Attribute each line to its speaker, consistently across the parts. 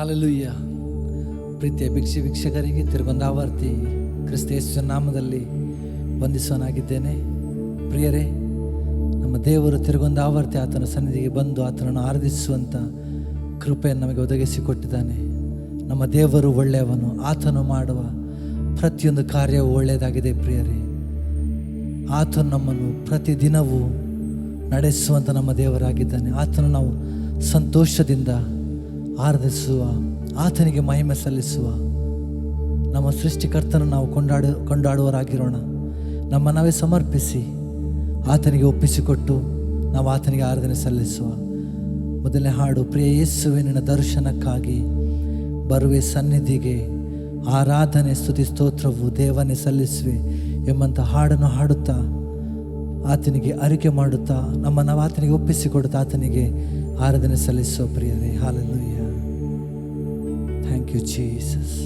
Speaker 1: Hallelujah. ಪ್ರೀತಿಯ ವೀಕ್ಷಕರಿಗೆ ತಿರುಗೊಂದಾವರ್ತಿ ಕ್ರಿಸ್ತ ಯೇಸುವಿನ ನಾಮದಲ್ಲಿ ವಂದಿಸೋನಾಗಿದ್ದೇನೆ. ಪ್ರಿಯರೇ, ನಮ್ಮ ದೇವರು ತಿರುಗೊಂದಾವರ್ತಿ ಆತನ ಸನ್ನಿಧಿಗೆ ಬಂದು ಆತನನ್ನು ಆರಾಧಿಸುವಂಥ ಕೃಪೆಯನ್ನು ನಮಗೆ ಒದಗಿಸಿಕೊಟ್ಟಿದ್ದಾನೆ. ನಮ್ಮ ದೇವರು ಒಳ್ಳೆಯವನು, ಆತನು ಮಾಡುವ ಪ್ರತಿಯೊಂದು ಕಾರ್ಯವು ಒಳ್ಳೆಯದಾಗಿದೆ. ಪ್ರಿಯರೇ, ಆತನು ನಮ್ಮನ್ನು ಪ್ರತಿದಿನವೂ ನಡೆಸುವಂಥ ನಮ್ಮ ದೇವರಾಗಿದ್ದಾನೆ. ಆತನು ನಾವು ಸಂತೋಷದಿಂದ ಆರಾಧಿಸುವ, ಆತನಿಗೆ ಮಹಿಮೆ ಸಲ್ಲಿಸುವ ನಮ್ಮ ಸೃಷ್ಟಿಕರ್ತನ ನಾವು ಕೊಂಡಾಡುವರಾಗಿರೋಣ. ನಮ್ಮ ನಾವೇ ಸಮರ್ಪಿಸಿ ಆತನಿಗೆ ಒಪ್ಪಿಸಿಕೊಟ್ಟು ನಾವು ಆತನಿಗೆ ಆರಾಧನೆ ಸಲ್ಲಿಸುವ. ಮೊದಲನೇ ಹಾಡು, ಪ್ರಿಯ ಯೇಸುವೆ ನಿನ್ನ ದರ್ಶನಕ್ಕಾಗಿ ಬರುವೆ ಸನ್ನಿಧಿಗೆ, ಆರಾಧನೆ ಸ್ತುತಿ ಸ್ತೋತ್ರವು ದೇವನೇ ಸಲ್ಲಿಸುವೆ ಎಂಬಂಥ ಹಾಡನ್ನು ಹಾಡುತ್ತಾ ಆತನಿಗೆ ಅರಿಕೆ ಮಾಡುತ್ತಾ ನಾವು ಆತನಿಗೆ ಒಪ್ಪಿಸಿಕೊಡುತ್ತಾ ಆತನಿಗೆ ಆರಾಧನೆ ಸಲ್ಲಿಸುವ. ಪ್ರಿಯರೇ, ಹಾಲೆಲೂಯ್ಯ. Thank you Jesus.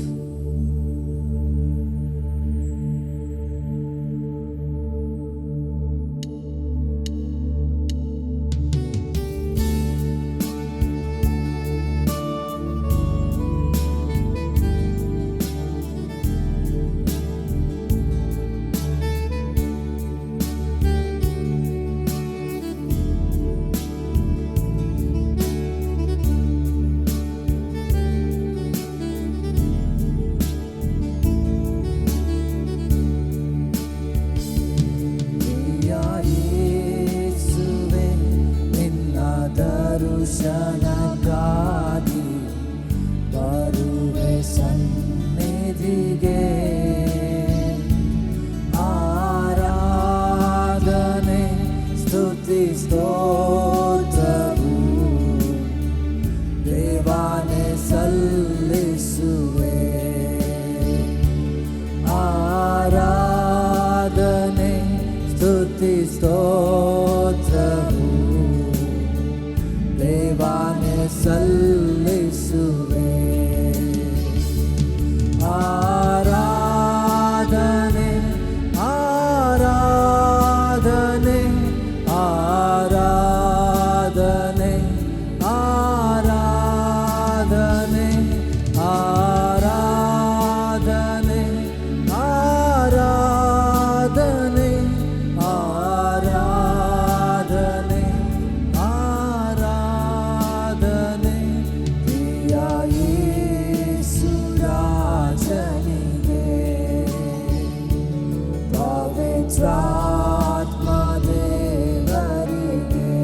Speaker 1: ದರ್ಶನಕ್ಕಾಗಿ ಬರುವೆ ಸನ್ನಿಧಿಗೆ, ಆರಾಧನೆ ಸ್ತುತಿ ಸ್ತೋತ್ರವು ದೇವಾನೇ ಸಲ್ಲಿಸುವೆ. ಆರಾಧನೆ ಸ್ತುತಿ ಸ್ತೋತ್ರವು ದೇವಾನೇ ಸಲ್ಲಿಸುವೆ. ಆರಾಧನೆ ಆರಾಧನೆ ಆರಾಧನೆ ಆರಾಧನೆ ಆರಾಧನೆ ಆರಾಧನೆ ಆರಾಧನೆ ಆರಾಧನೆ ಪ್ರಿಯ ಯೇಸು ರಾಜನಿಗೆ, ಪವಿತ್ರಾತ್ಮ ದೇವರಿಗೆ.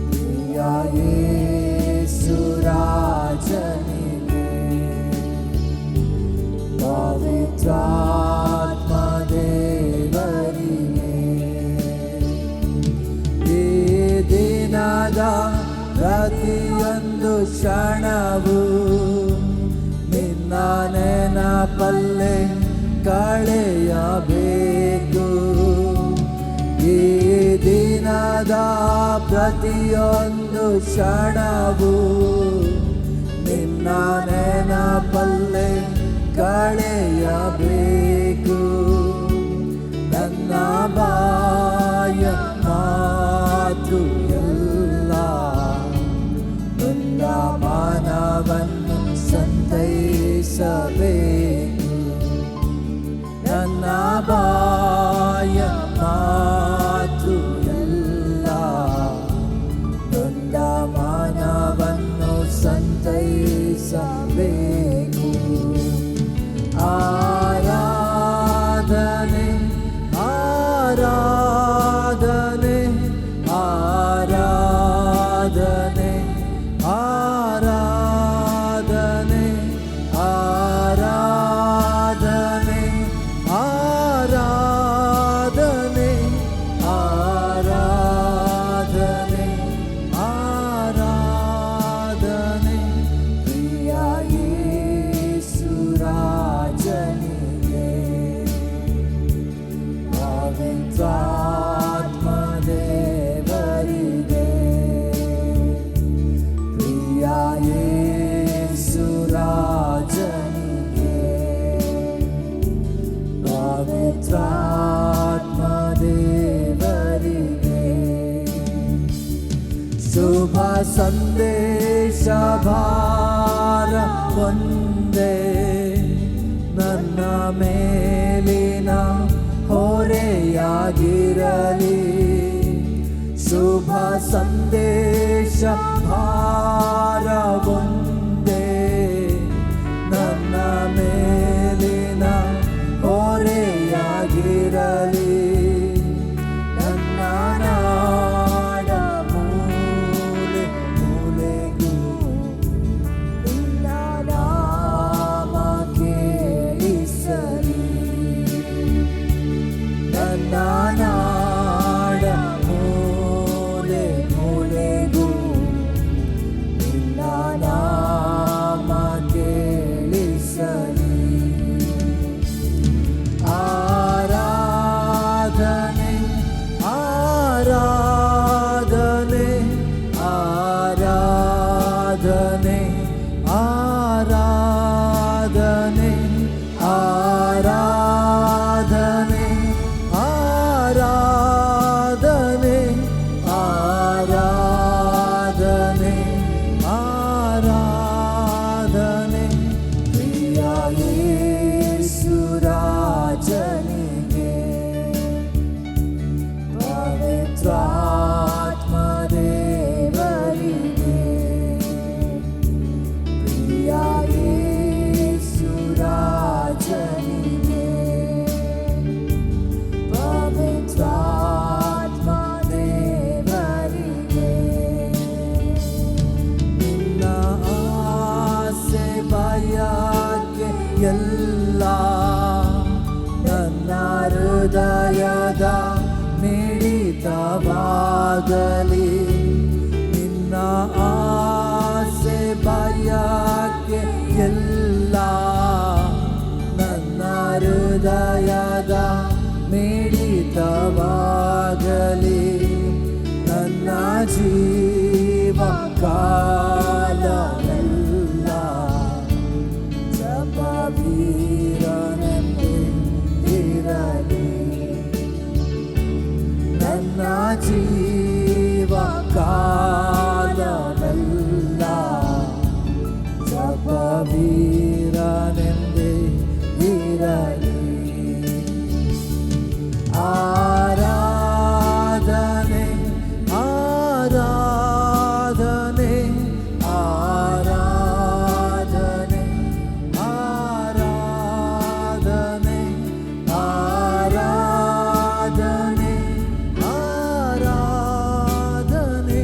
Speaker 1: ಪ್ರಿಯ ಯೇಸು ರಾಜನಿಗೆ, ಪವಿತ್ರಾತ್ಮ ದೇವರಿಗೆ. ಈ ದಿನದ ಪ್ರತಿಯೊಂದು ಕ್ಷಣವು ನಿನ್ನ ನೆನಪಲ್ಲೇ ಕಳೆಯಬೇಕು. ಈ ದಿನದ ಪ್ರತಿಯೊಂದು ಕ್ಷಣವು ನಿನ್ನ ನೆನಪಲ್ಲೇ ಕಳೆಯಬೇಕು. ನನ್ನ ಬಾಯ ಮಾತು ಎಲ್ಲ ನನ್ನ ಮನವನ್ನು ಸಂತೈಸಬೇಕು. ನನ್ನ ಬಾಯ ಮಾತು ಎಲ್ಲ ನನ್ನ ಮನವನ್ನು ಸಂತೈಸಬೇಕು. ಆರಾಧನೆ ಆರಾಧನೆ ಆರಾಧನೆ ಆರಾಧನೆ ಆರಾಧನೆ ಆರಾಧನೆ ಆರಾಧನೆ ಆರಾಧನೆ ಪ್ರಿಯ ಯೇಸು ರಾಜನಿಗೆ, ಪವಿತ್ರಾತ್ಮ ದೇವರಿಗೆ. ಪ್ರಿಯ ಯೇಸು ರಾಜನಿಗೆ, ಪವಿತ್ರಾತ್ಮ ದೇವರಿಗೆ. ಶುಭ ಸಂದೇಶ ಭಾರ ಒಂದೇ ನನ್ನ ಮೇಲಿನ ಹೊರೆಯಾಗಿರಲಿ. ಶುಭ ಸಂದೇಶ ಭಾರ ಒಂದೇ ನನ್ನ ಮೇಲಿನ ಹೊರೆಯಾಗಿರಲಿ. ನನ್ನ ನಾಡ ಮೂಲೆ ಮೂಲೆಗೂ ನಿನ್ನ ನಾಮ ಕೇಳಿಸಲಿ. ನನ್ನ ನಾಡ ಮೂಲೆ ಮೂಲೆಗೂ ನಿನ್ನ ನಾಮ ಕೇಳಿಸಲಿ. ಆರಾಧನೆ ಆರಾಧನೆ ಆರಾಧನೆ ಆರಾಧನೆ ಆರಾಧನೆ ಆರಾಧನೆ ಆರಾಧನೆ ಆರಾಧನೆ ಪ್ರಿಯ ಯೇಸು ರಾಜನಿಗೆ, ಪವಿತ್ರಾತ್ಮ ದೇವರಿಗೆ. ಪ್ರಿಯ ಯೇಸು ರಾಜನಿಗೆ, ಪವಿತ್ರಾತ್ಮ ದೇವರಿಗೆ. ನಿನ್ನ ಆಸೆ ಬಯಕೆ ಎಲ್ಲ ನನ್ನ ಹೃದಯದ ಮಿಡಿತವಾಗಲಿ. ನಿನ್ನ ಆಸೆ ಬಯಕೆ ಎಲ್ಲ ನನ್ನ ಹೃದಯದ ಮಿಡಿತವಾಗಲಿ. ನನ್ನ ಜೀವ ಕಾಲವೆಲ್ಲ ಜಪವೀರನೆಂದೇ ಇರಲಿ. ನನ್ನ ಜೀವ ಕಾಲವೆಲ್ಲ ಜಪವೀರನೆಂದೇ ಇರಲಿ. ಆರಾಧನೆ ಆರಾಧನೆ ಆರಾಧನೆ ಆರಾಧನೆ ಆರಾಧನೆ ಆರಾಧನೆ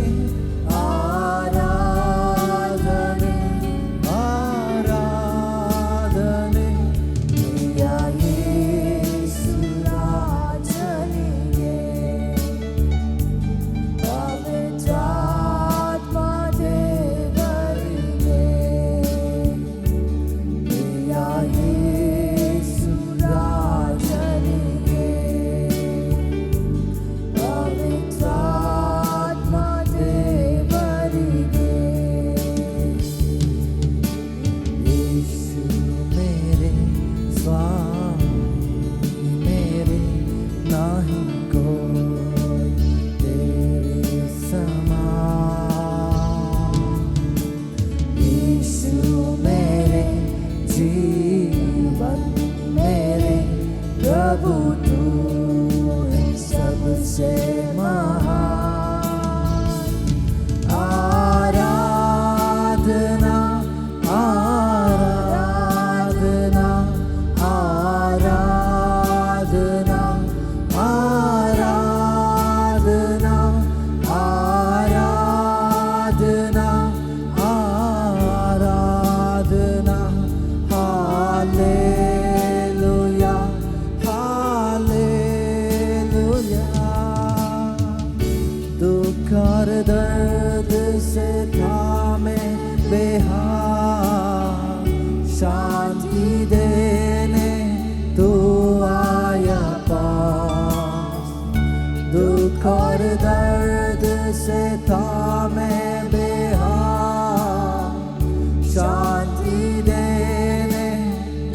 Speaker 1: ಆರಾಧನೆ ಆರಾಧನೆ ಪ್ರಿಯ ಯೇಸು ರಾಜನಿಗೆ, ಪವಿತ್ರಾತ್ಮ ದೇವರಿಗೆ. ಪ್ರಿಯ ಯೇಸು ರಾಜನಿಗೆ, ಪವಿತ್ರಾತ್ಮ ದೇವರಿಗೆ. यीशु मेरे स्वामी मेरे, नहीं कोई तेरे समान. यीशु मेरे जीवन मेरे प्रभु, तू है सबसे महान. आराधना आराधना आराधना आराधना आराधना आराधना. Hallelujah hallelujah. दुख और दर्द से थामे बेहाल, शांति देने तू आया पास. दुख और दर्द से थामे बेहाल, शांति देने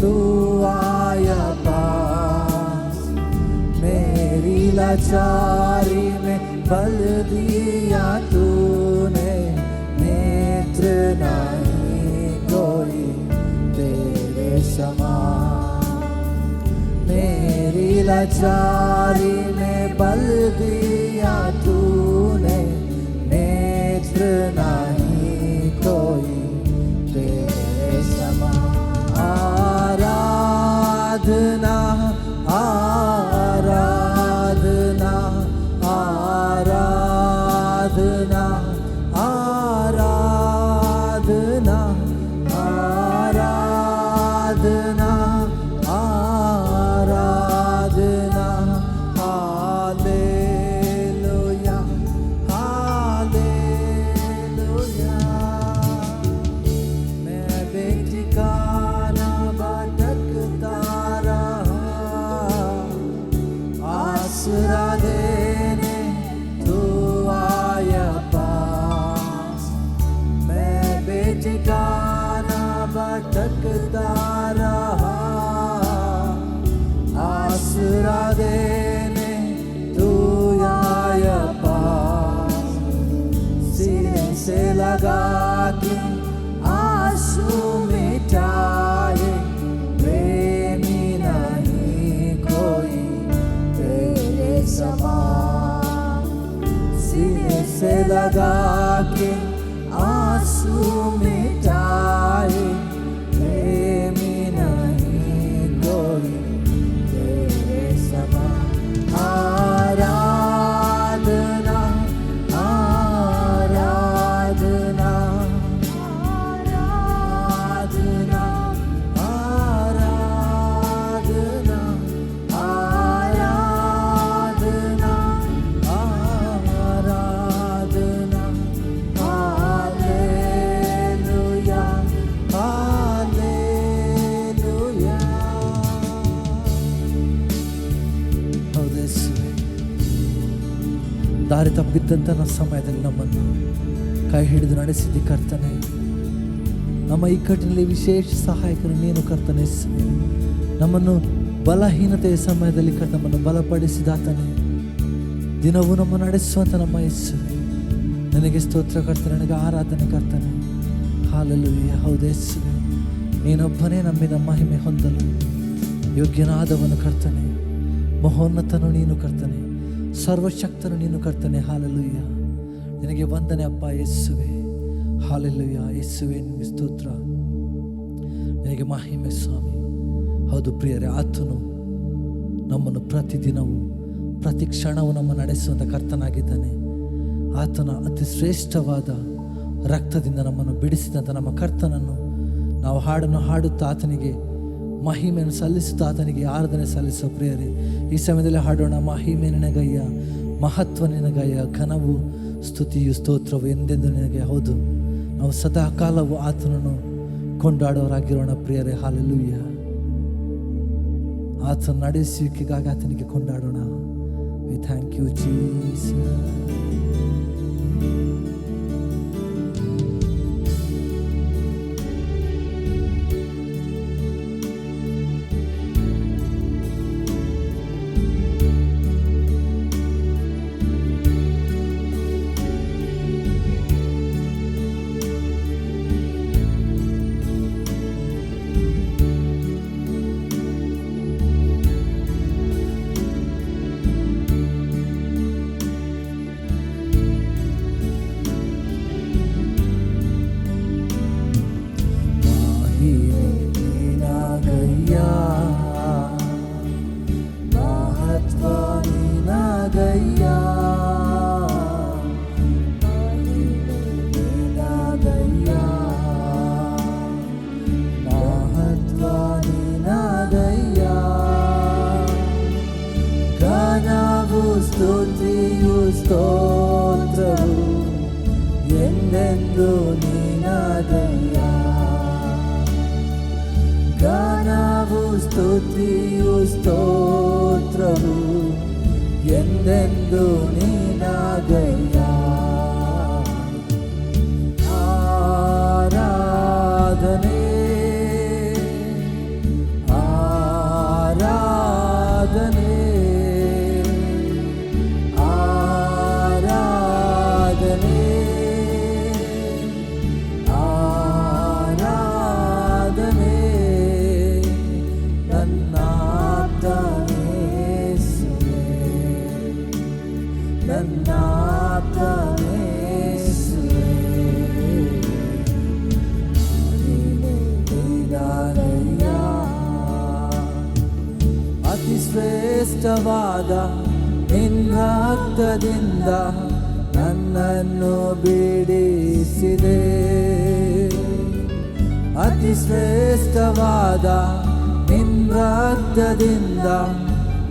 Speaker 1: तू आया पास. मेरी लाचारी में बल दिया तूने, मैं नेत्र नहीं कोई तेरे समान। मेरी लाचारी में बल दिया तूने, नेत्र नहीं कोई तेरे समान। आराधना आराधना आराधना आराधना आराधना आराधना। Hallelujah hallelujah. मैं बेठिकाना भटकता रहा, आसरा देने तू आया पास। मैं बेठिकाना भटकता रहा, आसरा देने तू आया पास। सीने से लगा के आंसू मिटाए, प्रेमी नहीं कोई तेरे समान। सीने से लगा के आंसू मिटाए, प्रेमी नहीं कोई तेरे समान। आराधना आराधना आराधना आराधना आराधना आराधना। Hallelujah hallelujah. ಹೌದು ಯೇಸುವೇ, ದಾರಿ ತಪ್ಪಿದ್ದಂಥ ಸಮಯದಲ್ಲಿ ನಮ್ಮನ್ನು ಕೈ ಹಿಡಿದು ನಡೆಸಿದ್ದಿ ಕರ್ತನೆ. ನಮ್ಮ ಇಕ್ಕಟ್ಟಿನಲ್ಲಿ ವಿಶೇಷ ಸಹಾಯಕರು ನೀನು ಕರ್ತನೆ ಯೇಸುವೇ. ನಮ್ಮನ್ನು ಬಲಹೀನತೆಯ ಸಮಯದಲ್ಲಿ ನಮ್ಮನ್ನು ಬಲಪಡಿಸಿದಾತನೇ. ದಿನವೂ ನಮ್ಮ ನಡೆಸುವಂಥ ನಮ್ಮ ಯೇಸುವೇ, ನನಗೆ ಸ್ತೋತ್ರ ಕರ್ತನೆ, ನನಗೆ ಆರಾಧನೆ ಕರ್ತನೆ. ಹಾಲೆಲೂಯ. ಹೌದು ಯೇಸುವೇ, ನೀನೊಬ್ಬನೇ ನಮ್ಮಿನ ಮಹಿಮೆ ಹೊಂದಲು ಯೋಗ್ಯನಾದವನು ಕರ್ತನೆ. ಮಹೋನ್ನತನು ನೀನು ಕರ್ತನೆ, ಸರ್ವಶಕ್ತನು ನೀನು ಕರ್ತನೆ. ಹಾಲೆಲೂಯ. ನಿನಗೆ ವಂದನೆ ಅಪ್ಪ ಯೇಸುವೇ. ಹಾಲೆಲೂಯ ಯೇಸುವೇ, ನಿನಗೆ ಸ್ತೋತ್ರ, ನಿನಗೆ ಮಹಿಮೆ ಸ್ವಾಮಿ. ಹೌದು ಪ್ರಿಯರೇ, ಆತನು ನಮ್ಮನ್ನು ಪ್ರತಿದಿನವೂ ಪ್ರತಿ ಕ್ಷಣವೂ ನಮ್ಮ ನಡೆಸುವಂಥ ಕರ್ತನಾಗಿದ್ದಾನೆ. ಆತನ ಅತಿ ಶ್ರೇಷ್ಠವಾದ ರಕ್ತದಿಂದ ನಮ್ಮನ್ನು ಬಿಡಿಸಿದಂಥ ನಮ್ಮ ಕರ್ತನನ್ನು ನಾವು ಹಾಡನ್ನು ಹಾಡುತ್ತಾ ಆತನಿಗೆ ಮಹಿಮೆಯನ್ನು ಸಲ್ಲಿಸುತ್ತಾ ಆತನಿಗೆ ಆರಾಧನೆ ಸಲ್ಲಿಸೋ ಪ್ರಿಯರೇ, ಈ ಸಮಯದಲ್ಲಿ ಹಾಡೋಣ. ಮಹಿಮೆ ನಿನಗಯ್ಯ, ಮಹತ್ವ ನಿನಗಯ್ಯ, ಘನವು ಸ್ತುತಿಯು ಸ್ತೋತ್ರವು ಎಂದೆಂದು ನಿನಗೆ. ಹೌದು, ನಾವು ಸದಾ ಕಾಲವು ಆತನನ್ನು ಕೊಂಡಾಡೋರಾಗಿರೋಣ ಪ್ರಿಯರೇ. ಹಾಲೆಲೂಯ. ಆತನ ನಡೆಸುವಿಕೆಗಾಗಿ ಆತನಿಗೆ ಕೊಂಡಾಡೋಣ. We thank you Jesus. ಸ್ತುತಿಯು ಸ್ತೋತ್ರವು ಎಂದೆಂದು ನಿನಗಯ್ಯ. ಗಾನವು ಸ್ತುತಿಯು ಸ್ತೋತ್ರವು ಎಂದೆಂದು ನಿನಗಯ್ಯ. ಆರಾಧನೆ ಆರಾಧನೆ ಆರಾಧನೆ ನನ್ನ ಆಪ್ತನೇ ಯೇಸುವೇ. ನೀನಾದಯ್ಯ ಅತಿ ಶ್ರೇಷ್ಠವಾದ ನಿನ್ನ ರಕ್ತದಿಂದ ನನ್ನನ್ನು ಬಿಡಿಸಿದೆ. ಅತಿ ಶ್ರೇಷ್ಠವಾದ ನಿನ್ನ ರಕ್ತದಿಂದ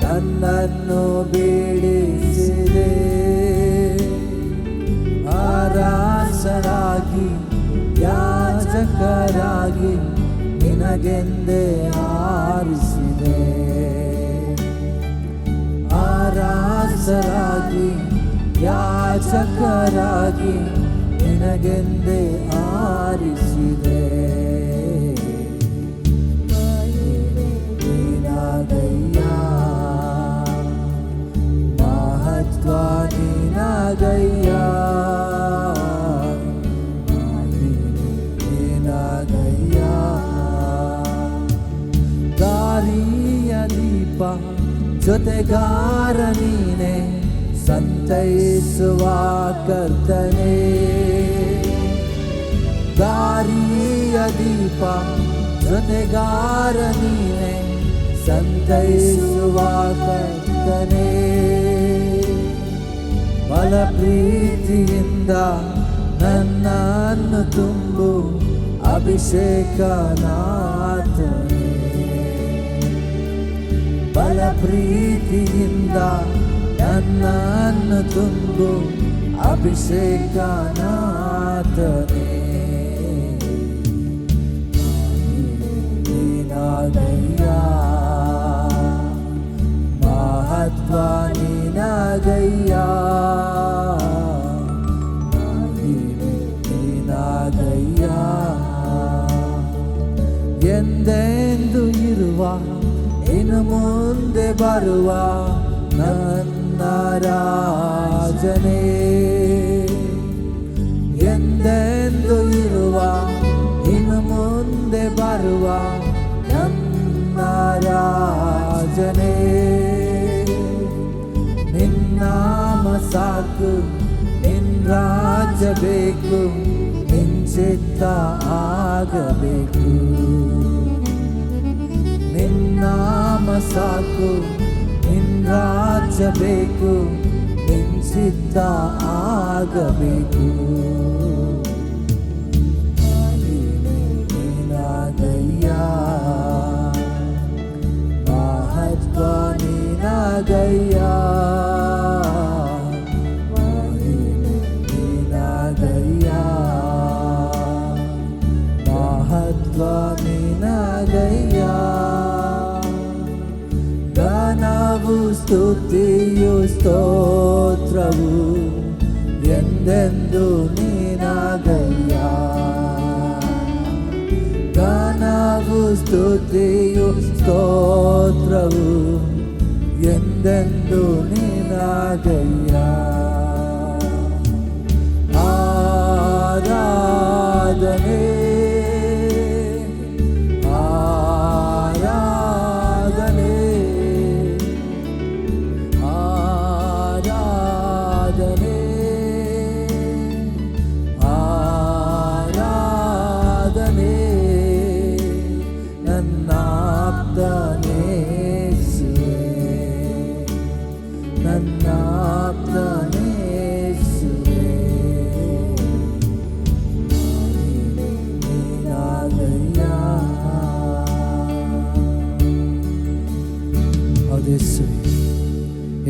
Speaker 1: ನನ್ನನ್ನು ಬಿಡಿಸಿದೆ. ಅರಸರಾಗಿ ಯಾಜಕರಾಗಿ ನಿನಗೆಂದೇ ಆರಿಸಿದೆ. ಅರಸರಾಗಿ ಯಾಜಕರಾಗಿ ನಿನಗೆಂದೇ ಆರಿಸಿದೆ. ನೀನಾದಯ್ಯ ಮಹತ್ವ ನೀನಾದಯ್ಯ. ನೀನಾದಯ್ಯ ದಾರಿಯ ದೀಪ ಜೊತೆಗಾರ ನೀನೆ ಸಂತೈಸುವ ಕರ್ತನೇ. ದಾರಿಯ ದೀಪ ಜೊತೆಗಾರ ನೀನೆ ಸಂತೈಸುವ ಕರ್ತನೇ. ಬಲ ಪ್ರೀತಿಯಿಂದ ನನ್ನನ್ನು ತುಂಬು ಅಭಿಷೇಕನಾಥನೇ. ಬಲ ಪ್ರೀತಿಯಿಂದ ನನ್ನನ್ನು ತುಂಬು ಅಭಿಷೇಕನಾಥನೇ. ನೀನಾದಯ್ಯ ಮಹತ್ವ ನೀನಾದಯ್ಯ. ನೀನಾದಯ್ಯ ಎಂದೆಂದು ಇರುವ ಇನ್ನು ಮುಂದೆ ಬರುವ ನನ್ನ ರಾಜನೇ. ಎಂದೆಂದು ಇರುವ ಇನ್ನು ಮುಂದೆ ಬರುವ ನನ್ನ ರಾಜನೇ. ನಿನ್ನಾಮ ಸಾಕು, ನಿನ್ನ ರಾಜ್ಯ ಬೇಕು, ನಿನ್ನ ಚಿತ್ತ ಆಗಬೇಕು. ನಿನ್ನಾಮ ಸಾಕು, ನಿನ್ನ ರಾಜ್ಯ ಬೇಕು, ನಿನ್ನ ಚಿತ್ತ ಆಗಬೇಕು. ನೀನಾದಯ್ಯ ಮಹತ್ವ ನೀನಾದಯ್ಯ. ನೀನಾದಯ್ಯ ಮಹತ್ವ ನೀನಾದಯ್ಯ. ಗಾನವು ಸ್ತುತಿಯು ಸ್ತೋತ್ರವು ಎಂದೆಂದು ನೀನಾದಯ್ಯ. ಗಾನವು ಸ್ತುತಿಯು ಸ್ತೋತ್ರವು ಎಂದೆಂದು ನೀನಾದಯ್ಯ. ಆರಾಧನೆ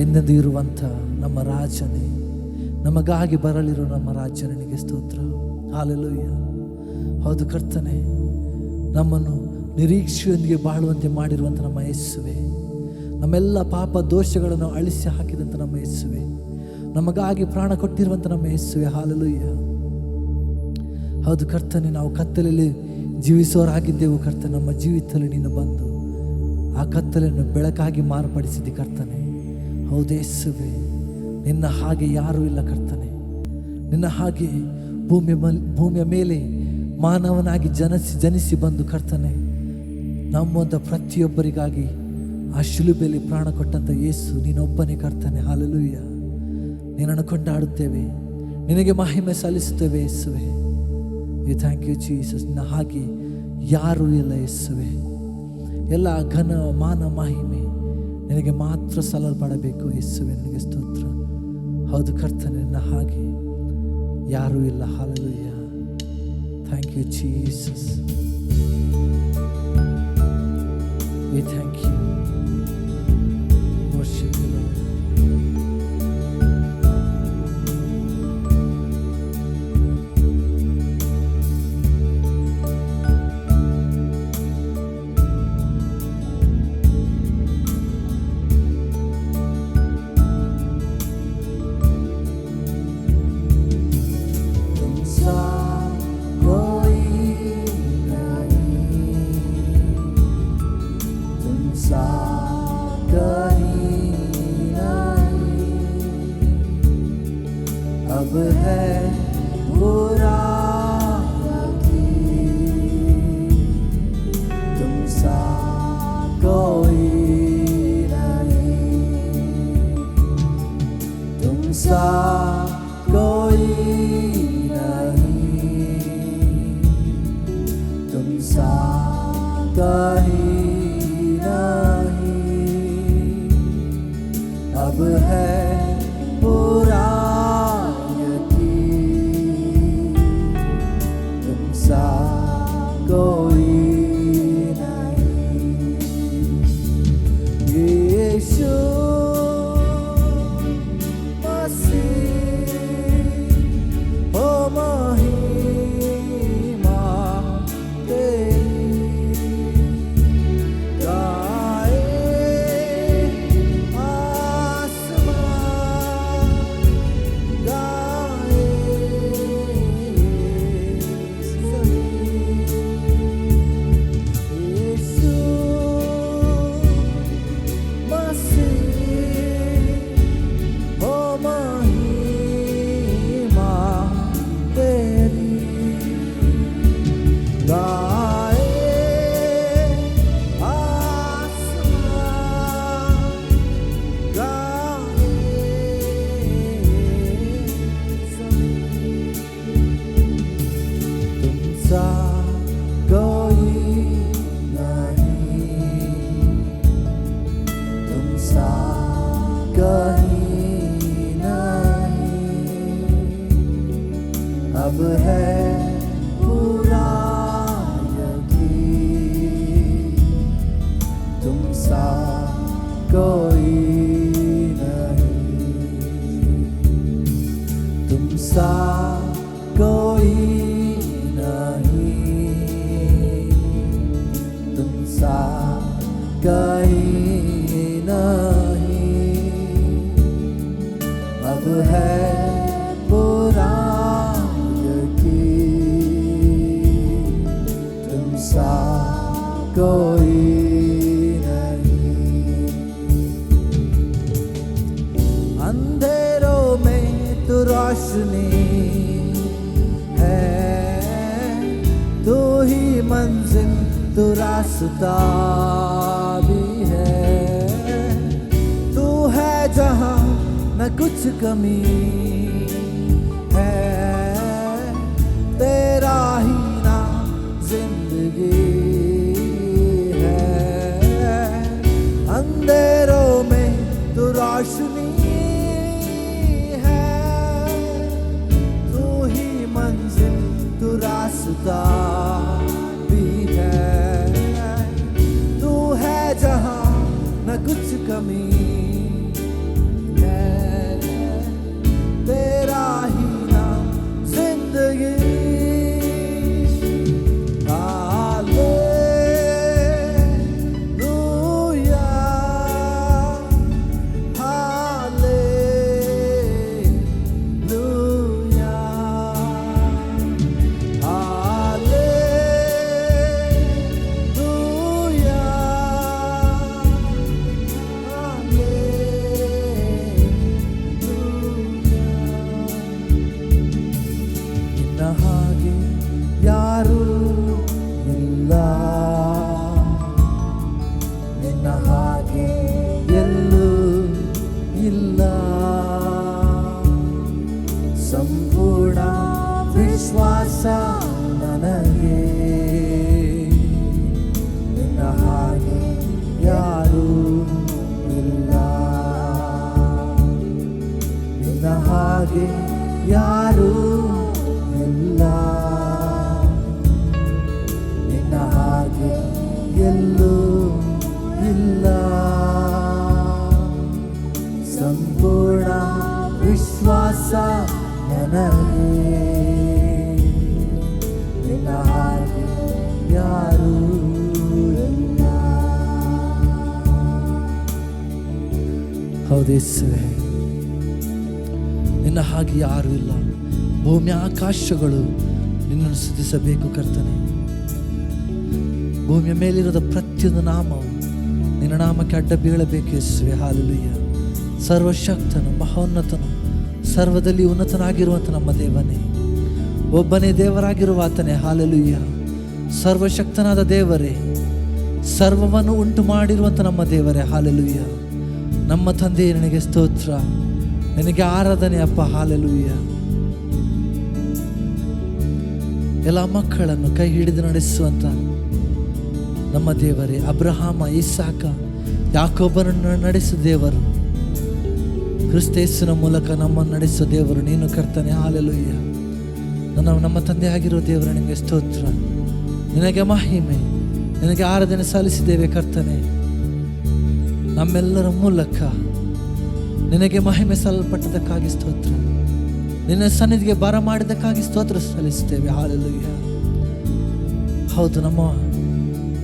Speaker 1: ಎಂದೆಂದು ಇರುವಂಥ ನಮ್ಮ ರಾಜನೇ, ನಮಗಾಗಿ ಬರಲಿರೋ ನಮ್ಮ ರಾಜನಿಗೆ ಸ್ತೋತ್ರ. ಹಾಲೆಲೂಯ. ಹೌದು ಕರ್ತನೆ, ನಮ್ಮನ್ನು ನಿರೀಕ್ಷೆಯೊಂದಿಗೆ ಬಾಳುವಂತೆ ಮಾಡಿರುವಂಥ ನಮ್ಮ ಯೇಸುವೆ, ನಮ್ಮೆಲ್ಲ ಪಾಪ ದೋಷಗಳನ್ನು ಅಳಿಸಿ ಹಾಕಿದಂಥ ನಮ್ಮ ಯೇಸುವೆ, ನಮಗಾಗಿ ಪ್ರಾಣ ಕೊಟ್ಟಿರುವಂಥ ನಮ್ಮ ಯೇಸುವೆ. ಹಾಲೆಲೂಯ. ಹೌದು ಕರ್ತನೆ, ನಾವು ಕತ್ತಲಲ್ಲಿ ಜೀವಿಸೋರಾಗಿದ್ದೆವು ಕರ್ತನೆ. ನಮ್ಮ ಜೀವಿತದಲ್ಲಿ ನೀನು ಬಂದು ಆ ಕತ್ತಲನ್ನು ಬೆಳಕಾಗಿ ಮಾರ್ಪಡಿಸಿದಿ ಕರ್ತನೆ. ಹೌದು ಯೇಸುವೆ, ನಿನ್ನ ಹಾಗೆ ಯಾರೂ ಇಲ್ಲ ಕರ್ತನೆ. ನಿನ್ನ ಹಾಗೆ ಭೂಮಿಯ ಮೇಲೆ ಮಾನವನಾಗಿ ಜನಿಸಿ ಬಂದು ಕರ್ತನೆ, ನಮ್ಮಂಥ ಪ್ರತಿಯೊಬ್ಬರಿಗಾಗಿ ಆ ಶಿಲುಬೆಯಲ್ಲಿ ಪ್ರಾಣ ಕೊಟ್ಟಂಥ ಯೇಸು ನೀನೊಬ್ಬನೇ ಕರ್ತನೆ. ಹಾಲೆಲೂಯ. ನಿನ್ನನ್ನು ಕೊಂಡಾಡುತ್ತೇವೆ, ನಿನಗೆ ಮಹಿಮೆ ಸಲ್ಲಿಸುತ್ತೇವೆ ಯೇಸುವೆ. We thank you Jesus. ನಿನ್ನ ಹಾಗೆ ಯಾರೂ ಇಲ್ಲ ಯೇಸುವೆ. ಎಲ್ಲ ಘನ ಮಾನ ಮಹಿಮೆ ನಿನಗೆ ಮಾತ್ರ ಸಲ್ಲಲ್ಪಡಬೇಕು ಯೇಸುವೆ. ನಿನಗೆ ಸ್ತೋತ್ರ. ಹೌದು ಕರ್ತನೆ, ನಿನ್ನ ಹಾಗೆ ಯಾರೂ ಇಲ್ಲ. Hallelujah. Thank you Jesus. We thank you. Worship you Lord. अब है बुरा तुम सा कोई नहीं, तुम सा कोई नहीं, तुम सा कहीं नहीं। अब है पूरा कोई नहीं। यीशु मसीह ओ महिमा तेरी गाए आसमान गाए अब है पूरा यकीन तुम सा कोई नहीं, तुम सा कोई नहीं, तुम सा कहीं नहीं। अब है पूरा कोई नहीं। अंधेरों में तू रोशनी है, तू ही मंजिल तू रास्ता भी है, तू है जहाँ न कुछ कमी है, तेरा ही नाम जिंदगी। अंधेरों में तू रोशनी है, तू ही मंजिल तू रास्ता भी है, तू है जहाँ न कुछ कमी है, तेरा ही नाम जिंदगी। ವಿಶ್ವಾಸ ನನಗೆ. ನಿನ್ನ ಹಾಗೆ ಯಾರೂ ಇಲ್ಲ, ನಿನ್ನ ಹಾಗೆ ಯಾರೂ ಇಲ್ಲ, ನಿನ್ನ ಹಾಗೆ ಎಲ್ಲೂ ಇಲ್ಲ. ಸಂಪೂರ್ಣ ವಿಶ್ವಾಸ ನನಗೆ, ನಿನ್ನ ಹಾಗೆ ಯಾರೂ ಇಲ್ಲ. ಹೌದೇಸುವೆ, ನಿನ್ನ ಹಾಗೆ ಯಾರೂ ಇಲ್ಲ. ಭೂಮಿ ಆಕಾಶಗಳು ನಿನ್ನನ್ನು ಸ್ತುತಿಸಬೇಕು ಕರ್ತನೆ. ಭೂಮಿಯ ಮೇಲಿರೋದ ಪ್ರತಿಯೊಂದು ನಾಮವು ನಿನ್ನ ನಾಮಕ್ಕೆ ಅಡ್ಡ ಬೀಳಬೇಕು ಯೇಸುವೆ. ಹಾಲೆಲೂಯ. ಸರ್ವಶಕ್ತನು, ಮಹೋನ್ನತನು, ಸರ್ವದಲ್ಲಿ ಉನ್ನತನಾಗಿರುವಂಥ ನಮ್ಮ ದೇವನೇ, ಒಬ್ಬನೇ ದೇವರಾಗಿರುವ ಆತನೇ. ಹಾಲೆಲೂಯ. ಸರ್ವಶಕ್ತನಾದ ದೇವರೇ, ಸರ್ವವನ್ನು ಉಂಟು ಮಾಡಿರುವಂಥ ನಮ್ಮ ದೇವರೇ. ಹಾಲೆಲೂಯ. ನಮ್ಮ ತಂದೆ ನಿನಗೆ ಸ್ತೋತ್ರ, ನಿನಗೆ ಆರಾಧನೆ ಅಪ್ಪ. ಹಾಲೆಲೂಯ. ಎಲ್ಲ ಮಕ್ಕಳನ್ನು ಕೈ ಹಿಡಿದು ನಡೆಸುವಂಥ ನಮ್ಮ ದೇವರೇ, ಅಬ್ರಹಾಮ, ಇಸಾಕ, ಯಾಕೋಬನನ್ನು ನಡೆಸುವ ದೇವರು, ಕ್ರಿಸ್ತೇಸುವಿನ ಮೂಲಕ ನಮ್ಮನ್ನು ನಡೆಸುವ ದೇವರು ನೀನು ಕರ್ತನೆ. ಹಾಲೆಲೂಯ. ನಮ್ಮ ತಂದೆ ಆಗಿರೋ ದೇವರು ನಿನಗೆ ಸ್ತೋತ್ರ, ನಿನಗೆ ಮಹಿಮೆ, ನಿನಗೆ ಆರಾಧನೆ ಸಲ್ಲಿಸಿದ್ದೇವೆ ಕರ್ತನೆ. ನಮ್ಮೆಲ್ಲರ ಮೂಲಕ ನಿನಗೆ ಮಹಿಮೆ ಸಲ್ಲಲ್ಪಟ್ಟದಕ್ಕಾಗಿ ಸ್ತೋತ್ರ, ನಿನ್ನ ಸನ್ನಿಧಿಗೆ ಬರ ಮಾಡಿದ್ದಕ್ಕಾಗಿ ಸ್ತೋತ್ರ ಸಲ್ಲಿಸ್ತೇವೆ. ಹಾಲೆಲೂಯ. ಹೌದು, ನಮ್ಮ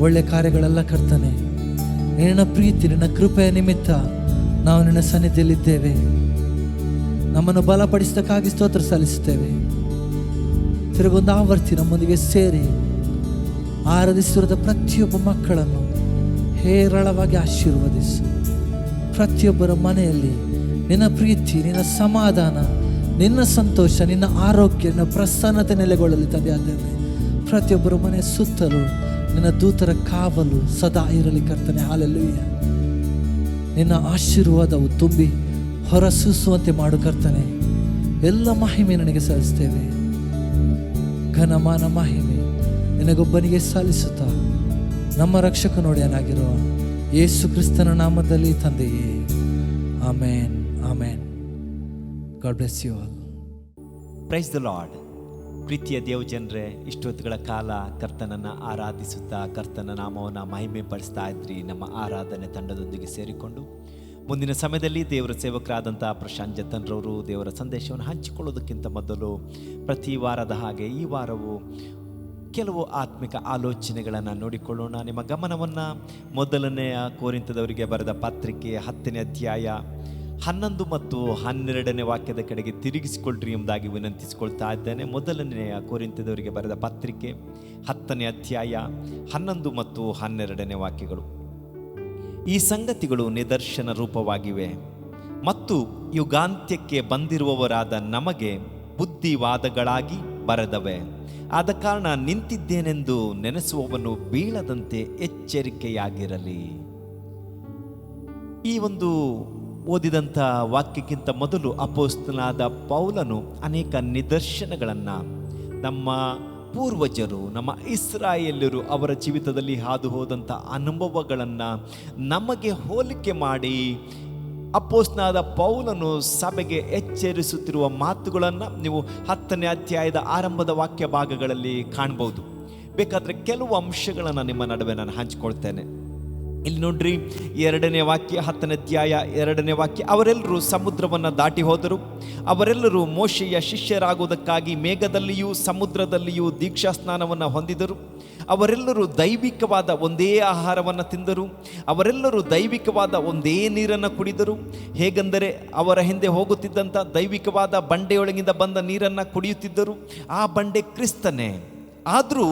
Speaker 1: ಒಳ್ಳೆ ಕಾರ್ಯಗಳೆಲ್ಲ ಕರ್ತನೆ ನಿನ್ನ ಪ್ರೀತಿ, ನಿನ್ನ ಕೃಪೆಯ ನಿಮಿತ್ತ ನಾವು ನಿನ್ನ ಸನ್ನಿಧಿಯಲ್ಲಿದ್ದೇವೆ. ನಮ್ಮನ್ನು ಬಲಪಡಿಸಿದಕ್ಕಾಗಿ ಸ್ತೋತ್ರ ಸಲ್ಲಿಸುತ್ತೇವೆ. ತಿರುಗೊಂದು ಆವರ್ತಿ ನಮ್ಮೊಂದಿಗೆ ಸೇರಿ ಆರಾಧಿಸಿರುವ ಪ್ರತಿಯೊಬ್ಬ ಮಕ್ಕಳನ್ನು ಹೇರಳವಾಗಿ ಆಶೀರ್ವದಿಸು. ಪ್ರತಿಯೊಬ್ಬರ ಮನೆಯಲ್ಲಿ ನಿನ್ನ ಪ್ರೀತಿ, ನಿನ್ನ ಸಮಾಧಾನ, ನಿನ್ನ ಸಂತೋಷ, ನಿನ್ನ ಆರೋಗ್ಯ, ನಿನ್ನ ಪ್ರಸನ್ನತೆ ನೆಲೆಗೊಳ್ಳಲಿ ತಂದೆ. ಆದ್ದೇವೆ ಪ್ರತಿಯೊಬ್ಬರ ಮನೆ ಸುತ್ತಲೂ ನಿನ್ನ ದೂತರ ಕಾವಲು ಸದಾ ಇರಲಿ ಕರ್ತನೆ. ಹಾಲೆಲೂಯ. ನಿನ್ನ ಆಶೀರ್ವಾದವು ತುಂಬಿ ಹೊರಸೂಸುವಂತೆ ಮಾಡು ಕರ್ತನೆ. ಎಲ್ಲ ಮಹಿಮೆ ನನಗೆ ಸಲ್ಲಿಸ್ತೇವೆ. ಘನಮಾನ ಮಹಿಮೆ ನಿನಗೊಬ್ಬನಿಗೆ ಸಲ್ಲಿಸುತ್ತಾ ನಮ್ಮ ರಕ್ಷಕನೊಡೆಯನಾಗಿರುವ ಯೇಸು ಕ್ರಿಸ್ತನ ನಾಮದಲ್ಲಿ ತಂದೆಯೇ, amen, amen. God bless you all.
Speaker 2: Praise the Lord. ಪ್ರೀತಿಯ ದೇವ ಜನರೇ, ಇಷ್ಟೊತ್ತುಗಳ ಕಾಲ ಕರ್ತನನ್ನು ಆರಾಧಿಸುತ್ತಾ ಕರ್ತನ ನಾಮವನ್ನು ಮಹಿಮೆ ಪಡಿಸ್ತಾ ಇದ್ರಿ ನಮ್ಮ ಆರಾಧನೆ ತಂಡದೊಂದಿಗೆ ಸೇರಿಕೊಂಡು. ಮುಂದಿನ ಸಮಯದಲ್ಲಿ ದೇವರ ಸೇವಕರಾದಂಥ ಪ್ರಶಾಂತ್ ಜತನ್ರವರು ದೇವರ ಸಂದೇಶವನ್ನು ಹಂಚಿಕೊಳ್ಳೋದಕ್ಕಿಂತ ಮೊದಲು ಪ್ರತಿ ವಾರದ ಹಾಗೆ ಈ ವಾರವೂ ಕೆಲವು ಆತ್ಮಿಕ ಆಲೋಚನೆಗಳನ್ನು ನೋಡಿಕೊಳ್ಳೋಣ. ನಿಮ್ಮ ಗಮನವನ್ನು ಮೊದಲನೆಯ ಕೊರಿಂಥದವರಿಗೆ ಬರೆದ ಪತ್ರಿಕೆ 10ನೇ ಅಧ್ಯಾಯ 11 ಮತ್ತು 12ನೇ ವಾಕ್ಯದ ಕಡೆಗೆ ತಿರುಗಿಸಿಕೊಳ್ಳ್ರಿ ಎಂಬುದಾಗಿ ವಿನಂತಿಸಿಕೊಳ್ತಾ ಇದ್ದೇನೆ. ಮೊದಲನೆಯ ಕೊರಿಂಥದವರಿಗೆ ಬರೆದ ಪತ್ರಿಕೆ 10ನೇ ಅಧ್ಯಾಯ 11 ಮತ್ತು 12ನೇ ವಾಕ್ಯಗಳು. ಈ ಸಂಗತಿಗಳು ನಿದರ್ಶನ ರೂಪವಾಗಿವೆ ಮತ್ತು ಯುಗಾಂತ್ಯಕ್ಕೆ ಬಂದಿರುವವರಾದ ನಮಗೆ ಬುದ್ಧಿವಾದಗಳಾಗಿ ಬರೆದವೆ. ಆದ ಕಾರಣ ನಿಂತಿದ್ದೇನೆಂದು ನೆನೆಸುವವನು ಬೀಳದಂತೆ ಎಚ್ಚರಿಕೆಯಾಗಿರಲಿ. ಈ ಒಂದು ಓದಿದಂಥ ವಾಕ್ಯಕ್ಕಿಂತ ಮೊದಲು ಅಪೊಸ್ತಲನಾದ ಪೌಲನು ಅನೇಕ ನಿದರ್ಶನಗಳನ್ನು ನಮ್ಮ ಪೂರ್ವಜರು, ನಮ್ಮ ಇಸ್ರಾಯೇಲ್ಯರು ಅವರ ಜೀವಿತದಲ್ಲಿ ಹಾದು ಹೋದಂಥ ಅನುಭವಗಳನ್ನು ನಮಗೆ ಹೋಲಿಕೆ ಮಾಡಿ ಅಪೊಸ್ತಲನಾದ ಪೌಲನು ಸಭೆಗೆ ಎಚ್ಚರಿಸುತ್ತಿರುವ ಮಾತುಗಳನ್ನು ನೀವು 10ನೇ ಅಧ್ಯಾಯದ ಆರಂಭದ ವಾಕ್ಯ ಭಾಗಗಳಲ್ಲಿ ಕಾಣ್ಬೋದು. ಬೇಕಾದರೆ ಕೆಲವು ಅಂಶಗಳನ್ನು ನಿಮ್ಮ ನಡುವೆ ನಾನು ಹಂಚಿಕೊಳ್ತೇನೆ. ಇಲ್ಲಿ ನೋಡ್ರಿ, 2ನೇ ವಾಕ್ಯ 10ನೇ ಅಧ್ಯಾಯ 2ನೇ ವಾಕ್ಯ. ಅವರೆಲ್ಲರೂ ಸಮುದ್ರವನ್ನು ದಾಟಿ ಹೋದರು. ಅವರೆಲ್ಲರೂ ಮೋಶೆಯ ಶಿಷ್ಯರಾಗುವುದಕ್ಕಾಗಿ ಮೇಘದಲ್ಲಿಯೂ ಸಮುದ್ರದಲ್ಲಿಯೂ ದೀಕ್ಷಾ ಸ್ನಾನವನ್ನು ಹೊಂದಿದರು. ಅವರೆಲ್ಲರೂ ದೈವಿಕವಾದ ಒಂದೇ ಆಹಾರವನ್ನು ತಿಂದರು. ಅವರೆಲ್ಲರೂ ದೈವಿಕವಾದ ಒಂದೇ ನೀರನ್ನು ಕುಡಿದರು. ಹೇಗೆಂದರೆ ಅವರ ಹಿಂದೆ ಹೋಗುತ್ತಿದ್ದಂಥ ದೈವಿಕವಾದ ಬಂಡೆಯೊಳಗಿಂದ ಬಂದ ನೀರನ್ನು ಕುಡಿಯುತ್ತಿದ್ದರು. ಆ ಬಂಡೆ ಕ್ರಿಸ್ತನೇ. ಆದರೂ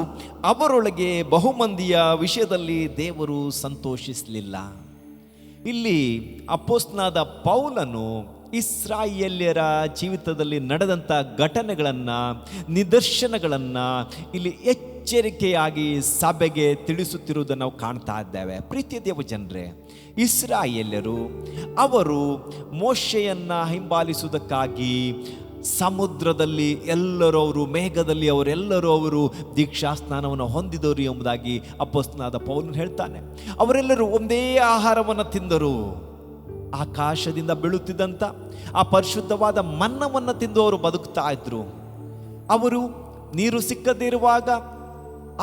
Speaker 2: ಅವರೊಳಗೆ ಬಹುಮಂದಿಯ ವಿಷಯದಲ್ಲಿ ದೇವರು ಸಂತೋಷಿಸಲಿಲ್ಲ. ಇಲ್ಲಿ ಅಪೊಸ್ತಲನಾದ ಪೌಲನು ಇಸ್ರಾಯೇಲ್ಯರ ಜೀವಿತದಲ್ಲಿ ನಡೆದಂಥ ಘಟನೆಗಳನ್ನು, ನಿದರ್ಶನಗಳನ್ನು ಇಲ್ಲಿ ಎಚ್ಚರಿಕೆಯಾಗಿ ಸಭೆಗೆ ತಿಳಿಸುತ್ತಿರುವುದನ್ನು ನಾವು ಕಾಣ್ತಾ ಇದ್ದೇವೆ. ಪ್ರೀತಿಯ ದೇವ ಜನರೇ, ಇಸ್ರಾಯೇಲ್ಯರು ಅವರು ಮೋಶೆಯನ್ನು ಹಿಂಬಾಲಿಸುವುದಕ್ಕಾಗಿ ಸಮುದ್ರದಲ್ಲಿ ಎಲ್ಲರೂ ಅವರು, ಮೇಘದಲ್ಲಿ ಅವರೆಲ್ಲರೂ ಅವರು ದೀಕ್ಷಾ ಸ್ನಾನವನ್ನು ಹೊಂದಿದವರು ಎಂಬುದಾಗಿ ಅಪೊಸ್ತಲನಾದ ಪೌಲನು ಹೇಳ್ತಾನೆ. ಅವರೆಲ್ಲರೂ ಒಂದೇ ಆಹಾರವನ್ನು ತಿಂದರು. ಆಕಾಶದಿಂದ ಬೀಳುತ್ತಿದ್ದಂಥ ಆ ಪರಿಶುದ್ಧವಾದ ಮನ್ನವನ್ನು ತಿಂದು ಅವರು ಬದುಕ್ತಾ ಇದ್ರು. ಅವರು ನೀರು ಸಿಕ್ಕದೇ ಇರುವಾಗ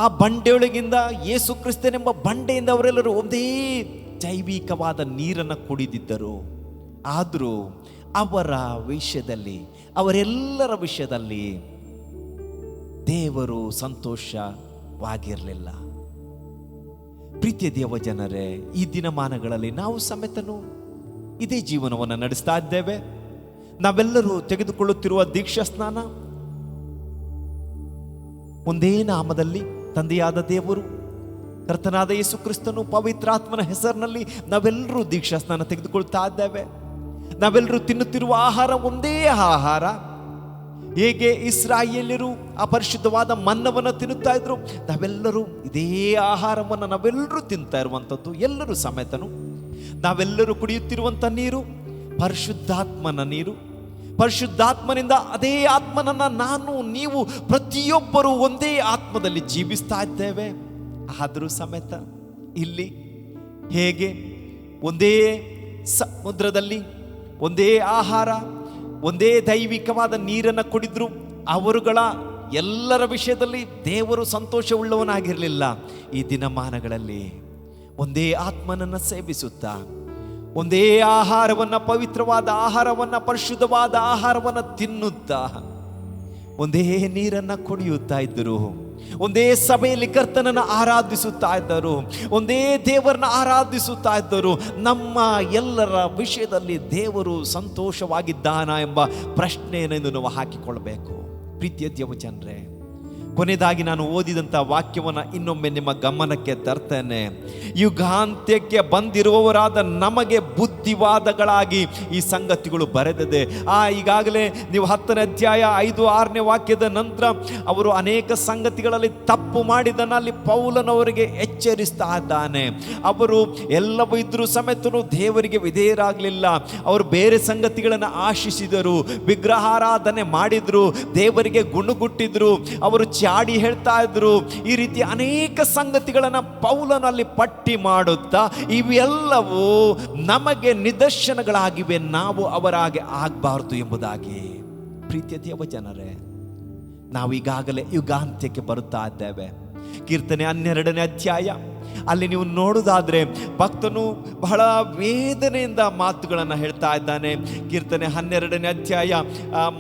Speaker 2: ಆ ಬಂಡೆಯೊಳಗಿಂದ, ಯೇಸು ಕ್ರಿಸ್ತನೆಂಬ ಬಂಡೆಯಿಂದ ಅವರೆಲ್ಲರೂ ಒಂದೇ ಜೈವಿಕವಾದ ನೀರನ್ನು ಕುಡಿದಿದ್ದರು. ಆದರೂ ಅವರ ವಿಷಯದಲ್ಲಿ, ಅವರೆಲ್ಲರ ವಿಷಯದಲ್ಲಿ ದೇವರು ಸಂತೋಷವಾಗಿರಲಿಲ್ಲ. ಪ್ರೀತಿಯ ದೇವ ಜನರೇ, ಈ ದಿನಮಾನಗಳಲ್ಲಿ ನಾವು ಸಮೇತನು ಇದೇ ಜೀವನವನ್ನು ನಡೆಸ್ತಾ ಇದ್ದೇವೆ. ನಾವೆಲ್ಲರೂ ತೆಗೆದುಕೊಳ್ಳುತ್ತಿರುವ ದೀಕ್ಷಾ ಸ್ನಾನ ಒಂದೇ ನಾಮದಲ್ಲಿ ತಂದೆಯಾದ ದೇವರು, ಕರ್ತನಾದ ಯೇಸು ಕ್ರಿಸ್ತನು, ಪವಿತ್ರಾತ್ಮನ ಹೆಸರಿನಲ್ಲಿ ನಾವೆಲ್ಲರೂ ದೀಕ್ಷಾ ಸ್ನಾನ ತೆಗೆದುಕೊಳ್ತಾ ಇದ್ದೇವೆ. ನಾವೆಲ್ಲರೂ ತಿನ್ನುತ್ತಿರುವ ಆಹಾರ ಒಂದೇ ಆಹಾರ. ಹೇಗೆ ಇಸ್ರಾಯೇಲ್ಯರು ಆ ಪರಿಶುದ್ಧವಾದ ಮನ್ನವನ್ನು ತಿನ್ನುತ್ತಾ ಇದ್ರು, ನಾವೆಲ್ಲರೂ ಇದೇ ಆಹಾರವನ್ನು ನಾವೆಲ್ಲರೂ ತಿಂತಾ ಇರುವಂಥದ್ದು. ಎಲ್ಲರೂ ಸಮೇತನು ನಾವೆಲ್ಲರೂ ಕುಡಿಯುತ್ತಿರುವಂಥ ನೀರು ಪರಿಶುದ್ಧಾತ್ಮನ ನೀರು. ಪರಿಶುದ್ಧಾತ್ಮನಿಂದ ಅದೇ ಆತ್ಮನನ್ನ ನಾನು, ನೀವು ಪ್ರತಿಯೊಬ್ಬರು ಒಂದೇ ಆತ್ಮದಲ್ಲಿ ಜೀವಿಸ್ತಾ ಇದ್ದೇವೆ. ಆದರೂ ಸಮೇತ ಇಲ್ಲಿ ಹೇಗೆ ಒಂದೇ ಸಮುದ್ರದಲ್ಲಿ ಒಂದೇ ಆಹಾರ, ಒಂದೇ ದೈವಿಕವಾದ ನೀರನ್ನು ಕುಡಿದ್ರು, ಅವರುಗಳ ಎಲ್ಲರ ವಿಷಯದಲ್ಲಿ ದೇವರು ಸಂತೋಷವುಳ್ಳವನಾಗಿರಲಿಲ್ಲ. ಈ ದಿನಮಾನಗಳಲ್ಲಿ ಒಂದೇ ಆತ್ಮನನ್ನು ಸೇವಿಸುತ್ತಾ, ಒಂದೇ ಆಹಾರವನ್ನು, ಪವಿತ್ರವಾದ ಆಹಾರವನ್ನು, ಪರಿಶುದ್ಧವಾದ ಆಹಾರವನ್ನು ತಿನ್ನುತ್ತಾ, ಒಂದೇ ನೀರನ್ನು ಕುಡಿಯುತ್ತಾ ಇದ್ದರು. ಒಂದೇ ಸಭೆಯಲ್ಲಿ ಕರ್ತನನ್ನು ಆರಾಧಿಸುತ್ತಾ ಇದ್ದರು. ಒಂದೇ ದೇವರನ್ನ ಆರಾಧಿಸುತ್ತಾ ಇದ್ದರು. ನಮ್ಮ ಎಲ್ಲರ ವಿಷಯದಲ್ಲಿ ದೇವರು ಸಂತೋಷವಾಗಿದ್ದಾನ ಎಂಬ ಪ್ರಶ್ನೆಯನ್ನು ನಾವು ಹಾಕಿಕೊಳ್ಳಬೇಕು. ಪ್ರೀತಿಯ ದೇವಜನರೇ, ಕೊನೆಯದಾಗಿ ನಾನು ಓದಿದಂಥ ವಾಕ್ಯವನ್ನು ಇನ್ನೊಮ್ಮೆ ನಿಮ್ಮ ಗಮನಕ್ಕೆ ತರ್ತೇನೆ. ಯುಗಾಂತ್ಯಕ್ಕೆ ಬಂದಿರುವವರಾದ ನಮಗೆ ಬುದ್ಧಿವಾದಗಳಾಗಿ ಈ ಸಂಗತಿಗಳು ಬರೆದಿದೆ. ಈಗಾಗಲೇ ನೀವು 10ನೇ ಅಧ್ಯಾಯ 5-6ನೇ ವಾಕ್ಯದ ನಂತರ ಅವರು ಅನೇಕ ಸಂಗತಿಗಳಲ್ಲಿ ತಪ್ಪು ಮಾಡಿದ್ದನ್ನು ಅಲ್ಲಿ ಪೌಲನವರಿಗೆ ಎಚ್ಚರಿಸ್ತಾ ಇದ್ದಾನೆ. ಅವರು ಎಲ್ಲವೂ ಇದ್ರೂ ಸಮೇತನು ದೇವರಿಗೆ ವಿಧೇಯರಾಗಲಿಲ್ಲ. ಅವರು ಬೇರೆ ಸಂಗತಿಗಳನ್ನು ಆಶಿಸಿದರು, ವಿಗ್ರಹಾರಾಧನೆ ಮಾಡಿದ್ರು, ದೇವರಿಗೆ ಗುಣಗುಟ್ಟಿದ್ರು, ಅವರು ಚಾಡಿ ಹೇಳ್ತಾ ಇದ್ರು. ಈ ರೀತಿ ಅನೇಕ ಸಂಗತಿಗಳನ್ನು ಪೌಲನಲ್ಲಿ ಪಟ್ಟಿ ಮಾಡುತ್ತಾ, ಇವೆಲ್ಲವೂ ನಮಗೆ ನಿದರ್ಶನಗಳಾಗಿವೆ, ನಾವು ಅವರಾಗೆ ಆಗಬಾರದು ಎಂಬುದಾಗಿ. ಪ್ರೀತಿಯ ದೇವ ಜನರೇ, ನಾವು ಈಗಾಗಲೇ ಯುಗಾಂತ್ಯಕ್ಕೆ ಬರುತ್ತಾ ಇದ್ದೇವೆ. ಕೀರ್ತನೆ 12ನೇ ಅಧ್ಯಾಯ ಅಲ್ಲಿ ನೀವು ನೋಡುವುದಾದ್ರೆ ಭಕ್ತನು ಬಹಳ ವೇದನೆಯಿಂದ ಮಾತುಗಳನ್ನು ಹೇಳ್ತಾ ಇದ್ದಾನೆ. ಕೀರ್ತನೆ 12ನೇ ಅಧ್ಯಾಯ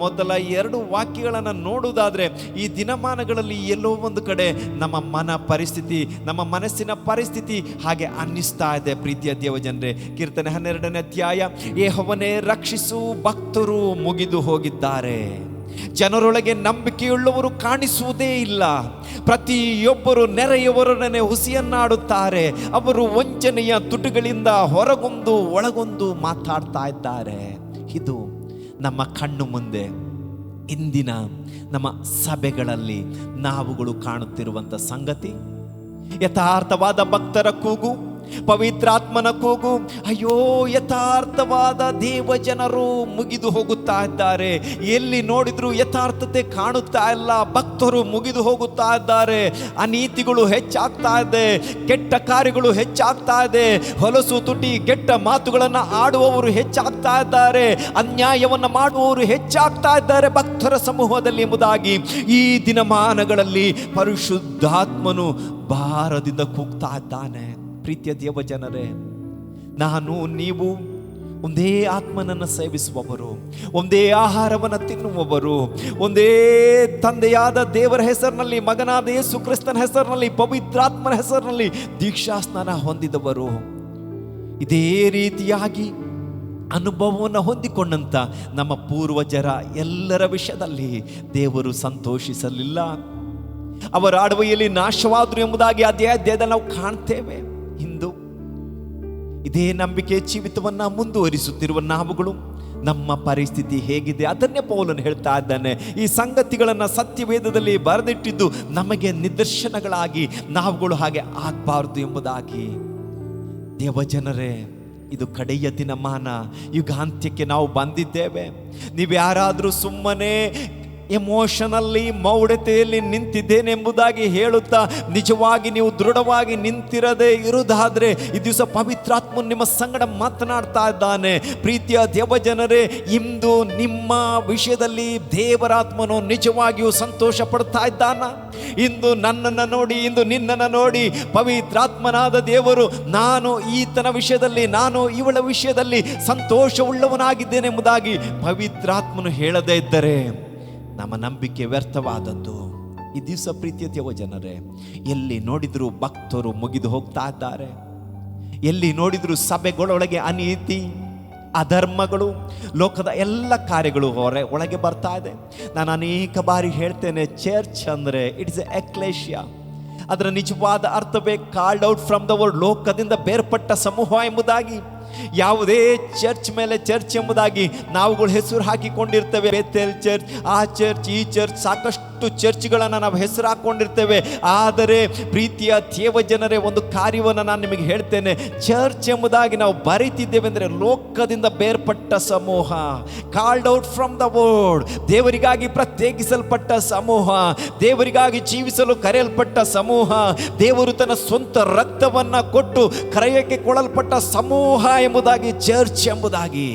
Speaker 2: ಮೊದಲ 2 ವಾಕ್ಯಗಳನ್ನು ನೋಡುವುದಾದ್ರೆ, ಈ ದಿನಮಾನಗಳಲ್ಲಿ ಎಲ್ಲೋ ಒಂದು ಕಡೆ ನಮ್ಮ ನಮ್ಮ ಮನಸ್ಸಿನ ಪರಿಸ್ಥಿತಿ ಹಾಗೆ ಅನ್ನಿಸ್ತಾ ಇದೆ. ಪ್ರೀತಿಯ ದೇವಜನರೇ, ಕೀರ್ತನೆ 12ನೇ ಅಧ್ಯಾಯ, ಯೆಹೋವನೇ ರಕ್ಷಿಸು, ಭಕ್ತರು ಮುಗಿದು ಹೋಗಿದ್ದಾರೆ, ಜನರೊಳಗೆ ನಂಬಿಕೆಯುಳ್ಳವರು ಕಾಣಿಸುವುದೇ ಇಲ್ಲ, ಪ್ರತಿಯೊಬ್ಬರು ನೆರೆಯವರೊಡನೆ ಹುಸಿಯನ್ನಾಡುತ್ತಾರೆ, ಅವರು ವಂಚನೆಯ ತುಟಿಗಳಿಂದ ಹೊರಗೊಂದು ಒಳಗೊಂದು ಮಾತಾಡ್ತಾ ಇದ್ದಾರೆ. ಇದು ನಮ್ಮ ಕಣ್ಣು ಮುಂದೆ ಇಂದಿನ ನಮ್ಮ ಸಭೆಗಳಲ್ಲಿ ನಾವುಗಳು ಕಾಣುತ್ತಿರುವಂಥ ಸಂಗತಿ. ಯಥಾರ್ಥವಾದ ಭಕ್ತರ ಕೂಗು, ಪವಿತ್ರಾತ್ಮನ ಕೂಗು, ಅಯ್ಯೋ ಯಥಾರ್ಥವಾದ ದೇವ ಜನರು ಮುಗಿದು ಹೋಗುತ್ತಾ ಇದ್ದಾರೆ. ಎಲ್ಲಿ ನೋಡಿದ್ರು ಯಥಾರ್ಥತೆ ಕಾಣುತ್ತಾ ಇಲ್ಲ, ಭಕ್ತರು ಮುಗಿದು ಹೋಗುತ್ತಾ ಇದ್ದಾರೆ. ಅನೀತಿಗಳು ಹೆಚ್ಚಾಗ್ತಾ ಇದೆ, ಕೆಟ್ಟ ಕಾರ್ಯಗಳು ಹೆಚ್ಚಾಗ್ತಾ ಇದೆ, ಹೊಲಸು ತುಟಿ ಕೆಟ್ಟ ಮಾತುಗಳನ್ನು ಆಡುವವರು ಹೆಚ್ಚಾಗ್ತಾ ಇದ್ದಾರೆ, ಅನ್ಯಾಯವನ್ನು ಮಾಡುವವರು ಹೆಚ್ಚಾಗ್ತಾ ಇದ್ದಾರೆ ಭಕ್ತರ ಸಮೂಹದಲ್ಲಿ ಎಂಬುದಾಗಿ ಈ ದಿನಮಾನಗಳಲ್ಲಿ ಪರಿಶುದ್ಧಾತ್ಮನು ಭಾರದಿಂದ ಕೂಗ್ತಾ ಇದ್ದಾನೆ. ಪ್ರೀತಿಯ ದೇವ ಜನರೇ, ನಾನು ನೀವು ಒಂದೇ ಆತ್ಮನನ್ನು ಸೇವಿಸುವವರು, ಒಂದೇ ಆಹಾರವನ್ನು ತಿನ್ನುವವರು, ಒಂದೇ ತಂದೆಯಾದ ದೇವರ ಹೆಸರಿನಲ್ಲಿ, ಮಗನಾದ ಯೇಸು ಕ್ರಿಸ್ತನ ಹೆಸರಿನಲ್ಲಿ, ಪವಿತ್ರಾತ್ಮನ ಹೆಸರಿನಲ್ಲಿ ದೀಕ್ಷಾ ಸ್ನಾನ ಹೊಂದಿದವರು. ಇದೇ ರೀತಿಯಾಗಿ ಅನುಭವವನ್ನು ಹೊಂದಿಕೊಂಡಂತ ನಮ್ಮ ಪೂರ್ವಜರ ಎಲ್ಲರ ವಿಷಯದಲ್ಲಿ ದೇವರು ಸಂತೋಷಿಸಲಿಲ್ಲ. ಅವರ ಆಡುವೆಯಲ್ಲಿ ನಾಶವಾದರು ಎಂಬುದಾಗಿ ಅಧ್ಯಾಯದಲ್ಲಿ ನಾವು ಕಾಣ್ತೇವೆ. ಇಂದು ಇದೇ ನಂಬಿಕೆ ಜೀವಿತವನ್ನ ಮುಂದುವರಿಸುತ್ತಿರುವ ನಾವುಗಳು, ನಮ್ಮ ಪರಿಸ್ಥಿತಿ ಹೇಗಿದೆ ಅದನ್ನೇ ಪೌಲನು ಹೇಳ್ತಾ ಇದ್ದಾನೆ. ಈ ಸಂಗತಿಗಳನ್ನು ಸತ್ಯವೇದದಲ್ಲಿ ಬರೆದಿಟ್ಟಿದ್ದು ನಮಗೆ ನಿದರ್ಶನಗಳಾಗಿ ನಾವುಗಳು ಹಾಗೆ ಆಗಬಾರದು ಎಂಬುದಾಗಿ. ದೇವಜನರೇ, ಇದು ಕಡೆಯ ದಿನಮಾನ, ಯುಗಾಂತ್ಯಕ್ಕೆ ನಾವು ಬಂದಿದ್ದೇವೆ. ನೀವು ಯಾರಾದರೂ ಸುಮ್ಮನೆ ಎಮೋಷನಲ್ಲಿ ಮೌಢ್ಯತೆಯಲ್ಲಿ ನಿಂತಿದ್ದೇನೆಂಬುದಾಗಿ ಹೇಳುತ್ತಾ ನಿಜವಾಗಿ ನೀವು ದೃಢವಾಗಿ ನಿಂತಿರದೇ ಇರುವುದಾದರೆ ಈ ದಿವಸ ಪವಿತ್ರಾತ್ಮ ನಿಮ್ಮ ಸಂಗಡ ಮಾತನಾಡ್ತಾ ಇದ್ದಾನೆ. ಪ್ರೀತಿಯ ದೇವಜನರೇ, ಇಂದು ನಿಮ್ಮ ವಿಷಯದಲ್ಲಿ ದೇವರಾತ್ಮನು ನಿಜವಾಗಿಯೂ ಸಂತೋಷ ಪಡ್ತಾ ಇದ್ದಾನ. ಇಂದು ನನ್ನನ್ನು ನೋಡಿ, ಇಂದು ನಿನ್ನನ್ನು ನೋಡಿ ಪವಿತ್ರಾತ್ಮನಾದ ದೇವರು ನಾನು ಈತನ ವಿಷಯದಲ್ಲಿ, ನಾನು ಇವಳ ವಿಷಯದಲ್ಲಿ ಸಂತೋಷವುಳ್ಳವನಾಗಿದ್ದೇನೆಂಬುದಾಗಿ ಪವಿತ್ರಾತ್ಮನು ಹೇಳದೇ ಇದ್ದರೆ ನಮ್ಮ ನಂಬಿಕೆ ವ್ಯರ್ಥವಾದದ್ದು. ಈ ದಿವಸ ಪ್ರೀತಿಯ ದೇವಜನರೇ, ಎಲ್ಲಿ ನೋಡಿದರೂ ಭಕ್ತರು ಮುಗಿದು ಹೋಗ್ತಾ ಇದ್ದಾರೆ. ಎಲ್ಲಿ ನೋಡಿದರೂ ಸಭೆಗಳೊಳಗೆ ಅನೀತಿ, ಅಧರ್ಮಗಳು, ಲೋಕದ ಎಲ್ಲ ಕಾರ್ಯಗಳು ಒಳಗೆ ಬರ್ತಾ ಇದೆ. ನಾನು ಅನೇಕ ಬಾರಿ ಹೇಳ್ತೇನೆ, ಚರ್ಚ್ ಅಂದರೆ ಇಟ್ಸ್ ಎ ಎಕ್ಲೇಶಿಯಾ. ಅದರ ನಿಜವಾದ ಅರ್ಥವೇ called out from the world, ಲೋಕದಿಂದ ಬೇರ್ಪಟ್ಟ ಸಮೂಹ ಎಂಬುದಾಗಿ. ಯಾವುದೇ ಚರ್ಚ್ ಮೇಲೆ ಚರ್ಚ್ ಎಂಬುದಾಗಿ ನಾವುಗಳು ಹೆಸರು ಹಾಕಿಕೊಂಡಿರ್ತೇವೆ. ಬೇಥೆಲ್ ಚರ್ಚ್, ಆ ಚರ್ಚ್, ಈ ಚರ್ಚ್, ಸಾಕಷ್ಟು ಚರ್ಚ್ಗಳನ್ನು ನಾವು ಹೆಸರು ಹಾಕೊಂಡಿರ್ತೇವೆ. ಆದರೆ ಪ್ರೀತಿಯ ದೇವಜನರೇ, ಒಂದು ಕಾರ್ಯವನ್ನು ನಾನು ನಿಮಗೆ ಹೇಳ್ತೇನೆ. ಚರ್ಚ್ ಎಂಬುದಾಗಿ ನಾವು ಬರೀತಿದ್ದೇವೆ ಅಂದರೆ ಲೋಕದಿಂದ ಬೇರ್ಪಟ್ಟ ಸಮೂಹ, called out from the world, ದೇವರಿಗಾಗಿ ಪ್ರತ್ಯೇಕಿಸಲ್ಪಟ್ಟ ಸಮೂಹ, ದೇವರಿಗಾಗಿ ಜೀವಿಸಲು ಕರೆಯಲ್ಪಟ್ಟ ಸಮೂಹ, ದೇವರು ತನ್ನ ಸ್ವಂತ ರಕ್ತವನ್ನು ಕೊಟ್ಟು ಕರೆಯಕ್ಕೆ ಕೊಡಲ್ಪಟ್ಟ ಸಮೂಹ ಎಂಬುದಾಗಿ ಚರ್ಚ್ ಎಂಬುದಾಗಿ.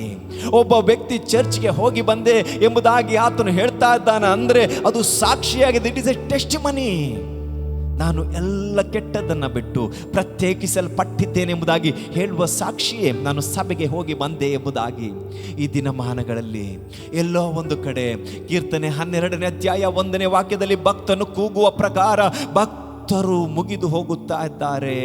Speaker 2: ಒಬ್ಬ ವ್ಯಕ್ತಿ ಚರ್ಚ್ಗೆ ಹೋಗಿ ಬಂದೆ ಎಂಬುದಾಗಿ ಆತನು ಹೇಳ್ತಾ ಇದ್ದಾನೆ ಅಂದರೆ ಅದು ಸಾಕ್ಷಿಯಾಗಿದೆ. It is A testimony. ನಾನು ಎಲ್ಲ ಕೆಟ್ಟದನ್ನು ಬಿಟ್ಟು ಪ್ರತ್ಯೇಕಿಸಲ್ಪಟ್ಟಿದ್ದೇನೆ ಎಂಬುದಾಗಿ ಹೇಳುವ ಸಾಕ್ಷಿಯೇ ನಾನು ಸಭೆಗೆ ಹೋಗಿ ಬಂದೆ ಎಂಬುದಾಗಿ. ಈ ದಿನಮಾನಗಳಲ್ಲಿ ಎಲ್ಲೋ ಒಂದು ಕಡೆ ಕೀರ್ತನೆ 12ನೇ ಅಧ್ಯಾಯ 1ನೇ ವಾಕ್ಯದಲ್ಲಿ ಭಕ್ತನು ಕೂಗುವ ಪ್ರಕಾರ ಭಕ್ತರು ಮುಗಿದು ಹೋಗುತ್ತಾ ಇದ್ದಾರೆ,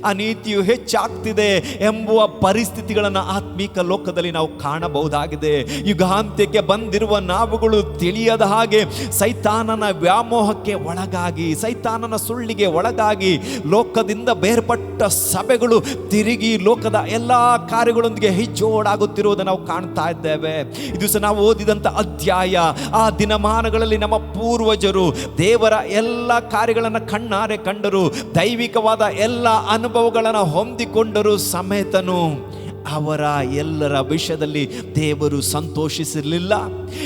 Speaker 2: ಅನೀತಿಯು ಹೆಚ್ಚಾಗ್ತಿದೆ ಎಂಬುವ ಪರಿಸ್ಥಿತಿಗಳನ್ನು ಆತ್ಮೀಕ ಲೋಕದಲ್ಲಿ ನಾವು ಕಾಣಬಹುದಾಗಿದೆ. ಯುಗಾಂತ್ಯಕ್ಕೆ ಬಂದಿರುವ ನಾವುಗಳು ತಿಳಿಯದ ಹಾಗೆ ಸೈತಾನನ ವ್ಯಾಮೋಹಕ್ಕೆ ಒಳಗಾಗಿ, ಸೈತಾನನ ಸುಳ್ಳಿಗೆ ಒಳಗಾಗಿ ಲೋಕದಿಂದ ಬೇರ್ಪಟ್ಟ ಸಭೆಗಳು ತಿರುಗಿ ಲೋಕದ ಎಲ್ಲ ಕಾರ್ಯಗಳೊಂದಿಗೆ ಹಿಜ್ಜೋಡಾಗುತ್ತಿರುವುದನ್ನು ನಾವು ಕಾಣ್ತಾ ಇದ್ದೇವೆ. ಈ ದಿವಸ ನಾವು ಓದಿದಂಥ ಅಧ್ಯಾಯ, ಆ ದಿನಮಾನಗಳಲ್ಲಿ ನಮ್ಮ ಪೂರ್ವಜರು ದೇವರ ಎಲ್ಲ ಕಾರ್ಯಗಳನ್ನು ಕಣ್ಣಾರೆ ಕಂಡರು, ದೈವಿಕವಾದ ಎಲ್ಲ ಅನುಭವಗಳನ್ನು ಹೊಂದಿಕೊಂಡರು ಸಮೇತನು ಅವರ ಎಲ್ಲರ ವಿಷಯದಲ್ಲಿ ದೇವರು ಸಂತೋಷಿಸಲಿಲ್ಲ.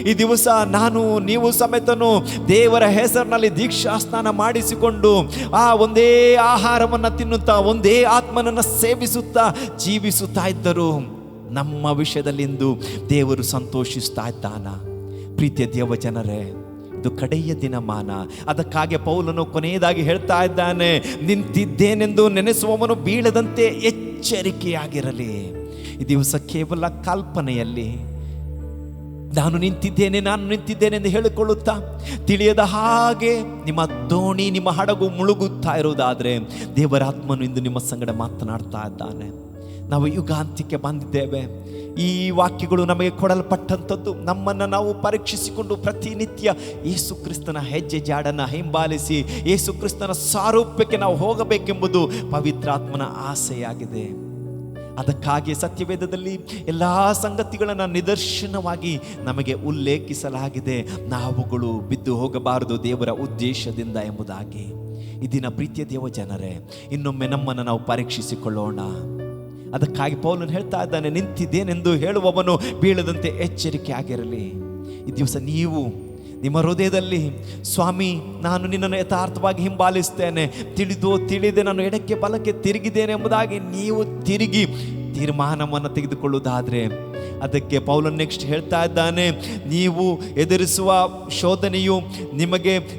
Speaker 2: ಈ ದಿವಸ ನಾನು ನೀವು ಸಮೇತನು ದೇವರ ಹೆಸರಿನಲ್ಲಿ ದೀಕ್ಷಾ ಸ್ನಾನ ಮಾಡಿಸಿಕೊಂಡು ಆ ಒಂದೇ ಆಹಾರವನ್ನು ತಿನ್ನುತ್ತಾ, ಒಂದೇ ಆತ್ಮನನ್ನು ಸೇವಿಸುತ್ತಾ ಜೀವಿಸುತ್ತಾ ಇದ್ದರು. ನಮ್ಮ ವಿಷಯದಲ್ಲಿ ಇಂದು ದೇವರು ಸಂತೋಷಿಸ್ತಾ ಇದ್ದಾನ. ಪ್ರೀತಿಯ ದೇವಜನರೇ, ಇದು ಕಡೆಯ ದಿನಮಾನ. ಅದಕ್ಕಾಗಿ ಪೌಲನು ಕೊನೆಯದಾಗಿ ಹೇಳ್ತಾ ಇದ್ದಾನೆ, ನಿಂತಿದ್ದೇನೆಂದು ನೆನೆಸುವವನು ಬೀಳದಂತೆ ಎಚ್ಚರಿಕೆಯಾಗಿರಲಿ. ಈ ದಿವಸ ಕೇವಲ ಕಲ್ಪನೆಯಲ್ಲಿ ನಾನು ನಿಂತಿದ್ದೇನೆ ಎಂದು ಹೇಳಿಕೊಳ್ಳುತ್ತಾ ತಿಳಿಯದ ಹಾಗೆ ನಿಮ್ಮ ದೋಣಿ, ನಿಮ್ಮ ಹಡಗು ಮುಳುಗುತ್ತಾ ಇರುವುದಾದರೆ ದೇವರ ಆತ್ಮನು ಇಂದು ನಿಮ್ಮ ಸಂಗಡ ಮಾತನಾಡ್ತಾ ಇದ್ದಾನೆ. ನಾವು ಯುಗಾಂತ್ಯಕ್ಕೆ ಬಂದಿದ್ದೇವೆ. ಈ ವಾಕ್ಯಗಳು ನಮಗೆ ಕೊಡಲ್ಪಟ್ಟಂಥದ್ದು. ನಮ್ಮನ್ನು ನಾವು ಪರೀಕ್ಷಿಸಿಕೊಂಡು ಪ್ರತಿನಿತ್ಯ ಯೇಸು ಕ್ರಿಸ್ತನ ಹೆಜ್ಜೆ ಜಾಡನ್ನು ಹಿಂಬಾಲಿಸಿ ಯೇಸು ಕ್ರಿಸ್ತನ ಸಾರೂಪ್ಯಕ್ಕೆ ನಾವು ಹೋಗಬೇಕೆಂಬುದು ಪವಿತ್ರಾತ್ಮನ ಆಸೆಯಾಗಿದೆ. ಅದಕ್ಕಾಗಿ ಸತ್ಯವೇದದಲ್ಲಿ ಎಲ್ಲ ಸಂಗತಿಗಳನ್ನು ನಿದರ್ಶನವಾಗಿ ನಮಗೆ ಉಲ್ಲೇಖಿಸಲಾಗಿದೆ. ನಾವುಗಳು ಬಿದ್ದು ಹೋಗಬಾರದು ದೇವರ ಉದ್ದೇಶದಿಂದ ಎಂಬುದಾಗಿ. ಈ ದಿನ ಪ್ರೀತಿಯ ದೇವಜನರೇ, ಇನ್ನೊಮ್ಮೆ ನಮ್ಮನ್ನು ನಾವು ಪರೀಕ್ಷಿಸಿಕೊಳ್ಳೋಣ. ಅದಕ್ಕಾಗಿ ಪೌಲನು ಹೇಳ್ತಾ ಇದ್ದಾನೆ, ನಿಂತಿದ್ದೇನೆಂದು ಹೇಳುವವನು ಬೀಳದಂತೆ ಎಚ್ಚರಿಕೆ ಆಗಿರಲಿ. ಈ ದಿವಸ ನೀವು ನಿಮ್ಮ ಹೃದಯದಲ್ಲಿ, ಸ್ವಾಮಿ ನಾನು ನಿನ್ನನ್ನು ಯಥಾರ್ಥವಾಗಿ ಹಿಂಬಾಲಿಸ್ತೇನೆ, ತಿಳಿದೆ ನಾನು ಎಡಕ್ಕೆ ಬಲಕ್ಕೆ ತಿರುಗಿದ್ದೇನೆ ಎಂಬುದಾಗಿ ನೀವು ತಿರುಗಿ ತೀರ್ಮಾನವನ್ನು ತೆಗೆದುಕೊಳ್ಳುವುದಾದರೆ ಅದಕ್ಕೆ ಪೌಲನ್ ನೆಕ್ಸ್ಟ್ ಹೇಳ್ತಾ ಇದ್ದಾನೆ, ನೀವು ಎದುರಿಸುವ ಶೋಧನೆಯು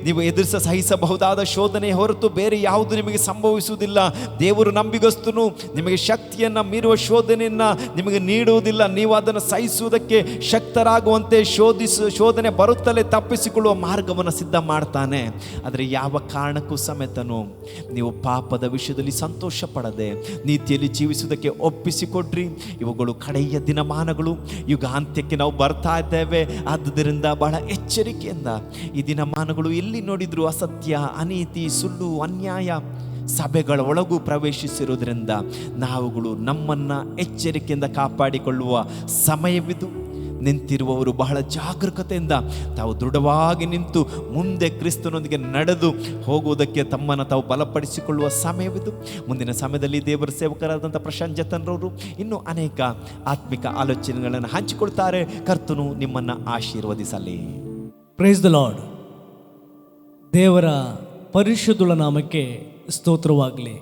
Speaker 2: ನೀವು ಸಹಿಸಬಹುದಾದ ಶೋಧನೆ ಹೊರತು ಬೇರೆ ಯಾವುದು ನಿಮಗೆ ಸಂಭವಿಸುವುದಿಲ್ಲ. ದೇವರು ನಂಬಿಗಸ್ತನು, ನಿಮಗೆ ಶಕ್ತಿಯನ್ನು ಮೀರುವ ಶೋಧನೆಯನ್ನು ನಿಮಗೆ ನೀಡುವುದಿಲ್ಲ. ನೀವು ಅದನ್ನು ಸಹಿಸುವುದಕ್ಕೆ ಶಕ್ತರಾಗುವಂತೆ ಶೋಧನೆ ಬರುತ್ತಲೇ ತಪ್ಪಿಸಿಕೊಳ್ಳುವ ಮಾರ್ಗವನ್ನು ಸಿದ್ಧ ಮಾಡ್ತಾನೆ. ಆದರೆ ಯಾವ ಕಾರಣಕ್ಕೂ ಸಮೇತನು ನೀವು ಪಾಪದ ವಿಷಯದಲ್ಲಿ ಸಂತೋಷ ಪಡದೆ ನೀತಿಯಲ್ಲಿ ಜೀವಿಸುವುದಕ್ಕೆ ಒಪ್ಪಿಸಿಕೊಡ್ರಿ. ಇವುಗಳು ಕಡೆಯ ದಿನಮಾನಗಳು, ಯುಗಾಂತ್ಯಕ್ಕೆ ನಾವು ಬರ್ತಾ ಇದ್ದೇವೆ. ಆದುದರಿಂದ ಬಹಳ ಎಚ್ಚರಿಕೆಯಿಂದ ಈ ದಿನಮಾನಗಳು ಎಲ್ಲಿ ನೋಡಿದ್ರು ಅಸತ್ಯ, ಅನೀತಿ, ಸುಳ್ಳು, ಅನ್ಯಾಯ ಸಭೆಗಳ ಒಳಗೂ ಪ್ರವೇಶಿಸಿರುವುದರಿಂದ ನಾವುಗಳು ನಮ್ಮನ್ನು ಎಚ್ಚರಿಕೆಯಿಂದ ಕಾಪಾಡಿಕೊಳ್ಳುವ ಸಮಯವಿದು. ನಿಂತಿರುವವರು ಬಹಳ ಜಾಗರೂಕತೆಯಿಂದ ತಾವು ದೃಢವಾಗಿ ನಿಂತು ಮುಂದೆ ಕ್ರಿಸ್ತನೊಂದಿಗೆ ನಡೆದು ಹೋಗುವುದಕ್ಕೆ ತಮ್ಮನ್ನು ತಾವು ಬಲಪಡಿಸಿಕೊಳ್ಳುವ ಸಮಯವಿದು. ಮುಂದಿನ ಸಮಯದಲ್ಲಿ ದೇವರ ಸೇವಕರಾದಂಥ ಪ್ರಶಾಂತ್ ಜತನ್ರವರು ಇನ್ನೂ ಅನೇಕ ಆತ್ಮಿಕ ಆಲೋಚನೆಗಳನ್ನು ಹಂಚಿಕೊಳ್ತಾರೆ. ಕರ್ತನು ನಿಮ್ಮನ್ನು ಆಶೀರ್ವದಿಸಲಿ.
Speaker 3: Praise the Lord. ದೇವರ ಪರಿಶುದ್ಧ ನಾಮಕ್ಕೆ ಸ್ತೋತ್ರವಾಗಲಿ.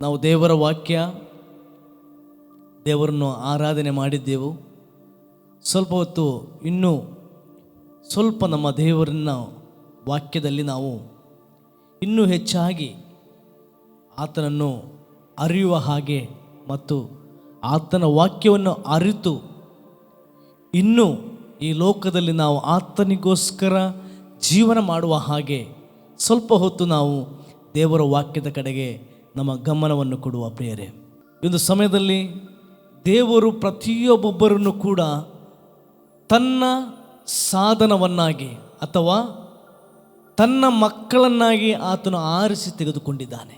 Speaker 3: ನಾವು ದೇವರ ವಾಕ್ಯ, ದೇವರನ್ನು ಆರಾಧನೆ ಮಾಡಿದ್ದೆವು. ಸ್ವಲ್ಪ ಹೊತ್ತು ಇನ್ನೂ ಸ್ವಲ್ಪ ನಮ್ಮ ದೇವರನ್ನ ವಾಕ್ಯದಲ್ಲಿ ನಾವು ಇನ್ನೂ ಹೆಚ್ಚಾಗಿ ಆತನನ್ನು ಅರಿಯುವ ಹಾಗೆ ಮತ್ತು ಆತನ ವಾಕ್ಯವನ್ನು ಅರಿತು ಇನ್ನೂ ಈ ಲೋಕದಲ್ಲಿ ನಾವು ಆತನಿಗೋಸ್ಕರ ಜೀವನ ಮಾಡುವ ಹಾಗೆ ಸ್ವಲ್ಪ ಹೊತ್ತು ನಾವು ದೇವರ ವಾಕ್ಯದ ಕಡೆಗೆ ನಮ್ಮ ಗಮನವನ್ನು ಕೊಡುವ ಪ್ರಿಯರೇ. ಈ ಒಂದು ಸಮಯದಲ್ಲಿ ದೇವರು ಪ್ರತಿಯೊಬ್ಬೊಬ್ಬರನ್ನು ಕೂಡ ತನ್ನ ಸಾಧನವನ್ನಾಗಿ ಅಥವಾ ತನ್ನ ಮಕ್ಕಳನ್ನಾಗಿ ಆತನು ಆರಿಸಿ ತೆಗೆದುಕೊಂಡಿದ್ದಾನೆ.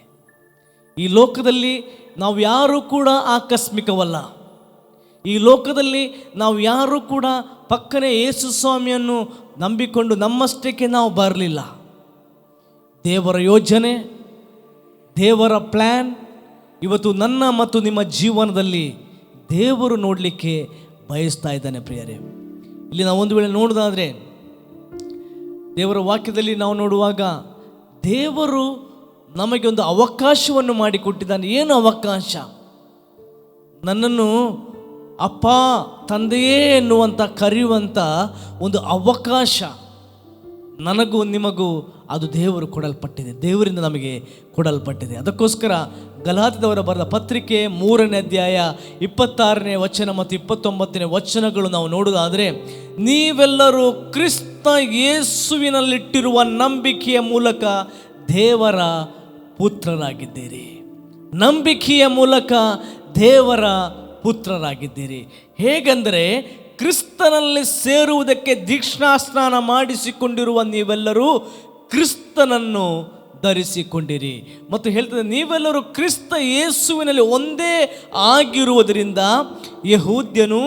Speaker 3: ಈ ಲೋಕದಲ್ಲಿ ನಾವು ಯಾರೂ ಕೂಡ ಆಕಸ್ಮಿಕವಲ್ಲ. ಈ ಲೋಕದಲ್ಲಿ ನಾವು ಯಾರೂ ಕೂಡ ಪಕ್ಕನೆ ಯೇಸು ಸ್ವಾಮಿಯನ್ನು ನಂಬಿಕೊಂಡು ನಮ್ಮಷ್ಟಕ್ಕೆ ನಾವು ಬರಲಿಲ್ಲ. ದೇವರ ಯೋಜನೆ, ದೇವರ ಪ್ಲ್ಯಾನ್ ಇವತ್ತು ನನ್ನ ಮತ್ತು ನಿಮ್ಮ ಜೀವನದಲ್ಲಿ ದೇವರು ನೋಡಲಿಕ್ಕೆ ಬಯಸ್ತಾ ಇದ್ದಾನೆ ಪ್ರಿಯರೇ. ಇಲ್ಲಿ ನಾವು ಒಂದು ವೇಳೆ ನೋಡೋದಾದರೆ ದೇವರ ವಾಕ್ಯದಲ್ಲಿ ನಾವು ನೋಡುವಾಗ ದೇವರು ನಮಗೆ ಒಂದು ಅವಕಾಶವನ್ನು ಮಾಡಿಕೊಟ್ಟಿದ್ದಾನೆ. ಏನು ಅವಕಾಶ? ನನ್ನನ್ನು ಅಪ್ಪ, ತಂದೆಯೇ ಎನ್ನುವಂಥ ಕರೆಯುವಂಥ ಒಂದು ಅವಕಾಶ ನನಗೂ ನಿಮಗೂ ಅದು ದೇವರು ಕೊಡಲ್ಪಟ್ಟಿದೆ, ದೇವರಿಂದ ನಮಗೆ ಕೊಡಲ್ಪಟ್ಟಿದೆ. ಅದಕ್ಕೋಸ್ಕರ ಗಲಾತ್ಯದವರ ಬರೆದ ಪತ್ರಿಕೆ 3ನೇ ಅಧ್ಯಾಯ 26ನೇ ವಚನ ಮತ್ತು 29ನೇ ವಚನಗಳು ನಾವು ನೋಡುವುದಾದರೆ, ನೀವೆಲ್ಲರೂ ಕ್ರಿಸ್ತ ಯೇಸುವಿನಲ್ಲಿಟ್ಟಿರುವ ನಂಬಿಕೆಯ ಮೂಲಕ ದೇವರ ಪುತ್ರರಾಗಿದ್ದೀರಿ. ನಂಬಿಕೆಯ ಮೂಲಕ ದೇವರ ಪುತ್ರರಾಗಿದ್ದೀರಿ. ಹೇಗೆಂದರೆ ಕ್ರಿಸ್ತನಲ್ಲಿ ಸೇರುವುದಕ್ಕೆ ದೀಕ್ಷಾಸ್ನಾನ ಮಾಡಿಸಿಕೊಂಡಿರುವ ನೀವೆಲ್ಲರೂ ಕ್ರಿಸ್ತನನ್ನು ಧರಿಸಿಕೊಂಡಿರಿ. ಮತ್ತು ಹೇಳ್ತದೆ, ನೀವೆಲ್ಲರೂ ಕ್ರಿಸ್ತ ಯೇಸುವಿನಲ್ಲಿ ಒಂದೇ ಆಗಿರುವುದರಿಂದ ಯಹೂದ್ಯನು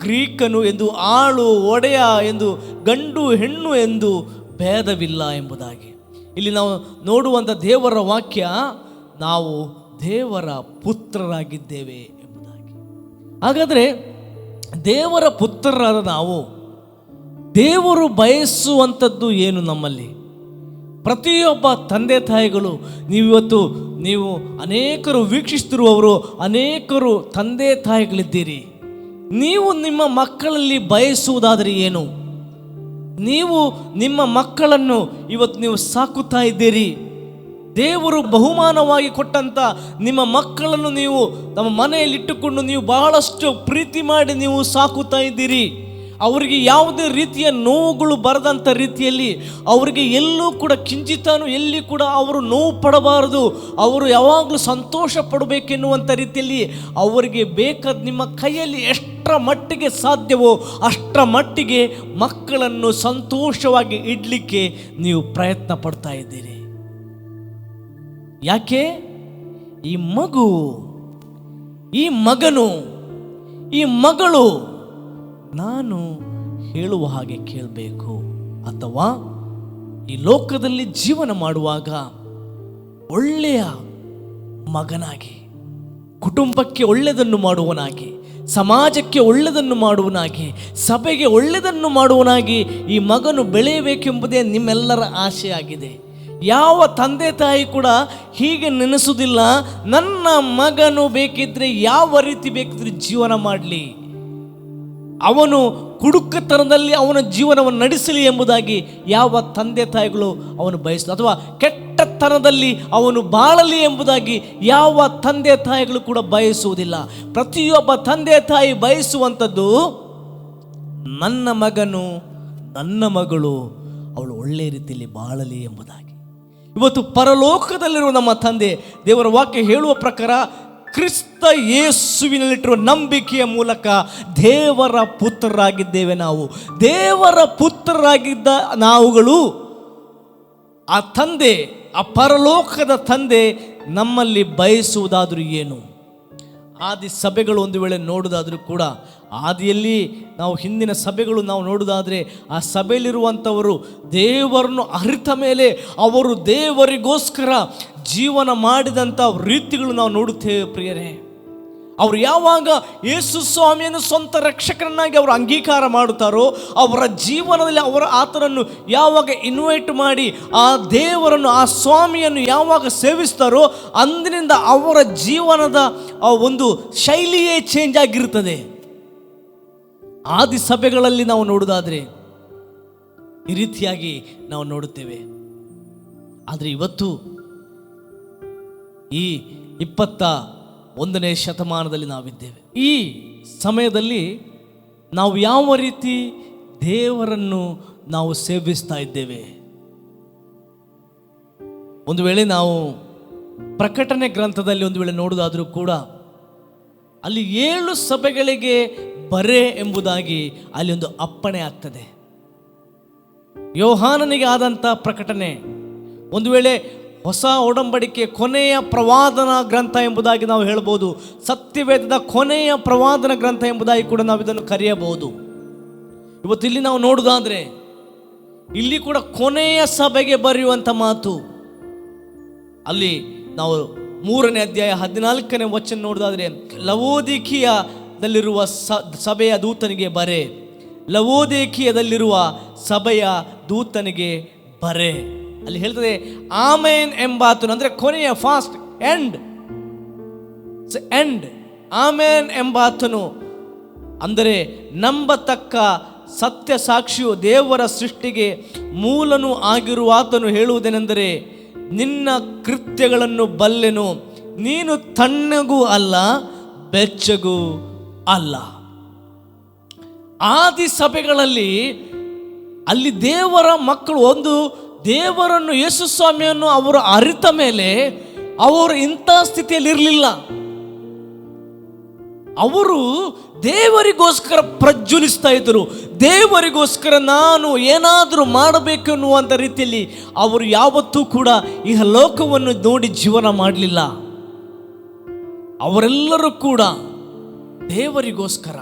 Speaker 3: ಗ್ರೀಕನು ಎಂದು, ಆಳು ಒಡೆಯ ಎಂದು, ಗಂಡು ಹೆಣ್ಣು ಎಂದು ಭೇದವಿಲ್ಲ ಎಂಬುದಾಗಿ ಇಲ್ಲಿ ನಾವು ನೋಡುವಂಥ ದೇವರ ವಾಕ್ಯ, ನಾವು ದೇವರ ಪುತ್ರರಾಗಿದ್ದೇವೆ ಎಂಬುದಾಗಿ. ಹಾಗಾದರೆ ದೇವರ ಪುತ್ರರಾದ ನಾವು ದೇವರು ಬಯಸುವಂಥದ್ದು ಏನು ನಮ್ಮಲ್ಲಿ? ಪ್ರತಿಯೊಬ್ಬ ತಂದೆ ತಾಯಿಗಳು, ನೀವು ಅನೇಕರು ವೀಕ್ಷಿಸ್ತಿರುವವರು, ಅನೇಕರು ತಂದೆ ತಾಯಿಗಳಿದ್ದೀರಿ. ನೀವು ನಿಮ್ಮ ಮಕ್ಕಳಲ್ಲಿ ಬಯಸುವುದಾದರೆ ಏನು? ನೀವು ನಿಮ್ಮ ಮಕ್ಕಳನ್ನು ಇವತ್ತು ನೀವು ಸಾಕುತ್ತಾ ಇದ್ದೀರಿ. ದೇವರು ಬಹುಮಾನವಾಗಿ ಕೊಟ್ಟಂಥ ನಿಮ್ಮ ಮಕ್ಕಳನ್ನು ನೀವು ನಮ್ಮ ಮನೆಯಲ್ಲಿಟ್ಟುಕೊಂಡು ನೀವು ಬಹಳಷ್ಟು ಪ್ರೀತಿ ಮಾಡಿ ನೀವು ಸಾಕುತ್ತಾ ಇದ್ದೀರಿ. ಅವರಿಗೆ ಯಾವುದೇ ರೀತಿಯ ನೋವುಗಳು ಬರದಂಥ ರೀತಿಯಲ್ಲಿ, ಅವರಿಗೆ ಎಲ್ಲೂ ಕೂಡ ಕಿಂಚಿತಾನು ಎಲ್ಲಿ ಕೂಡ ಅವರು ನೋವು ಪಡಬಾರದು, ಅವರು ಯಾವಾಗಲೂ ಸಂತೋಷ ಪಡಬೇಕೆನ್ನುವಂಥ ರೀತಿಯಲ್ಲಿ ಅವರಿಗೆ ಬೇಕಾದ ನಿಮ್ಮ ಕೈಯಲ್ಲಿ ಎಷ್ಟರ ಮಟ್ಟಿಗೆ ಸಾಧ್ಯವೋ ಅಷ್ಟರ ಮಟ್ಟಿಗೆ ಮಕ್ಕಳನ್ನು ಸಂತೋಷವಾಗಿ ಇಡಲಿಕ್ಕೆ ನೀವು ಪ್ರಯತ್ನ ಪಡ್ತಾ ಇದ್ದೀರಿ. ಯಾಕೆ? ಈ ಮಗು, ಈ ಮಗನು, ಈ ಮಗಳು ನಾನು ಹೇಳುವ ಹಾಗೆ ಕೇಳಬೇಕು. ಅಥವಾ ಈ ಲೋಕದಲ್ಲಿ ಜೀವನ ಮಾಡುವಾಗ ಒಳ್ಳೆಯ ಮಗನಾಗಿ, ಕುಟುಂಬಕ್ಕೆ ಒಳ್ಳೆಯದನ್ನು ಮಾಡುವನಾಗಿ, ಸಮಾಜಕ್ಕೆ ಒಳ್ಳೆಯದನ್ನು ಮಾಡುವನಾಗಿ, ಸಭೆಗೆ ಒಳ್ಳೆಯದನ್ನು ಮಾಡುವನಾಗಿ ಈ ಮಗನು ಬೆಳೆಯಬೇಕೆಂಬುದೇ ನಿಮ್ಮೆಲ್ಲರ ಆಸೆಯಾಗಿದೆ. ಯಾವ ತಂದೆ ತಾಯಿ ಕೂಡ ಹೀಗೆ ನೆನೆಸುವುದಿಲ್ಲ, ನನ್ನ ಮಗನು ಬೇಕಿದ್ರೆ ಯಾವ ರೀತಿ ಬೇಕಿದ್ರೆ ಜೀವನ ಮಾಡಲಿ, ಅವನು ಕುಡುಕತನದಲ್ಲಿ ಅವನ ಜೀವನವನ್ನು ನಡೆಸಲಿ ಎಂಬುದಾಗಿ ಯಾವ ತಂದೆ ತಾಯಿಗಳು ಅವನು ಬಯಸಲು, ಅಥವಾ ಕೆಟ್ಟತನದಲ್ಲಿ ಅವನು ಬಾಳಲಿ ಎಂಬುದಾಗಿ ಯಾವ ತಂದೆ ತಾಯಿಗಳು ಕೂಡ ಬಯಸುವುದಿಲ್ಲ. ಪ್ರತಿಯೊಬ್ಬ ತಂದೆ ತಾಯಿ ಬಯಸುವಂಥದ್ದು, ನನ್ನ ಮಗನು, ನನ್ನ ಮಗಳು ಅವಳು ಒಳ್ಳೆಯ ರೀತಿಯಲ್ಲಿ ಬಾಳಲಿ ಎಂಬುದಾಗಿ. ಇವತ್ತು ಪರಲೋಕದಲ್ಲಿರುವ ನಮ್ಮ ತಂದೆ ದೇವರ ವಾಕ್ಯ ಹೇಳುವ ಪ್ರಕಾರ ಕ್ರಿಸ್ತ ಯೇಸುವಿನಲ್ಲಿಟ್ಟಿರುವ ನಂಬಿಕೆಯ ಮೂಲಕ ದೇವರ ಪುತ್ರರಾಗಿದ್ದೇವೆ. ನಾವು ದೇವರ ಪುತ್ರರಾಗಿದ್ದ ನಾವುಗಳು ಆ ತಂದೆ, ಆ ಪರಲೋಕದ ತಂದೆ ನಮ್ಮಲ್ಲಿ ಬಯಸುವುದಾದರೂ ಏನು? ಆದಿ ಸಭೆಗಳು ಒಂದು ವೇಳೆ ನೋಡುವುದಾದರೂ ಕೂಡ ಆದಿಯಲ್ಲಿ ನಾವು ಹಿಂದಿನ ಸಭೆಗಳು ನಾವು ನೋಡುವುದಾದರೆ ಆ ಸಭೆಯಲ್ಲಿರುವಂಥವರು ದೇವರನ್ನು ಅರಿತ ಮೇಲೆ ಅವರು ದೇವರಿಗೋಸ್ಕರ ಜೀವನ ಮಾಡಿದಂಥ ರೀತಿಗಳು ನಾವು ನೋಡುತ್ತೇವೆ ಪ್ರಿಯರೇ. ಅವರು ಯಾವಾಗ ಯೇಸು ಸ್ವಾಮಿಯನ್ನು ಸ್ವಂತ ರಕ್ಷಕರನ್ನಾಗಿ ಅವರು ಅಂಗೀಕಾರ ಮಾಡುತ್ತಾರೋ, ಅವರ ಜೀವನದಲ್ಲಿ ಆತನನ್ನು ಯಾವಾಗ ಇನ್ವೈಟ್ ಮಾಡಿ ಆ ದೇವರನ್ನು, ಆ ಸ್ವಾಮಿಯನ್ನು ಯಾವಾಗ ಸೇವಿಸ್ತಾರೋ, ಅಂದಿನಿಂದ ಅವರ ಜೀವನದ ಒಂದು ಶೈಲಿಯೇ ಚೇಂಜ್ ಆಗಿರುತ್ತದೆ. ಆದಿ ಸಭೆಗಳಲ್ಲಿ ನಾವು ನೋಡುವುದಾದರೆ ಈ ರೀತಿಯಾಗಿ ನಾವು ನೋಡುತ್ತೇವೆ. ಆದರೆ ಇವತ್ತು ಈ 21ನೇ ಶತಮಾನದಲ್ಲಿ ನಾವಿದ್ದೇವೆ. ಈ ಸಮಯದಲ್ಲಿ ನಾವು ಯಾವ ರೀತಿ ದೇವರನ್ನು ನಾವು ಸೇವಿಸ್ತಾ ಇದ್ದೇವೆ? ಒಂದು ವೇಳೆ ನಾವು ಪ್ರಕಟಣೆ ಗ್ರಂಥದಲ್ಲಿ ಒಂದು ವೇಳೆ ನೋಡುವುದಾದರೂ ಕೂಡ ಅಲ್ಲಿ 7 ಸಭೆಗಳಿಗೆ ಬರೆ ಎಂಬುದಾಗಿ ಅಲ್ಲಿ ಒಂದು ಅಪ್ಪಣೆ ಆಗ್ತದೆ. ಯೋಹಾನನಿಗೆ ಆದಂಥ ಪ್ರಕಟಣೆ ಒಂದು ವೇಳೆ ಹೊಸ ಒಡಂಬಡಿಕೆ ಕೊನೆಯ ಪ್ರವಾದನ ಗ್ರಂಥ ಎಂಬುದಾಗಿ ನಾವು ಹೇಳ್ಬೋದು. ಸತ್ಯವೇದದ ಕೊನೆಯ ಪ್ರವಾದನ ಗ್ರಂಥ ಎಂಬುದಾಗಿ ಕೂಡ ನಾವು ಇದನ್ನು ಕರೆಯಬಹುದು. ಇವತ್ತು ಇಲ್ಲಿ ನಾವು ನೋಡುವುದಾದರೆ ಇಲ್ಲಿ ಕೂಡ ಕೊನೆಯ ಸಭೆಗೆ ಬರೆಯುವಂಥ ಮಾತು. ಅಲ್ಲಿ ನಾವು 3ನೇ ಅಧ್ಯಾಯ 14ನೇ ವಚನ ನೋಡುವುದಾದರೆ, ಲವೋದಿಕೀಯದಲ್ಲಿರುವ ಸಭೆಯ ದೂತನಿಗೆ ಬರೆ, ಲವೋದಿಕೀಯದಲ್ಲಿರುವ ಸಭೆಯ ದೂತನಿಗೆ ಬರೆ. ಅಲ್ಲಿ ಹೇಳ್ತದೆ ಆಮೇನ್ ಎಂಬಾತನು, ಅಂದರೆ ಕೊನೆಯ ಫಾಸ್ಟ್ ಎಂಡ್ ಆಮೇನ್ ಎಂಬಾತನು, ಅಂದರೆ ನಂಬತಕ್ಕ ಸತ್ಯ ಸಾಕ್ಷಿಯು ದೇವರ ಸೃಷ್ಟಿಗೆ ಮೂಲನೂ ಆಗಿರುವ ಆತನು ಹೇಳುವುದೇನೆಂದರೆ, ನಿನ್ನ ಕೃತ್ಯಗಳನ್ನು ಬಲ್ಲೆನು, ನೀನು ತಣ್ಣಗೂ ಅಲ್ಲ ಬೆಚ್ಚಗೂ ಅಲ್ಲ. ಆದಿ ಸಭೆಗಳಲ್ಲಿ ಅಲ್ಲಿ ದೇವರ ಮಕ್ಕಳು ಒಂದು ದೇವರನ್ನು, ಯೇಸು ಸ್ವಾಮಿಯನ್ನು ಅವರು ಅರಿತ ಮೇಲೆ ಅವರು ಇಂಥ ಸ್ಥಿತಿಯಲ್ಲಿ ಇರಲಿಲ್ಲ. ಅವರು ದೇವರಿಗೋಸ್ಕರ ಪ್ರಜ್ವಲಿಸ್ತಾ ಇದ್ದರು. ದೇವರಿಗೋಸ್ಕರ ನಾನು ಏನಾದರೂ ಮಾಡಬೇಕು ಎನ್ನುವಂಥ ರೀತಿಯಲ್ಲಿ ಅವರು ಯಾವತ್ತೂ ಕೂಡ ಈ ಲೋಕವನ್ನು ನೋಡಿ ಜೀವನ ಮಾಡಲಿಲ್ಲ. ಅವರೆಲ್ಲರೂ ಕೂಡ ದೇವರಿಗೋಸ್ಕರ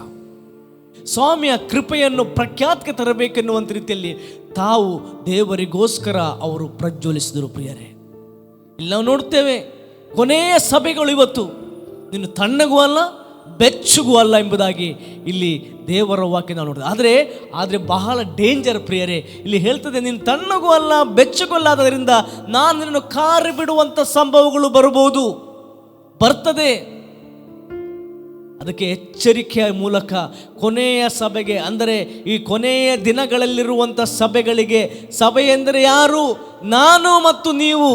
Speaker 3: ಸ್ವಾಮಿಯ ಕೃಪೆಯನ್ನು ಪ್ರಖ್ಯಾತಿಗೆ ತರಬೇಕೆನ್ನುವಂಥ ರೀತಿಯಲ್ಲಿ ತಾವು ದೇವರಿಗೋಸ್ಕರ ಅವರು ಪ್ರಜ್ವಲಿಸಿದರು. ಪ್ರಿಯರೇ, ಇಲ್ಲಿ ನಾವು ನೋಡ್ತೇವೆ ಕೊನೆಯ ಸಭೆಗಳು ಇವತ್ತು ನೀನು ತಣ್ಣಗೂ ಅಲ್ಲ ಬೆಚ್ಚಗೂ ಅಲ್ಲ ಎಂಬುದಾಗಿ ಇಲ್ಲಿ ದೇವರ ವಾಕ್ಯ ನಾವು ನೋಡ್ತೇವೆ. ಆದರೆ ಬಹಳ ಡೇಂಜರ್ ಪ್ರಿಯರೇ. ಇಲ್ಲಿ ಹೇಳ್ತದೆ, ನೀನು ತಣ್ಣಗೂ ಅಲ್ಲ ಬೆಚ್ಚಗೂ ಅಲ್ಲ, ಆದ್ದರಿಂದ ನಾನು ನಿನ್ನನ್ನು ಕಾರಿ ಬಿಡುವಂಥ ಸಂಭವಗಳು ಬರಬಹುದು, ಬರ್ತದೆ. ಅದಕ್ಕೆ ಎಚ್ಚರಿಕೆಯ ಮೂಲಕ ಕೊನೆಯ ಸಭೆಗೆ, ಅಂದರೆ ಈ ಕೊನೆಯ ದಿನಗಳಲ್ಲಿರುವಂಥ ಸಭೆಗಳಿಗೆ, ಸಭೆ ಎಂದರೆ ಯಾರು? ನಾನು ಮತ್ತು ನೀವು.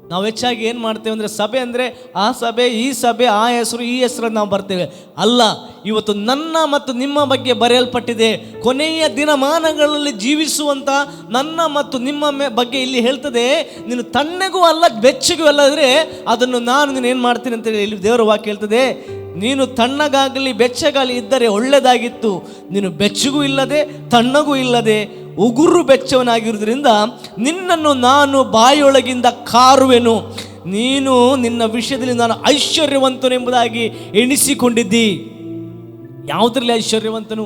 Speaker 3: ನಾವು ಹೆಚ್ಚಾಗಿ ಏನು ಮಾಡ್ತೇವೆ ಅಂದರೆ, ಸಭೆ ಅಂದರೆ ಆ ಸಭೆ, ಈ ಸಭೆ, ಆ ಹೆಸರು, ಈ ಹೆಸರನ್ನು ನಾವು ಬರ್ತೇವೆ. ಅಲ್ಲ, ಇವತ್ತು ನನ್ನ ಮತ್ತು ನಿಮ್ಮ ಬಗ್ಗೆ ಬರೆಯಲ್ಪಟ್ಟಿದೆ. ಕೊನೆಯ ದಿನಮಾನಗಳಲ್ಲಿ ಜೀವಿಸುವಂಥ ನನ್ನ ಮತ್ತು ನಿಮ್ಮ ಬಗ್ಗೆ ಇಲ್ಲಿ ಹೇಳ್ತದೆ, ನೀನು ತಣ್ಣಗೂ ಅಲ್ಲ ಬೆಚ್ಚಗೂ ಅಲ್ಲದ್ರೆ ಅದನ್ನು ನೀನು ಏನು ಮಾಡ್ತೀನಿ ಅಂತೇಳಿ ಇಲ್ಲಿ ದೇವರ ವಾಕ್ಯ ಹೇಳ್ತದೆ. ನೀನು ತಣ್ಣಗಾಗಲಿ ಬೆಚ್ಚಗಾಗಲಿ ಇದ್ದರೆ ಒಳ್ಳೆಯದಾಗಿತ್ತು. ನೀನು ಬೆಚ್ಚಗೂ ಇಲ್ಲದೆ ತಣ್ಣಗೂ ಇಲ್ಲದೆ ಉಗುರು ಬೆಚ್ಚವನಾಗಿರುವುದರಿಂದ ನಿನ್ನನ್ನು ನಾನು ಬಾಯೊಳಗಿಂದ ಕಾರುವೆನು. ನೀನು ನಿನ್ನ ವಿಷಯದಲ್ಲಿ ನಾನು ಐಶ್ವರ್ಯವಂತನು ಎಂಬುದಾಗಿ ಎಣಿಸಿಕೊಂಡಿದ್ದಿ. ಯಾವುದರಲ್ಲಿ ಐಶ್ವರ್ಯವಂತನು?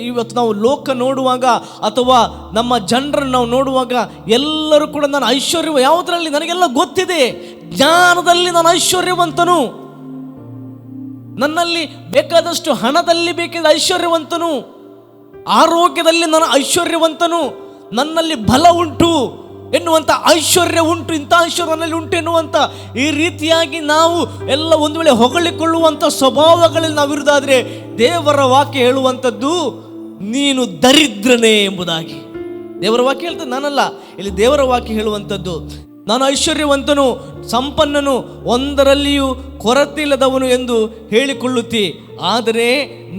Speaker 3: ಇವತ್ತು ನಾವು ಲೋಕ ನೋಡುವಾಗ ಅಥವಾ ನಮ್ಮ ಜನರನ್ನು ನಾವು ನೋಡುವಾಗ ಎಲ್ಲರೂ ಕೂಡ ನಾನು ಯಾವುದರಲ್ಲಿ ನನಗೆಲ್ಲ ಗೊತ್ತಿದೆ. ಜ್ಞಾನದಲ್ಲಿ ನಾನು ಐಶ್ವರ್ಯವಂತನು, ನನ್ನಲ್ಲಿ ಬೇಕಾದಷ್ಟು ಹಣದಲ್ಲಿ ಬೇಕಾದ ಐಶ್ವರ್ಯವಂತನು, ಆರೋಗ್ಯದಲ್ಲಿ ನಾನು ಐಶ್ವರ್ಯವಂತನು, ನನ್ನಲ್ಲಿ ಬಲ ಉಂಟು ಎನ್ನುವಂಥ ಐಶ್ವರ್ಯ ಉಂಟು, ಇಂಥ ಐಶ್ವರ್ಯ ನನ್ನಲ್ಲಿ ಉಂಟು ಎನ್ನುವಂಥ ಈ ರೀತಿಯಾಗಿ ನಾವು ಎಲ್ಲ ಒಂದು ವೇಳೆ ಹೊಗಳಿಕೊಳ್ಳುವಂಥ ಸ್ವಭಾವಗಳಲ್ಲಿ ನಾವಿರುವುದಾದರೆ ದೇವರ ವಾಕ್ಯ ಹೇಳುವಂಥದ್ದು ನೀನು ದರಿದ್ರನೇ ಎಂಬುದಾಗಿ. ದೇವರ ವಾಕ್ಯ ಹೇಳ್ತದೆ, ನಾನಲ್ಲ, ಇಲ್ಲಿ ದೇವರ ವಾಕ್ಯ ಹೇಳುವಂಥದ್ದು ನಾನು ಐಶ್ವರ್ಯವಂತನು, ಸಂಪನ್ನನು, ಒಂದರಲ್ಲಿಯೂ ಕೊರತೆ ಇಲ್ಲದವನು ಎಂದು ಹೇಳಿಕೊಳ್ಳುತ್ತಿ, ಆದರೆ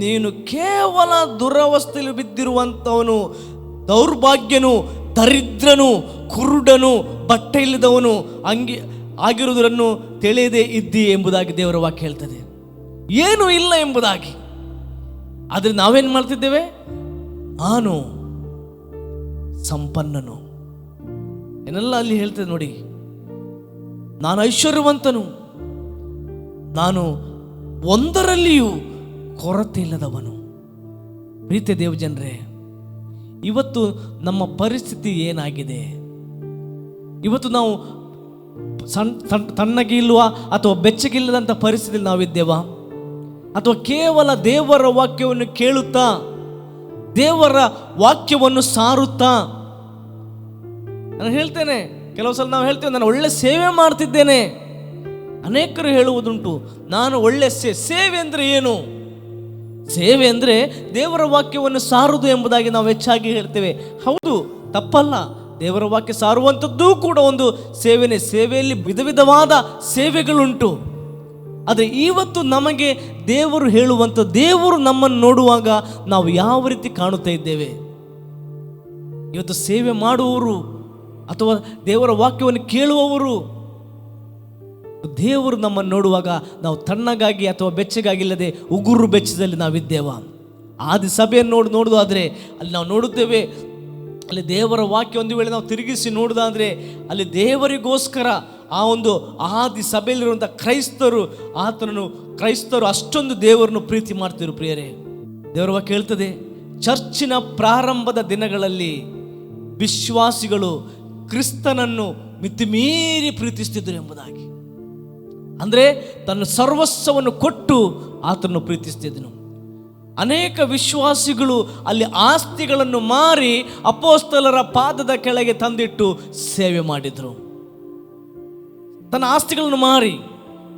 Speaker 3: ನೀನು ಕೇವಲ ದುರವಸ್ಥೆಯಲ್ಲಿ ಬಿದ್ದಿರುವಂಥವನು, ದೌರ್ಭಾಗ್ಯನು, ದರಿದ್ರನು, ಕುರುಡನು, ಬಟ್ಟೆ ಇಲ್ಲದವನು ಆಗಿರುವುದನ್ನು ತಿಳಿಯದೇ ಇದ್ದಿ ಎಂಬುದಾಗಿ ದೇವರ ವಾಕ್ಯ ಹೇಳ್ತದೆ. ಏನೂ ಇಲ್ಲ ಎಂಬುದಾಗಿ. ಆದರೆ ನಾವೇನು ಮಾಡ್ತಿದ್ದೇವೆ? ನಾನು ಸಂಪನ್ನನು ಏನೆಲ್ಲ ಅಲ್ಲಿ ಹೇಳ್ತದೆ ನೋಡಿ. ನಾನು ಐಶ್ವರ್ಯವಂತನು, ನಾನು ಒಂದರಲ್ಲಿಯೂ ಕೊರತೆ ಇಲ್ಲದವನು. ಪ್ರೀತಿಯ ದೇವಜನರೇ, ಇವತ್ತು ನಮ್ಮ ಪರಿಸ್ಥಿತಿ ಏನಾಗಿದೆ? ಇವತ್ತು ನಾವು ತಣ್ಣಗಿಲ್ವ ಅಥವಾ ಬೆಚ್ಚಗಿಲ್ಲದಂಥ ಪರಿಸ್ಥಿತಿಯಲ್ಲಿ ನಾವಿದ್ದೇವಾ? ಅಥವಾ ಕೇವಲ ದೇವರ ವಾಕ್ಯವನ್ನು ಕೇಳುತ್ತಾ, ದೇವರ ವಾಕ್ಯವನ್ನು ಸಾರುತ್ತಾ? ನಾನು ಹೇಳ್ತೇನೆ, ಕೆಲವು ಸಲ ನಾವು ಹೇಳ್ತೇವೆ, ನಾನು ಒಳ್ಳೆ ಸೇವೆ ಮಾಡ್ತಿದ್ದೇನೆ. ಅನೇಕರು ಹೇಳುವುದುಂಟು, ನಾನು ಒಳ್ಳೆ ಸೇವೆ ಅಂದರೆ ಏನು? ಸೇವೆ ಅಂದರೆ ದೇವರ ವಾಕ್ಯವನ್ನು ಸಾರುವುದು ಎಂಬುದಾಗಿ ನಾವು ಹೆಚ್ಚಾಗಿ ಹೇಳ್ತೇವೆ. ಹೌದು, ತಪ್ಪಲ್ಲ. ದೇವರ ವಾಕ್ಯ ಸಾರುವಂಥದ್ದು ಕೂಡ ಒಂದು ಸೇವೆನೇ. ಸೇವೆಯಲ್ಲಿ ವಿಧ ವಿಧವಾದ ಸೇವೆಗಳುಂಟು. ಆದರೆ ಇವತ್ತು ನಮಗೆ ದೇವರು ಹೇಳುವಂಥ, ದೇವರು ನಮ್ಮನ್ನು ನೋಡುವಾಗ ನಾವು ಯಾವ ರೀತಿ ಕಾಣುತ್ತಾ ಇದ್ದೇವೆ? ಇವತ್ತು ಸೇವೆ ಮಾಡುವವರು ಅಥವಾ ದೇವರ ವಾಕ್ಯವನ್ನು ಕೇಳುವವರು, ದೇವರು ನಮ್ಮನ್ನು ನೋಡುವಾಗ ನಾವು ತಣ್ಣಗಾಗಿ ಅಥವಾ ಬೆಚ್ಚಗಾಗಿಲ್ಲದೆ ಉಗುರು ಬೆಚ್ಚದಲ್ಲಿ ನಾವಿದ್ದೇವ? ಆದಿ ಸಭೆಯನ್ನು ನೋಡುವುದಾದರೆ ಅಲ್ಲಿ ನಾವು ನೋಡುತ್ತೇವೆ, ಅಲ್ಲಿ ದೇವರ ವಾಕ್ಯ ಒಂದು ವೇಳೆ ನಾವು ತಿರುಗಿಸಿ ನೋಡುವುದಾದರೆ ಅಲ್ಲಿ ದೇವರಿಗೋಸ್ಕರ ಆ ಒಂದು ಆದಿ ಸಭೆಯಲ್ಲಿರುವಂಥ ಕ್ರೈಸ್ತರು ಅಷ್ಟೊಂದು ದೇವರನ್ನು ಪ್ರೀತಿ ಮಾಡ್ತಿರು. ಪ್ರಿಯರೇ, ದೇವರ ವಾಕ್ಯ ಹೇಳ್ತದೆ, ಚರ್ಚಿನ ಪ್ರಾರಂಭದ ದಿನಗಳಲ್ಲಿ ವಿಶ್ವಾಸಿಗಳು ಕ್ರಿಸ್ತನನ್ನು ಮಿತಿಮೀರಿ ಪ್ರೀತಿಸ್ತಿದ್ದರು ಎಂಬುದಾಗಿ. ಅಂದರೆ ತನ್ನ ಸರ್ವಸ್ವವನ್ನು ಕೊಟ್ಟು ಆತನನ್ನು ಪ್ರೀತಿಸ್ತಿದ್ದನು. ಅನೇಕ ವಿಶ್ವಾಸಿಗಳು ಅಲ್ಲಿ ಆಸ್ತಿಗಳನ್ನು ಮಾರಿ ಅಪೊಸ್ತಲರ ಪಾದದ ಕೆಳಗೆ ತಂದಿಟ್ಟು ಸೇವೆ ಮಾಡಿದರು. ತನ್ನ ಆಸ್ತಿಗಳನ್ನು ಮಾರಿ.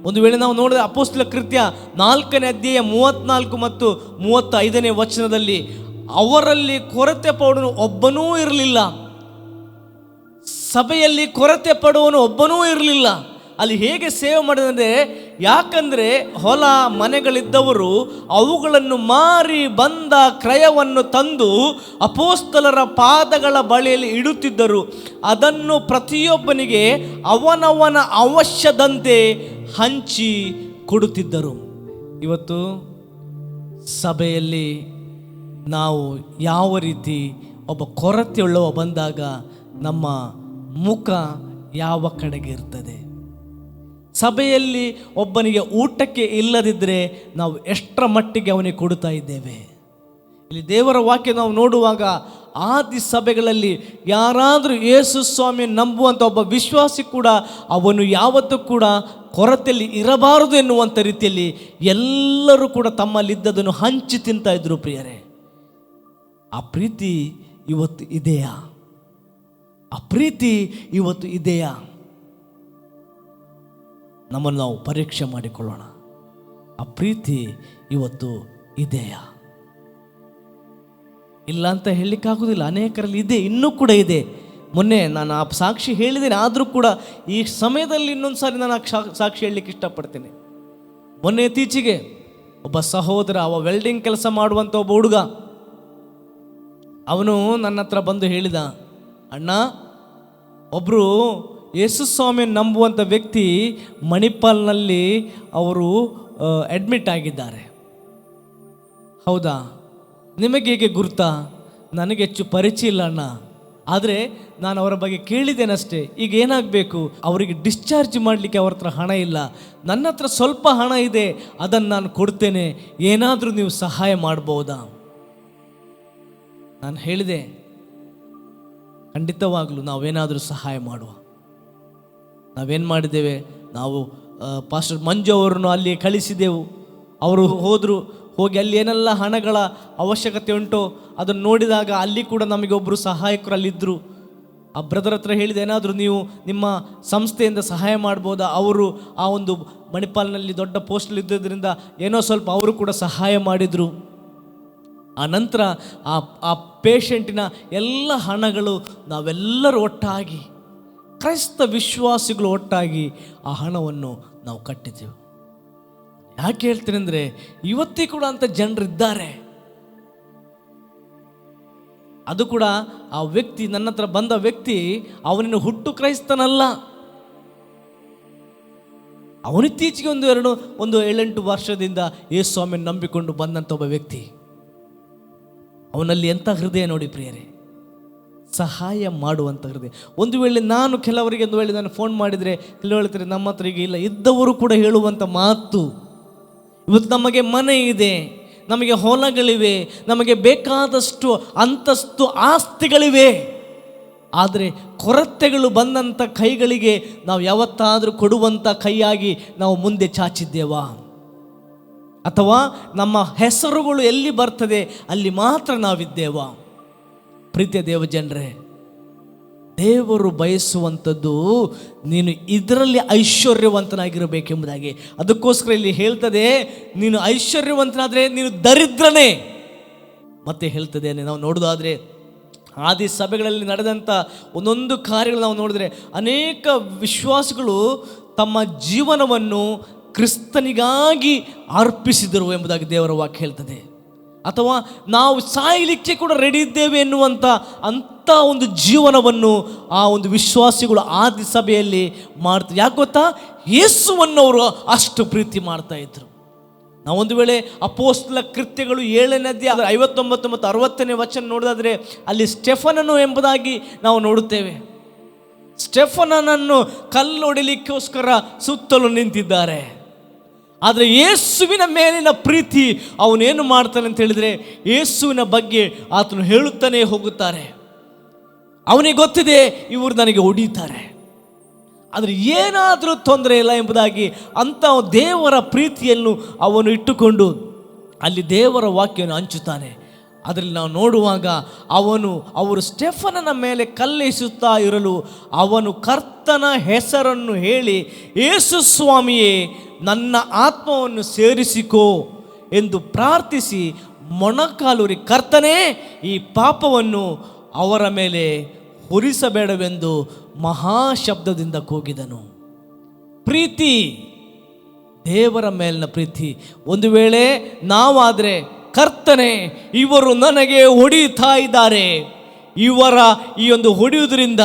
Speaker 3: ಒಂದು ವೇಳೆ ನಾವು ನೋಡಿದ ಅಪೊಸ್ತಲ ಕೃತ್ಯ 4ನೇ ಅಧ್ಯಾಯ 34 ಮತ್ತು 35ನೇ ವಚನದಲ್ಲಿ, ಅವರಲ್ಲಿ ಕೊರತೆ ಪಡುವನು ಒಬ್ಬನೂ ಇರಲಿಲ್ಲ. ಸಭೆಯಲ್ಲಿ ಕೊರತೆ ಪಡುವನು ಒಬ್ಬನೂ ಇರಲಿಲ್ಲ. ಅಲ್ಲಿ ಹೇಗೆ ಸೇವೆ ಮಾಡಿದಂದರೆ, ಯಾಕಂದರೆ ಹೊಲ ಮನೆಗಳಿದ್ದವರು ಅವುಗಳನ್ನು ಮಾರಿ ಬಂದ ಕ್ರಯವನ್ನು ತಂದು ಅಪೊಸ್ತಲರ ಪಾದಗಳ ಬಳಿಯಲ್ಲಿ ಇಡುತ್ತಿದ್ದರು. ಅದನ್ನು ಪ್ರತಿಯೊಬ್ಬನಿಗೆ ಅವನವನ ಅವಶ್ಯದಂತೆ ಹಂಚಿ ಕೊಡುತ್ತಿದ್ದರು. ಇವತ್ತು ಸಭೆಯಲ್ಲಿ ನಾವು ಯಾವ ರೀತಿ ಒಬ್ಬ ಕೊರತೆಯುಳ್ಳವ ಬಂದಾಗ ನಮ್ಮ ಮುಖ ಯಾವ ಕಡೆಗೆ ಇರ್ತದೆ? ಸಭೆಯಲ್ಲಿ ಒಬ್ಬನಿಗೆ ಊಟಕ್ಕೆ ಇಲ್ಲದಿದ್ದರೆ ನಾವು ಎಷ್ಟರ ಮಟ್ಟಿಗೆ ಅವನಿಗೆ ಕೊಡ್ತಾ ಇದ್ದೇವೆ? ಇಲ್ಲಿ ದೇವರ ವಾಕ್ಯ ನಾವು ನೋಡುವಾಗ ಆದಿ ಸಭೆಗಳಲ್ಲಿ ಯಾರಾದರೂ ಯೇಸು ಸ್ವಾಮಿ ನಂಬುವಂಥ ಒಬ್ಬ ವಿಶ್ವಾಸಿ ಕೂಡ ಅವನು ಯಾವತ್ತೂ ಕೂಡ ಕೊರತೆಯಲ್ಲಿ ಇರಬಾರದು ಎನ್ನುವಂಥ ರೀತಿಯಲ್ಲಿ ಎಲ್ಲರೂ ಕೂಡ ತಮ್ಮಲ್ಲಿದ್ದದನ್ನು ಹಂಚಿ ತಿಂತಾ ಇದ್ರು. ಪ್ರಿಯರೇ, ಆ ಪ್ರೀತಿ ಇವತ್ತು ಇದೆಯಾ? ಆ ಪ್ರೀತಿ ಇವತ್ತು ಇದೆಯಾ? ನಮ್ಮನ್ನು ನಾವು ಪರೀಕ್ಷೆ ಮಾಡಿಕೊಳ್ಳೋಣ. ಆ ಪ್ರೀತಿ ಇವತ್ತು ಇದೆಯಾ? ಇಲ್ಲ ಅಂತ ಹೇಳಲಿಕ್ಕಾಗೋದಿಲ್ಲ. ಅನೇಕರಲ್ಲಿ ಇದೆ, ಇನ್ನೂ ಕೂಡ ಇದೆ. ಮೊನ್ನೆ ನಾನು ಆ ಸಾಕ್ಷಿ ಹೇಳಿದ್ದೇನೆ, ಆದರೂ ಕೂಡ ಈ ಸಮಯದಲ್ಲಿ ಇನ್ನೊಂದು ಸಾರಿ ನಾನು ಸಾಕ್ಷಿ ಹೇಳಲಿಕ್ಕೆ ಇಷ್ಟಪಡ್ತೇನೆ. ಮೊನ್ನೆ ಇತ್ತೀಚೆಗೆ ಒಬ್ಬ ಸಹೋದರ, ಅವ ವೆಲ್ಡಿಂಗ್ ಕೆಲಸ ಮಾಡುವಂಥ ಒಬ್ಬ ಹುಡುಗ, ಅವನು ನನ್ನ ಹತ್ರ ಬಂದು ಹೇಳಿದ, ಅಣ್ಣ, ಒಬ್ಬರು ಯೇಸು ಸ್ವಾಮಿಯನ್ನು ನಂಬುವಂಥ ವ್ಯಕ್ತಿ ಮಣಿಪಾಲ್ನಲ್ಲಿ ಅವರು ಅಡ್ಮಿಟ್ ಆಗಿದ್ದಾರೆ. ಹೌದಾ? ನಿಮಗೆ ಹೇಗೆ ಗುರುತಾ? ನನಗೆ ಹೆಚ್ಚು ಪರಿಚಯ ಇಲ್ಲ ಅಣ್ಣ, ಆದರೆ ನಾನು ಅವರ ಬಗ್ಗೆ ಕೇಳಿದ್ದೇನಷ್ಟೇ. ಈಗ ಏನಾಗಬೇಕು, ಅವರಿಗೆ ಡಿಸ್ಚಾರ್ಜ್ ಮಾಡಲಿಕ್ಕೆ ಅವ್ರ ಹತ್ರ ಹಣ ಇಲ್ಲ, ನನ್ನ ಹತ್ರ ಸ್ವಲ್ಪ ಹಣ ಇದೆ, ಅದನ್ನು ನಾನು ಕೊಡ್ತೇನೆ, ಏನಾದರೂ ನೀವು ಸಹಾಯ ಮಾಡ್ಬೋದಾ? ನಾನು ಹೇಳಿದೆ, ಖಂಡಿತವಾಗಲೂ ನಾವೇನಾದರೂ ಸಹಾಯ ಮಾಡುವ. ನಾವೇನು ಮಾಡಿದ್ದೇವೆ, ನಾವು ಪಾಸ್ಟರ್ ಮಂಜು ಅವರನ್ನು ಅಲ್ಲಿ ಕಳಿಸಿದೆವು. ಅವರು ಹೋಗಿ ಅಲ್ಲಿ ಏನೆಲ್ಲ ಹಣಗಳ ಅವಶ್ಯಕತೆ ಉಂಟೋ ಅದನ್ನು ನೋಡಿದಾಗ ಅಲ್ಲಿ ಕೂಡ ನಮಗೆ ಒಬ್ಬರು ಸಹಾಯಕರು ಅಲ್ಲಿದ್ದರು. ಆ ಬ್ರದರ್ ಹತ್ರ ಹೇಳಿದೆ, ಏನಾದರೂ ನೀವು ನಿಮ್ಮ ಸಂಸ್ಥೆಯಿಂದ ಸಹಾಯ ಮಾಡ್ಬೋದಾ? ಅವರು ಆ ಒಂದು ಮಣಿಪಾಲ್ನಲ್ಲಿ ದೊಡ್ಡ ಪೋಸ್ಟಲ್ಲಿ ಇದ್ದಿದ್ದರಿಂದ ಏನೋ ಸ್ವಲ್ಪ ಅವರು ಕೂಡ ಸಹಾಯ ಮಾಡಿದರು. ಆ ನಂತರ ಆ ಪೇಷಂಟಿನ ಎಲ್ಲ ಹಣಗಳು ನಾವೆಲ್ಲರೂ ಒಟ್ಟಾಗಿ, ಕ್ರೈಸ್ತ ವಿಶ್ವಾಸಿಗಳು ಒಟ್ಟಾಗಿ ಆ ಹಣವನ್ನು ನಾವು ಕಟ್ಟಿದ್ದೆವು. ಯಾಕೆ ಹೇಳ್ತೀನಿ ಅಂದರೆ, ಇವತ್ತೇ ಕೂಡ ಅಂಥ ಜನರಿದ್ದಾರೆ. ಅದು ಕೂಡ ಆ ವ್ಯಕ್ತಿ, ನನ್ನ ಹತ್ರ ಬಂದ ವ್ಯಕ್ತಿ, ಅವನಿನ್ನು ಹುಟ್ಟು ಕ್ರೈಸ್ತನಲ್ಲ. ಅವನಿತ್ತೀಚೆಗೆ ಒಂದು 7-8 ವರ್ಷದಿಂದ ಯೇಸು ಸ್ವಾಮಿಯನ್ನು ನಂಬಿಕೊಂಡು ಬಂದಂಥ ಒಬ್ಬ ವ್ಯಕ್ತಿ. ಅವನಲ್ಲಿ ಎಂಥ ಹೃದಯ ನೋಡಿ ಪ್ರಿಯರೇ, ಸಹಾಯ ಮಾಡುವಂಥ ಹೃದಯ. ಒಂದು ವೇಳೆ ನಾನು ಫೋನ್ ಮಾಡಿದರೆ ಕೆಲವು ಹೇಳ್ತಾರೆ, ನಮ್ಮ ಹತ್ರ ಈಗ ಇಲ್ಲ. ಇದ್ದವರು ಕೂಡ ಹೇಳುವಂಥ ಮಾತು, ಇವತ್ತು ನಮಗೆ ಮನೆ ಇದೆ, ನಮಗೆ ಹೊಲಗಳಿವೆ, ನಮಗೆ ಬೇಕಾದಷ್ಟು ಅಂತಸ್ತು ಆಸ್ತಿಗಳಿವೆ. ಆದರೆ ಕೊರತೆಗಳು ಬಂದಂಥ ಕೈಗಳಿಗೆ ನಾವು ಯಾವತ್ತಾದರೂ ಕೊಡುವಂಥ ಕೈಯಾಗಿ ನಾವು ಮುಂದೆ ಚಾಚಿದ್ದೇವಾ? ಅಥವಾ ನಮ್ಮ ಹೆಸರುಗಳು ಎಲ್ಲಿ ಬರ್ತದೆ ಅಲ್ಲಿ ಮಾತ್ರ ನಾವಿದ್ದೇವಾ? ಪ್ರೀತಿಯ ದೇವಜನರೇ, ದೇವರು ಬಯಸುವಂಥದ್ದು ನೀನು ಇದರಲ್ಲಿ ಐಶ್ವರ್ಯವಂತನಾಗಿರಬೇಕೆಂಬುದಾಗಿ. ಅದಕ್ಕೋಸ್ಕರ ಇಲ್ಲಿ ಹೇಳ್ತದೆ, ನೀನು ಐಶ್ವರ್ಯವಂತನಾದರೆ ನೀನು ದರಿದ್ರನೇ. ಮತ್ತೆ ಹೇಳ್ತದೆ, ನಾವು ನೋಡೋದಾದರೆ ಆದಿ ಸಭೆಗಳಲ್ಲಿ ನಡೆದಂಥ ಒಂದೊಂದು ಕಾರ್ಯಗಳು ನಾವು ನೋಡಿದ್ರೆ ಅನೇಕ ವಿಶ್ವಾಸಿಗಳು ತಮ್ಮ ಜೀವನವನ್ನು ಕ್ರಿಸ್ತನಿಗಾಗಿ ಅರ್ಪಿಸಿದರು ಎಂಬುದಾಗಿ ದೇವರ ವಾಕ್ಯ ಹೇಳ್ತದೆ. ಅಥವಾ ನಾವು ಸಾಯಲಿಕ್ಕೆ ಕೂಡ ರೆಡಿ ಇದ್ದೇವೆ ಎನ್ನುವಂಥ ಅಂಥ ಒಂದು ಜೀವನವನ್ನು ಆ ಒಂದು ವಿಶ್ವಾಸಿಗಳು ಆದಿ ಸಭೆಯಲ್ಲಿ ಮಾಡ್ತಾರೆ. ಯಾಕೆ ಗೊತ್ತಾ? ಯೇಸುವನ್ನು ಅವರು ಅಷ್ಟು ಪ್ರೀತಿ ಮಾಡ್ತಾ ಇದ್ರು. ನಾವೊಂದು ವೇಳೆ ಅಪೊಸ್ತಲ ಕೃತ್ಯಗಳು 7ನೇ ಅಧ್ಯಾಯ 59 ಮತ್ತು 60ನೇ ವಚನ ನೋಡೋದಾದರೆ ಅಲ್ಲಿ ಸ್ಟೆಫನನು ಎಂಬುದಾಗಿ ನಾವು ನೋಡುತ್ತೇವೆ. ಸ್ಟೆಫನನನ್ನು ಕಲ್ಲೊಡಿಲಿಕ್ಕೋಸ್ಕರ ಸುತ್ತಲೂ ನಿಂತಿದ್ದಾರೆ. ಆದರೆ ಯೇಸುವಿನ ಮೇಲಿನ ಪ್ರೀತಿ ಅವನೇನು ಮಾಡ್ತಾನೆ ಅಂತ ಹೇಳಿದರೆ, ಯೇಸುವಿನ ಬಗ್ಗೆ ಆತನು ಹೇಳುತ್ತಾನೆ ಹೋಗುತ್ತಾರೆ. ಅವನಿಗೆ ಗೊತ್ತಿದೆ ಇವರು ನನಗೆ ಹೊಡೀತಾರೆ, ಆದರೆ ಏನಾದರೂ ತೊಂದರೆ ಇಲ್ಲ ಎಂಬುದಾಗಿ ಅಂಥ ದೇವರ ಪ್ರೀತಿಯನ್ನು ಅವನು ಇಟ್ಟುಕೊಂಡು ಅಲ್ಲಿ ದೇವರ ವಾಕ್ಯವನ್ನು ಹಂಚುತ್ತಾನೆ. ಅದರಲ್ಲಿ ನಾವು ನೋಡುವಾಗ ಅವರು ಸ್ಟೆಫನನ ಮೇಲೆ ಕಲ್ಲೆಸೆಯುತ್ತಾ ಇರಲು ಅವನು ಕರ್ತನ ಹೆಸರನ್ನು ಹೇಳಿ, ಯೇಸು ಸ್ವಾಮಿಯೇ ನನ್ನ ಆತ್ಮವನ್ನು ಸೇರಿಸಿಕೋ ಎಂದು ಪ್ರಾರ್ಥಿಸಿ ಮೊಣಕಾಲೂರಿ, ಕರ್ತನೇ ಈ ಪಾಪವನ್ನು ಅವರ ಮೇಲೆ ಹೊರಿಸಬೇಡವೆಂದು ಮಹಾಶಬ್ದದಿಂದ ಕೂಗಿದನು. ಪ್ರೀತಿ, ದೇವರ ಮೇಲಿನ ಪ್ರೀತಿ. ಒಂದು ವೇಳೆ ನಾವಾದರೆ, ಕರ್ತನೆ ಇವರು ನನಗೆ ಹೊಡೆಯುತ್ತಾ ಇದ್ದಾರೆ, ಇವರ ಈ ಒಂದು ಹೊಡೆಯುವುದರಿಂದ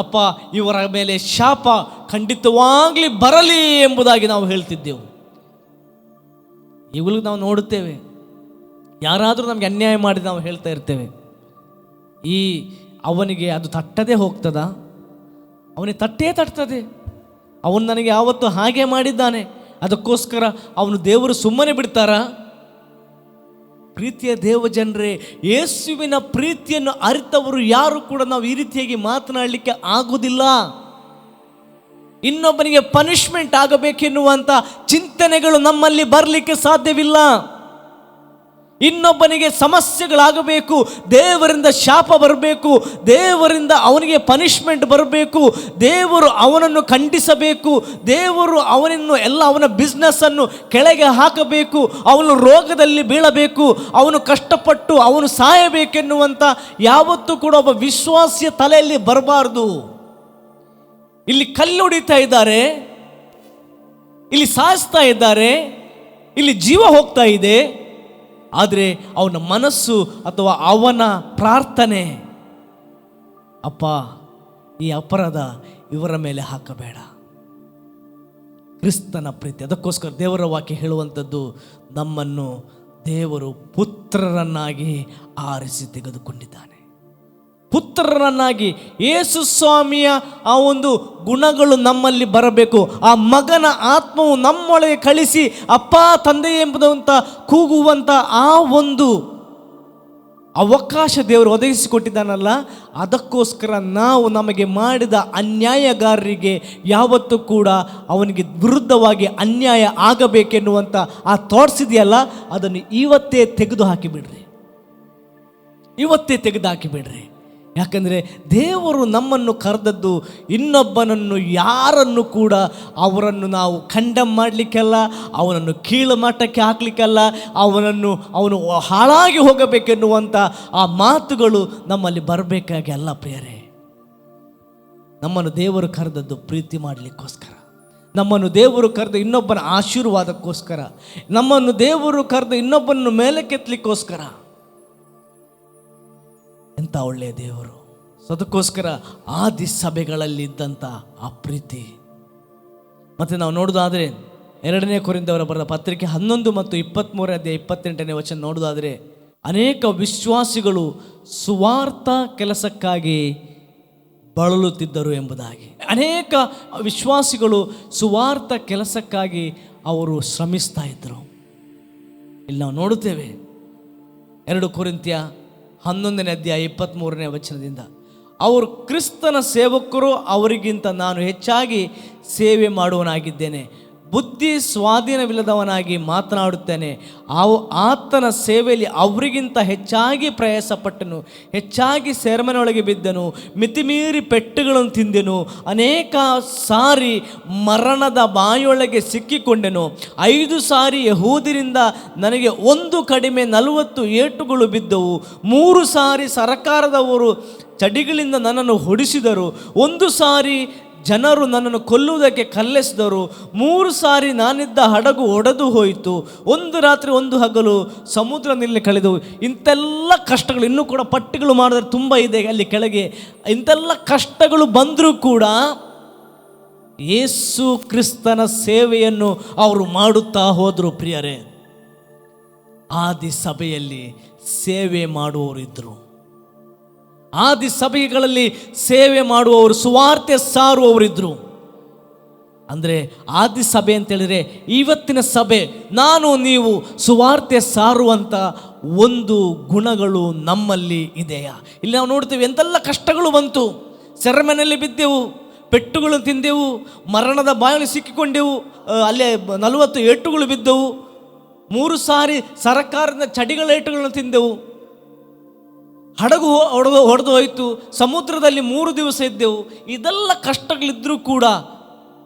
Speaker 3: ಅಪ್ಪ ಇವರ ಮೇಲೆ ಶಾಪ ಖಂಡಿತವಾಗಲಿ ಬರಲಿ ಎಂಬುದಾಗಿ ನಾವು ಹೇಳ್ತಿದ್ದೆವು. ಇವುಗಳು ನಾವು ನೋಡುತ್ತೇವೆ, ಯಾರಾದರೂ ನಮಗೆ ಅನ್ಯಾಯ ಮಾಡಿ ನಾವು ಹೇಳ್ತಾ ಇರ್ತೇವೆ, ಅವನಿಗೆ ಅದು ತಟ್ಟದೇ ಹೋಗ್ತದ? ಅವನಿಗೆ ತಟ್ಟದೆ. ಅವನು ನನಗೆ ಯಾವತ್ತು ಹಾಗೆ ಮಾಡಿದ್ದಾನೆ, ಅದಕ್ಕೋಸ್ಕರ ಅವನು ದೇವರು ಸುಮ್ಮನೆ ಬಿಡ್ತಾರಾ? ಪ್ರೀತಿಯ ದೇವಜನರೇ, ಯೇಸುವಿನ ಪ್ರೀತಿಯನ್ನು ಅರಿತವರು ಯಾರು ಕೂಡ ನಾವು ಈ ರೀತಿಯಾಗಿ ಮಾತನಾಡಲಿಕ್ಕೆ ಆಗುವುದಿಲ್ಲ. ಇನ್ನೊಬ್ಬನಿಗೆ ಪನಿಷ್ಮೆಂಟ್ ಆಗಬೇಕೆನ್ನುವಂಥ ಚಿಂತನೆಗಳು ನಮ್ಮಲ್ಲಿ ಬರಲಿಕ್ಕೆ ಸಾಧ್ಯವಿಲ್ಲ. ಇನ್ನೊಬ್ಬನಿಗೆ ಸಮಸ್ಯೆಗಳಾಗಬೇಕು, ದೇವರಿಂದ ಶಾಪ ಬರಬೇಕು, ದೇವರಿಂದ ಅವನಿಗೆ ಪನಿಷ್ಮೆಂಟ್ ಬರಬೇಕು, ದೇವರು ಅವನನ್ನು ಖಂಡಿಸಬೇಕು, ದೇವರು ಅವನ ಬಿಸ್ನೆಸ್ಸನ್ನು ಕೆಳಗೆ ಹಾಕಬೇಕು, ಅವನು ರೋಗದಲ್ಲಿ ಬೀಳಬೇಕು, ಅವನು ಕಷ್ಟಪಟ್ಟು ಅವನು ಸಾಯಬೇಕೆನ್ನುವಂಥ ಯಾವತ್ತೂ ಕೂಡ ಒಬ್ಬ ವಿಶ್ವಾಸಿಯ ತಲೆಯಲ್ಲಿ ಬರಬಾರ್ದು. ಇಲ್ಲಿ ಕಲ್ಲು ಹೊಡಿತಾ ಇದ್ದಾರೆ, ಇಲ್ಲಿ ಸಾಯಿಸ್ತಾ ಇದ್ದಾರೆ, ಇಲ್ಲಿ ಜೀವ ಹೋಗ್ತಾ ಇದೆ. ಆದರೆ ಅವನ ಮನಸ್ಸು ಅಥವಾ ಅವನ ಪ್ರಾರ್ಥನೆ, ಅಪ್ಪ ಈ ಅಪರಾಧ ಇವರ ಮೇಲೆ ಹಾಕಬೇಡ. ಕ್ರಿಸ್ತನ ಪ್ರೀತಿ. ಅದಕ್ಕೋಸ್ಕರ ದೇವರ ವಾಕ್ಯ ಹೇಳುವಂಥದ್ದು, ನಮ್ಮನ್ನು ದೇವರು ಪುತ್ರರನ್ನಾಗಿ ಆರಿಸಿ ತೆಗೆದುಕೊಂಡಿದ್ದಾನೆ. ಪುತ್ರರನ್ನಾಗಿ ಯೇಸು ಸ್ವಾಮಿಯ ಆ ಒಂದು ಗುಣಗಳು ನಮ್ಮಲ್ಲಿ ಬರಬೇಕು. ಆ ಮಗನ ಆತ್ಮವು ನಮ್ಮೊಳಗೆ ಕಳಿಸಿ ಅಪ್ಪ ತಂದೆ ಎಂಬುದಂತ ಕೂಗುವಂಥ ಆ ಒಂದು ಅವಕಾಶ ದೇವರು ಒದಗಿಸಿಕೊಟ್ಟಿದ್ದಾನಲ್ಲ, ಅದಕ್ಕೋಸ್ಕರ ನಾವು ನಮಗೆ ಮಾಡಿದ ಅನ್ಯಾಯಗಾರರಿಗೆ ಯಾವತ್ತೂ ಕೂಡ ಅವನಿಗೆ ವಿರುದ್ಧವಾಗಿ ಅನ್ಯಾಯ ಆಗಬೇಕೆನ್ನುವಂಥ ಆ ಥಾಟ್ಸ್ ಇದೆಯಲ್ಲ, ಅದನ್ನು ಇವತ್ತೇ ತೆಗೆದು ಹಾಕಿಬಿಡ್ರಿ. ಯಾಕಂದರೆ ದೇವರು ನಮ್ಮನ್ನು ಕರೆದದ್ದು ಇನ್ನೊಬ್ಬನನ್ನು, ಯಾರನ್ನು ಕೂಡ ಅವರನ್ನು ನಾವು ಖಂಡಮ್ ಮಾಡಲಿಕ್ಕಲ್ಲ, ಅವನನ್ನು ಕೀಳು ಮಟ್ಟಕ್ಕೆ ಹಾಕಲಿಕ್ಕಲ್ಲ, ಅವನು ಹಾಳಾಗಿ ಹೋಗಬೇಕೆನ್ನುವಂಥ ಆ ಮಾತುಗಳು ನಮ್ಮಲ್ಲಿ ಬರಬೇಕಾಗಿ ಅಲ್ಲ ಪ್ರಿಯರೇ. ನಮ್ಮನ್ನು ದೇವರು ಕರೆದದ್ದು ಪ್ರೀತಿ ಮಾಡಲಿಕ್ಕೋಸ್ಕರ, ನಮ್ಮನ್ನು ದೇವರು ಕರೆದ ಇನ್ನೊಬ್ಬನ ಆಶೀರ್ವಾದಕ್ಕೋಸ್ಕರ, ನಮ್ಮನ್ನು ದೇವರು ಕರೆದ ಇನ್ನೊಬ್ಬನನ್ನು ಮೇಲಕ್ಕೆತ್ತಲಿಕ್ಕೋಸ್ಕರ. ಎಂಥ ಒಳ್ಳೆಯ ದೇವರು. ಅದಕ್ಕೋಸ್ಕರ ಆದಿ ಸಭೆಗಳಲ್ಲಿದ್ದಂಥ ಆ ಪ್ರೀತಿ. ಮತ್ತು ನಾವು ನೋಡೋದಾದರೆ 2ನೇ ಕೊರಿಂಥದವರ ಬರೆದ ಪತ್ರಿಕೆ 11 ಮತ್ತು 23ನೇ ಅಧ್ಯಾಯ 28ನೇ ವಚನ ನೋಡೋದಾದರೆ, ಅನೇಕ ವಿಶ್ವಾಸಿಗಳು ಸುವಾರ್ಥ ಕೆಲಸಕ್ಕಾಗಿ ಬಳಲುತ್ತಿದ್ದರು ಎಂಬುದಾಗಿ. ಅನೇಕ ವಿಶ್ವಾಸಿಗಳು ಸುವಾರ್ಥ ಕೆಲಸಕ್ಕಾಗಿ ಅವರು ಶ್ರಮಿಸ್ತಾ ಇದ್ದರು. ಇಲ್ಲಿ ನಾವು ನೋಡುತ್ತೇವೆ 2 ಕೊರಿಂಥ್ಯ 11ನೇ ಅಧ್ಯಾಯ 23ನೇ ವಚನದಿಂದ, ಅವರು ಕ್ರಿಸ್ತನ ಸೇವಕರು, ಅವರಿಗಿಂತ ನಾನು ಹೆಚ್ಚಾಗಿ ಸೇವೆ ಮಾಡುವನಾಗಿದ್ದೇನೆ. ಬುದ್ಧಿ ಸ್ವಾಧೀನವಿಲ್ಲದವನಾಗಿ ಮಾತನಾಡುತ್ತೇನೆ. ಆತನ ಸೇವೆಯಲ್ಲಿ ಅವರಿಗಿಂತ ಹೆಚ್ಚಾಗಿ ಪ್ರಯಾಸಪಟ್ಟನು, ಹೆಚ್ಚಾಗಿ ಸೆರೆಮನೆಯೊಳಗೆ ಬಿದ್ದನು, ಮಿತಿಮೀರಿ ಪೆಟ್ಟುಗಳನ್ನು ತಿಂದೆನು, ಅನೇಕ ಸಾರಿ ಮರಣದ ಬಾಯೊಳಗೆ ಸಿಕ್ಕಿಕೊಂಡೆನು. 5 ಸಾರಿ ಯಹೂದ್ಯರಿಂದ ನನಗೆ 1 ಕಡಿಮೆ 40 ಏಟುಗಳು ಬಿದ್ದವು. 3 ಸಾರಿ ಸರಕಾರದವರು ಚಡಿಗಳಿಂದ ನನ್ನನ್ನು ಹೊಡಿಸಿದರು. 1 ಸಾರಿ ಜನರು ನನ್ನನ್ನು ಕೊಲ್ಲುವುದಕ್ಕೆ ಕಲ್ಲೆಸೆದರು. 3 ಸಾರಿ ನಾನಿದ್ದ ಹಡಗು ಒಡೆದು ಹೋಯಿತು. 1 ರಾತ್ರಿ 1 ಹಗಲು ಸಮುದ್ರದಲ್ಲಿ ಕಳೆದವು. ಇಂತೆಲ್ಲ ಕಷ್ಟಗಳು, ಇನ್ನೂ ಕೂಡ ಪಟ್ಟಿಗಳು ಮಾಡಿದ್ರೆ ತುಂಬ ಇದೆ ಅಲ್ಲಿ ಕೆಳಗೆ. ಇಂತೆಲ್ಲ ಕಷ್ಟಗಳು ಬಂದರೂ ಕೂಡ ಯೇಸು ಕ್ರಿಸ್ತನ ಸೇವೆಯನ್ನು ಅವರು ಮಾಡುತ್ತಾ ಹೋದರು. ಪ್ರಿಯರೇ, ಆದಿ ಸಭೆಯಲ್ಲಿ ಸೇವೆ ಮಾಡುವವರಿದ್ದರು. ಆದಿ ಸಭೆಗಳಲ್ಲಿ ಸೇವೆ ಮಾಡುವವರು, ಸುವಾರ್ತೆ ಸಾರುವವರಿದ್ದರು. ಅಂದರೆ ಆದಿ ಸಭೆ ಅಂತೇಳಿದರೆ ಇವತ್ತಿನ ಸಭೆ, ನಾನು ನೀವು ಸುವಾರ್ತೆ ಸಾರುವಂಥ ಒಂದು ಗುಣಗಳು ನಮ್ಮಲ್ಲಿ ಇದೆಯಾ? ಇಲ್ಲಿ ನಾವು ನೋಡ್ತೀವಿ ಎಂತೆಲ್ಲ ಕಷ್ಟಗಳು ಬಂತು. ಸೆರೆಮನೆಯಲ್ಲಿ ಬಿದ್ದೆವು, ಪೆಟ್ಟುಗಳು ತಿಂದೆವು, ಮರಣದ ಬಾಯಲ್ಲಿ ಸಿಕ್ಕಿಕೊಂಡೆವು, ಅಲ್ಲೇ 40 ಏಟುಗಳು ಬಿದ್ದವು, 3 ಸಾರಿ ಸರಕಾರದ ಚಡಿಗಳ ಏಟುಗಳನ್ನು ತಿಂದೆವು, ಹಡಗು ಹೊಡೆದು ಹೋಯಿತು, ಸಮುದ್ರದಲ್ಲಿ 3 ದಿವಸ ಇದ್ದೆವು. ಇದೆಲ್ಲ ಕಷ್ಟಗಳಿದ್ದರೂ ಕೂಡ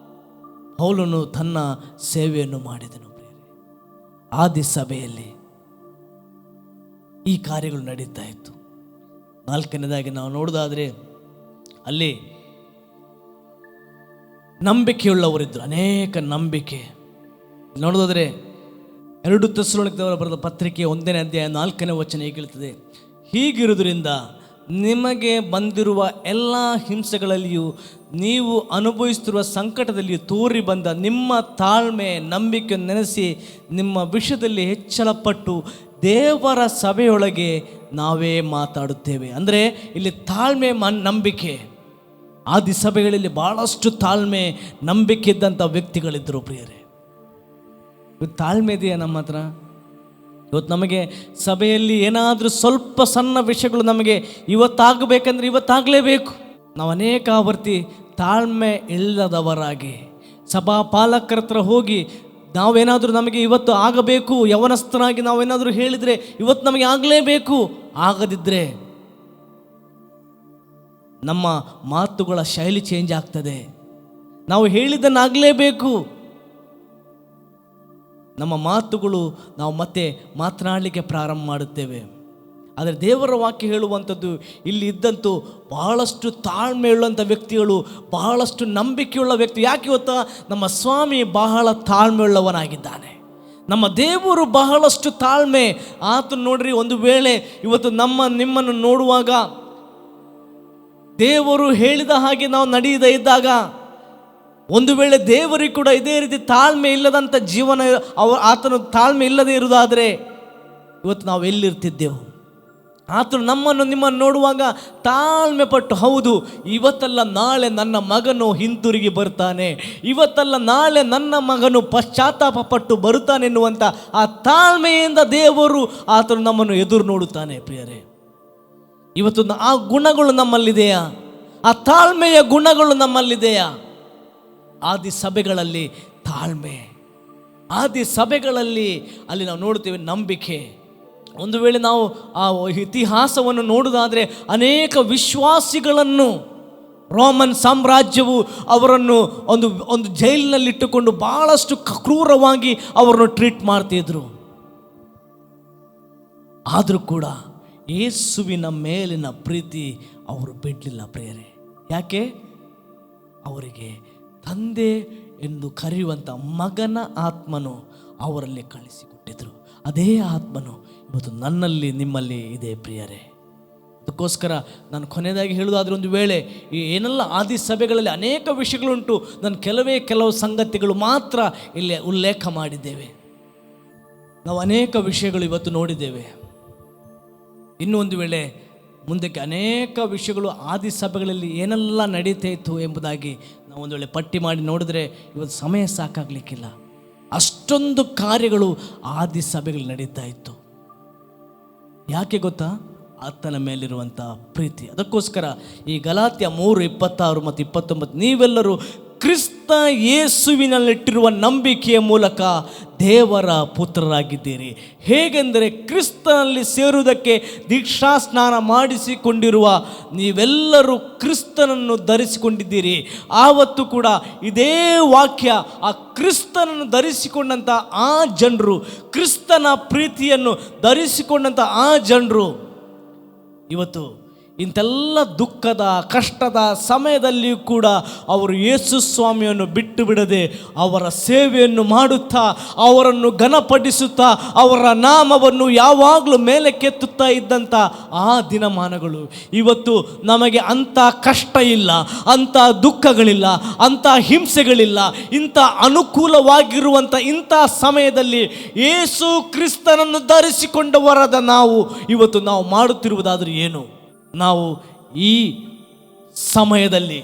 Speaker 3: ಪೌಲನು ತನ್ನ ಸೇವೆಯನ್ನು ಮಾಡಿದನು. ಆದಿ ಸಭೆಯಲ್ಲಿ ಈ ಕಾರ್ಯಗಳು ನಡೀತಾ ಇತ್ತು. 4ನೇದಾಗಿ ನಾವು ನೋಡೋದಾದರೆ ಅಲ್ಲಿ ನಂಬಿಕೆಯುಳ್ಳವರಿದ್ದರು, ಅನೇಕ ನಂಬಿಕೆ. ನೋಡೋದಾದರೆ 2 ಥೆಸಲೋನಿಕದವರ ಬರೆದ ಪತ್ರಿಕೆ 1ನೇ ಅಧ್ಯಾಯ 4ನೇ ವಚನ ಹೀಗೆ ಹೇಳ್ತದೆ, ಹೀಗಿರುವುದರಿಂದ ನಿಮಗೆ ಬಂದಿರುವ ಎಲ್ಲ ಹಿಂಸೆಗಳಲ್ಲಿಯೂ ನೀವು ಅನುಭವಿಸುತ್ತಿರುವ ಸಂಕಟದಲ್ಲಿಯೂ ತೋರಿ ಬಂದ ನಿಮ್ಮ ತಾಳ್ಮೆ ನಂಬಿಕೆಯನ್ನು ನೆನೆಸಿ ನಿಮ್ಮ ವಿಷಯದಲ್ಲಿ ಹೆಚ್ಚಳಪಟ್ಟು ದೇವರ ಸಭೆಯೊಳಗೆ ನಾವೇ ಮಾತಾಡುತ್ತೇವೆ. ಅಂದರೆ ಇಲ್ಲಿ ತಾಳ್ಮೆ ನಂಬಿಕೆ. ಆದಿ ಸಭೆಗಳಲ್ಲಿ ಭಾಳಷ್ಟು ತಾಳ್ಮೆ ನಂಬಿಕೆ ಇದ್ದಂಥ ವ್ಯಕ್ತಿಗಳಿದ್ದರು. ಪ್ರಿಯರೇ, ತಾಳ್ಮೆ ಇದೆಯಾ ನಮ್ಮ ಹತ್ರ? ಇವತ್ತು ನಮಗೆ ಸಭೆಯಲ್ಲಿ ಏನಾದರೂ ಸ್ವಲ್ಪ ಸಣ್ಣ ವಿಷಯಗಳು ನಮಗೆ ಇವತ್ತಾಗಬೇಕಂದ್ರೆ ಇವತ್ತಾಗಲೇಬೇಕು. ನಾವು ಅನೇಕ ಆವರ್ತಿ ತಾಳ್ಮೆ ಇಲ್ಲದವರಾಗಿ ಸಭಾ ಪಾಲಕರ ಹತ್ರ ಹೋಗಿ ನಾವೇನಾದರೂ ನಮಗೆ ಇವತ್ತು ಆಗಬೇಕು, ಯವನಸ್ಥನಾಗಿ ನಾವೇನಾದರೂ ಹೇಳಿದರೆ ಇವತ್ತು ನಮಗೆ ಆಗಲೇಬೇಕು. ಆಗದಿದ್ದರೆ ನಮ್ಮ ಮಾತುಗಳ ಶೈಲಿ ಚೇಂಜ್ ಆಗ್ತದೆ. ನಾವು ಹೇಳಿದ್ದನ್ನಾಗಲೇಬೇಕು. ನಮ್ಮ ಮಾತುಗಳು ನಾವು ಮತ್ತೆ ಮಾತನಾಡಲಿಕ್ಕೆ ಪ್ರಾರಂಭ ಮಾಡುತ್ತೇವೆ. ಆದರೆ ದೇವರ ವಾಕ್ಯ ಹೇಳುವಂಥದ್ದು ಇಲ್ಲಿ ಇದ್ದಂತೂ ಬಹಳಷ್ಟು ತಾಳ್ಮೆ ಉಳ್ಳಂಥ ವ್ಯಕ್ತಿಗಳು, ಬಹಳಷ್ಟು ನಂಬಿಕೆಯುಳ್ಳ ವ್ಯಕ್ತಿ. ಯಾಕೆ ಇವತ್ತು ನಮ್ಮ ಸ್ವಾಮಿ ಬಹಳ ತಾಳ್ಮೆ ಉಳ್ಳವನಾಗಿದ್ದಾನೆ. ನಮ್ಮ ದೇವರು ಬಹಳಷ್ಟು ತಾಳ್ಮೆ. ಆತನು ನೋಡ್ರಿ, ಒಂದು ವೇಳೆ ಇವತ್ತು ನಿಮ್ಮನ್ನು ನೋಡುವಾಗ ದೇವರು ಹೇಳಿದ ಹಾಗೆ ನಾವು ನಡೆಯದೇ ಇದ್ದಾಗ, ಒಂದು ವೇಳೆ ದೇವರಿಗೆ ಕೂಡ ಇದೇ ರೀತಿ ತಾಳ್ಮೆ ಇಲ್ಲದಂಥ ಜೀವನ, ಆತನು ತಾಳ್ಮೆ ಇಲ್ಲದೆ ಇರುವುದಾದರೆ ಇವತ್ತು ನಾವು ಎಲ್ಲಿರ್ತಿದ್ದೆವು? ಆತನು ನಿಮ್ಮನ್ನು ನೋಡುವಾಗ ತಾಳ್ಮೆ ಪಟ್ಟು, ಹೌದು ಇವತ್ತಲ್ಲ ನಾಳೆ ನನ್ನ ಮಗನು ಹಿಂತಿರುಗಿ ಬರ್ತಾನೆ, ಇವತ್ತಲ್ಲ ನಾಳೆ ನನ್ನ ಮಗನು ಪಶ್ಚಾತ್ತಾಪ ಪಟ್ಟು ಬರುತ್ತಾನೆ ಎನ್ನುವಂಥ ಆ ತಾಳ್ಮೆಯಿಂದ ದೇವರು ಆತನು ನಮ್ಮನ್ನು ಎದುರು ನೋಡುತ್ತಾನೆ. ಪ್ರಿಯರೇ, ಇವತ್ತು ಆ ಗುಣಗಳು ನಮ್ಮಲ್ಲಿದೆಯಾ? ಆ ತಾಳ್ಮೆಯ ಗುಣಗಳು ನಮ್ಮಲ್ಲಿದೆಯಾ? ಆದಿ ಸಭೆಗಳಲ್ಲಿ ತಾಳ್ಮೆ, ಆದಿ ಸಭೆಗಳಲ್ಲಿ ಅಲ್ಲಿ ನಾವು ನೋಡ್ತೇವೆ ನಂಬಿಕೆ. ಒಂದು ವೇಳೆ ನಾವು ಆ ಇತಿಹಾಸವನ್ನು ನೋಡುವುದಾದರೆ ಅನೇಕ ವಿಶ್ವಾಸಿಗಳನ್ನು ರೋಮನ್ ಸಾಮ್ರಾಜ್ಯವು ಅವರನ್ನು ಒಂದು ಜೈಲಿನಲ್ಲಿಟ್ಟುಕೊಂಡು ಬಹಳಷ್ಟು ಕ್ರೂರವಾಗಿ ಅವರನ್ನು ಟ್ರೀಟ್ ಮಾಡ್ತಿದ್ರು. ಆದರೂ ಕೂಡ ಯೇಸುವಿನ ಮೇಲಿನ ಪ್ರೀತಿ ಅವರು ಬಿಡಲಿಲ್ಲ. ಪ್ರಿಯರೇ, ಯಾಕೆ? ಅವರಿಗೆ ತಂದೆ ಎಂದು ಕರೆಯುವಂಥ ಮಗನ ಆತ್ಮನು ಅವರಲ್ಲಿ ಕಳಿಸಿಕೊಟ್ಟಿದ್ರು. ಅದೇ ಆತ್ಮನು ಇವತ್ತು ನನ್ನಲ್ಲಿ ನಿಮ್ಮಲ್ಲಿ ಇದೆ. ಪ್ರಿಯರೇ, ಅದಕ್ಕೋಸ್ಕರ ನಾನು ಕೊನೆಯದಾಗಿ ಹೇಳುವುದಾದ್ರೆ, ಒಂದು ವೇಳೆ ಈ ಏನೆಲ್ಲ ಆದಿ ಸಭೆಗಳಲ್ಲಿ ಅನೇಕ ವಿಷಯಗಳುಂಟು, ನಾನು ಕೆಲವು ಸಂಗತಿಗಳು ಮಾತ್ರ ಇಲ್ಲಿ ಉಲ್ಲೇಖ ಮಾಡಿದ್ದೇವೆ. ನಾವು ಅನೇಕ ವಿಷಯಗಳು ಇವತ್ತು ನೋಡಿದ್ದೇವೆ. ಇನ್ನೂ ಒಂದು ವೇಳೆ ಮುಂದಕ್ಕೆ ಅನೇಕ ವಿಷಯಗಳು ಆದಿ ಸಭೆಗಳಲ್ಲಿ ಏನೆಲ್ಲ ನಡೀತಾ ಇತ್ತು ಎಂಬುದಾಗಿ ನಾವು ಒಂದು ವೇಳೆ ಪಟ್ಟಿ ಮಾಡಿ ನೋಡಿದ್ರೆ ಇವತ್ತು ಸಮಯ ಸಾಕಾಗಲಿಕ್ಕಿಲ್ಲ. ಅಷ್ಟೊಂದು ಕಾರ್ಯಗಳು ಆದಿ ಸಭೆಗಳು ನಡೀತಾ ಇತ್ತು. ಯಾಕೆ ಗೊತ್ತಾ? ಆತನ ಮೇಲಿರುವಂಥ ಪ್ರೀತಿ. ಅದಕ್ಕೋಸ್ಕರ ಈ ಗಲಾತ್ಯ 3:26 ಮತ್ತು 29, ನೀವೆಲ್ಲರೂ ಕ್ರಿಸ್ತ ಯೇಸುವಿನಲ್ಲಿಟ್ಟಿರುವ ನಂಬಿಕೆಯ ಮೂಲಕ ದೇವರ ಪುತ್ರರಾಗಿದ್ದೀರಿ. ಹೇಗೆಂದರೆ ಕ್ರಿಸ್ತನಲ್ಲಿ ಸೇರುವುದಕ್ಕೆ ದೀಕ್ಷಾ ಸ್ನಾನ ಮಾಡಿಸಿಕೊಂಡಿರುವ ನೀವೆಲ್ಲರೂ ಕ್ರಿಸ್ತನನ್ನು ಧರಿಸಿಕೊಂಡಿದ್ದೀರಿ. ಆವತ್ತು ಕೂಡ ಇದೇ ವಾಕ್ಯ, ಆ ಕ್ರಿಸ್ತನನ್ನು ಧರಿಸಿಕೊಂಡಂಥ ಆ ಜನರು, ಕ್ರಿಸ್ತನ ಪ್ರೀತಿಯನ್ನು ಧರಿಸಿಕೊಂಡಂಥ ಆ ಜನರು ಇವತ್ತು ಇಂಥೆಲ್ಲ ದುಃಖದ ಕಷ್ಟದ ಸಮಯದಲ್ಲಿಯೂ ಕೂಡ ಅವರು ಯೇಸು ಸ್ವಾಮಿಯನ್ನು ಬಿಟ್ಟು ಬಿಡದೆ ಅವರ ಸೇವೆಯನ್ನು ಮಾಡುತ್ತಾ, ಅವರನ್ನು ಘನಪಡಿಸುತ್ತಾ, ಅವರ ನಾಮವನ್ನು ಯಾವಾಗಲೂ ಮೇಲೆ ಕೆತ್ತುತ್ತಾ ಇದ್ದಂಥ ಆ ದಿನಮಾನಗಳು. ಇವತ್ತು ನಮಗೆ ಅಂಥ ಕಷ್ಟ ಇಲ್ಲ, ಅಂಥ ದುಃಖಗಳಿಲ್ಲ, ಅಂಥ ಹಿಂಸೆಗಳಿಲ್ಲ. ಇಂಥ ಅನುಕೂಲವಾಗಿರುವಂಥ ಇಂಥ ಸಮಯದಲ್ಲಿ ಯೇಸು ಕ್ರಿಸ್ತನನ್ನು ಧರಿಸಿಕೊಂಡವರಾದ ನಾವು ಇವತ್ತು ನಾವು ಮಾಡುತ್ತಿರುವುದಾದರೂ ಏನು? ನಾವು ಈ ಸಮಯದಲ್ಲಿ